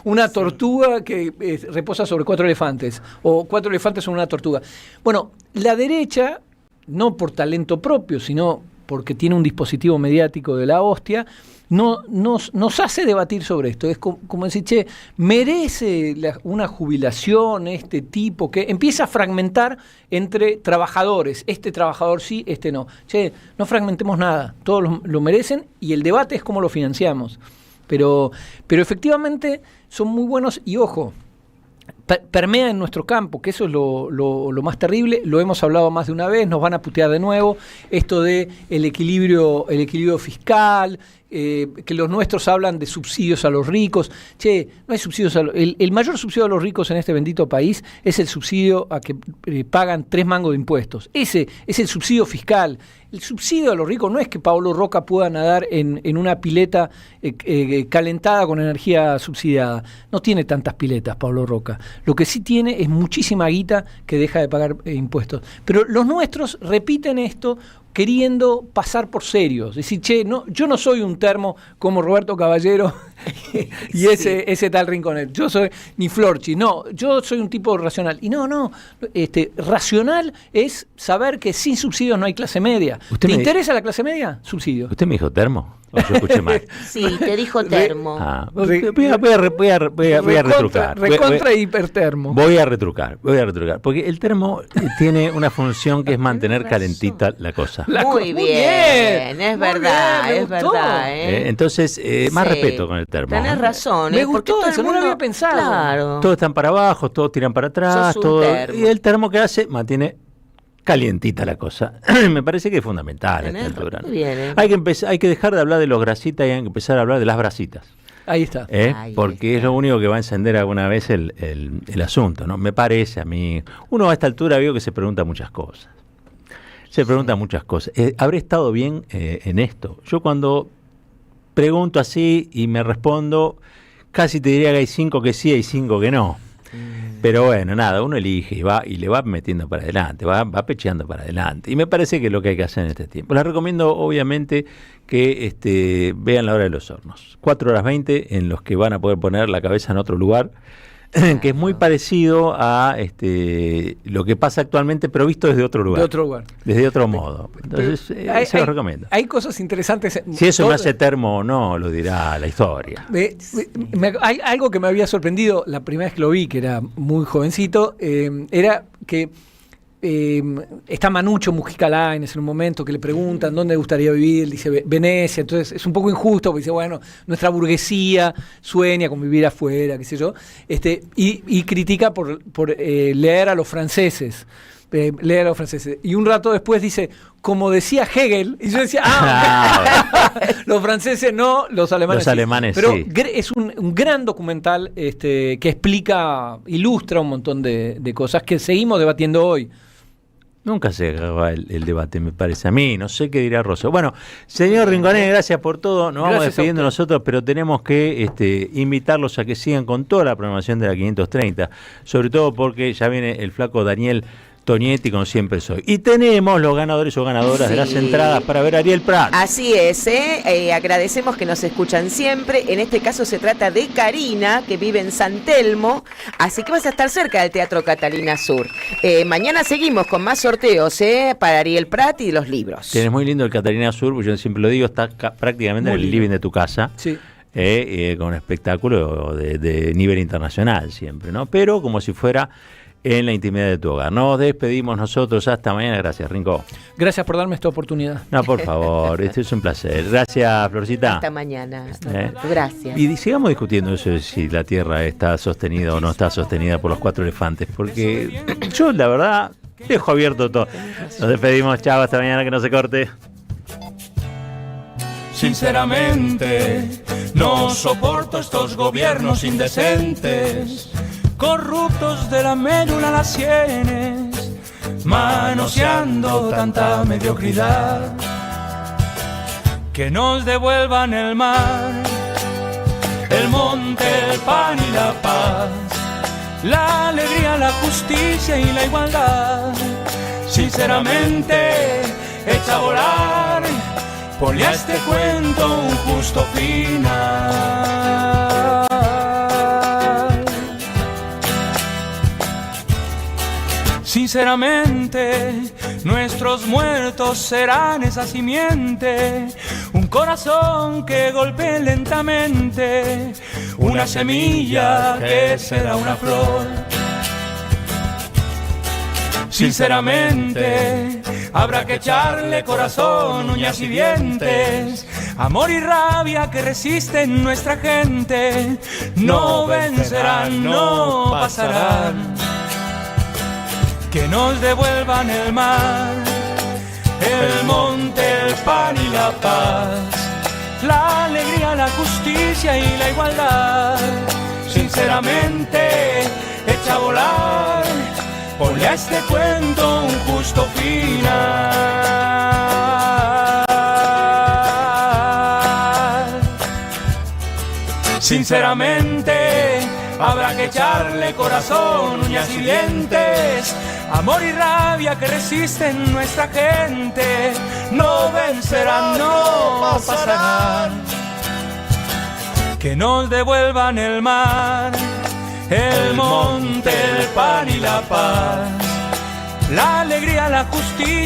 una tortuga que reposa sobre 4 elefantes, o 4 elefantes sobre una tortuga. Bueno, la derecha, no por talento propio, sino porque tiene un dispositivo mediático de la hostia, nos hace debatir sobre esto. Es como decir, merece una jubilación este tipo, que empieza a fragmentar entre trabajadores. Este trabajador sí, este no. No fragmentemos nada, todos lo merecen, y el debate es cómo lo financiamos. Pero efectivamente son muy buenos, y ojo, permea en nuestro campo, que eso es lo más terrible. Lo hemos hablado más de una vez, nos van a putear de nuevo, esto de el equilibrio fiscal, que los nuestros hablan de subsidios a los ricos. No hay subsidios el mayor subsidio a los ricos en este bendito país es el subsidio a que pagan 3 mangos de impuestos. Ese es el subsidio fiscal. El subsidio a los ricos no es que Pablo Roca pueda nadar en una pileta calentada con energía subsidiada. No tiene tantas piletas Pablo Roca. Lo que sí tiene es muchísima guita que deja de pagar impuestos. Pero los nuestros repiten esto queriendo pasar por serios. Decir, yo no soy un termo como Roberto Caballero y ese tal Rinconet. Yo soy ni Florchi. No, yo soy un tipo racional. Y no. Racional es saber que sin subsidios no hay clase media. ¿Te interesa la clase media? Subsidio. ¿Usted me dijo termo? ¿O yo escuché mal? Sí, te dijo termo. Voy a retrucar. Recontra hipertermo. Voy a retrucar. Porque el termo tiene una función que es mantener calentita la cosa. Muy bien, es verdad. Entonces, más respeto con el termo. Tenés razón. Me gustó eso, no lo había pensado. Claro. Todos están para abajo, todos tiran para atrás. Y el termo que hace mantiene calientita la cosa. Me parece que es fundamental esta altura, ¿no? Hay que dejar de hablar de los grasitas y hay que empezar a hablar de las brasitas. Ahí está. Porque es lo único que va a encender alguna vez el asunto, ¿no? Me parece a mí. Uno a esta altura veo que se pregunta muchas cosas. ¿Habré estado bien en esto? Yo cuando pregunto así y me respondo, casi te diría que hay 5 que sí, hay 5 que no. Pero bueno, nada, uno elige y le va metiendo para adelante, va pecheando para adelante. Y me parece que es lo que hay que hacer en este tiempo. Les recomiendo, obviamente, que vean La Hora de los Hornos. 4:20 en los que van a poder poner la cabeza en otro lugar, que es muy parecido a lo que pasa actualmente, pero visto desde otro lugar. Desde otro modo. Entonces, se lo recomiendo. Hay cosas interesantes. Si eso me hace termo o no, lo dirá la historia. Hay algo que me había sorprendido la primera vez que lo vi, que era muy jovencito, era que está Manucho Mujica Lainez en un momento que le preguntan dónde le gustaría vivir, él dice Venecia. Entonces es un poco injusto porque dice, bueno, nuestra burguesía sueña con vivir afuera, qué sé yo, y critica por leer a los franceses. Y un rato después dice, como decía Hegel, y yo decía, los franceses no, los alemanes sí. Pero sí. Es un gran documental que ilustra un montón de cosas que seguimos debatiendo hoy. Nunca se acaba el debate, me parece a mí. No sé qué dirá Rosso. Bueno, señor Rinconet, gracias por todo. Nos vamos despidiendo nosotros, pero tenemos que invitarlos a que sigan con toda la programación de la 530. Sobre todo porque ya viene el flaco Daniel Tonietti con Siempre Soy. Y tenemos los ganadores o ganadoras de las entradas para ver a Ariel Prat. Así es, agradecemos que nos escuchan siempre. En este caso se trata de Karina, que vive en San Telmo, así que vas a estar cerca del Teatro Catalina Sur. Mañana seguimos con más sorteos para Ariel Prat y los libros. Tienes muy lindo el Catalina Sur, yo siempre lo digo, está prácticamente en el living de tu casa. Sí. Con un espectáculo de nivel internacional siempre, ¿no? Pero como si fuera en la intimidad de tu hogar. Nos despedimos nosotros. Hasta mañana. Gracias, Rinco. Gracias por darme esta oportunidad. No, por favor, este es un placer. Gracias, Florcita. Hasta mañana. Gracias. Y sigamos discutiendo eso de si la Tierra está sostenida o no está sostenida por los 4 elefantes, porque yo, la verdad, dejo abierto todo. Nos despedimos. Chao, hasta mañana, que no se corte. Sinceramente, no soporto estos gobiernos indecentes, corruptos de la médula a las sienes, manoseando tanta mediocridad. Que nos devuelvan el mar, el monte, el pan y la paz, la alegría, la justicia y la igualdad. Sinceramente, echa a volar, ponle a este cuento un justo final. Sinceramente, nuestros muertos serán esa simiente, un corazón que golpee lentamente, una semilla que será una flor. Sinceramente, habrá que echarle corazón, uñas y dientes, amor y rabia que resisten nuestra gente. No vencerán, no pasarán. Que nos devuelvan el mar, el monte, el pan y la paz, la alegría, la justicia y la igualdad. Sinceramente, echa a volar, ponle a este cuento un justo final. Sinceramente, habrá que echarle corazón, uñas y dientes, amor y rabia que resisten nuestra gente. No vencerán, no pasarán. Que nos devuelvan el mar, el monte, el pan y la paz, la alegría, la justicia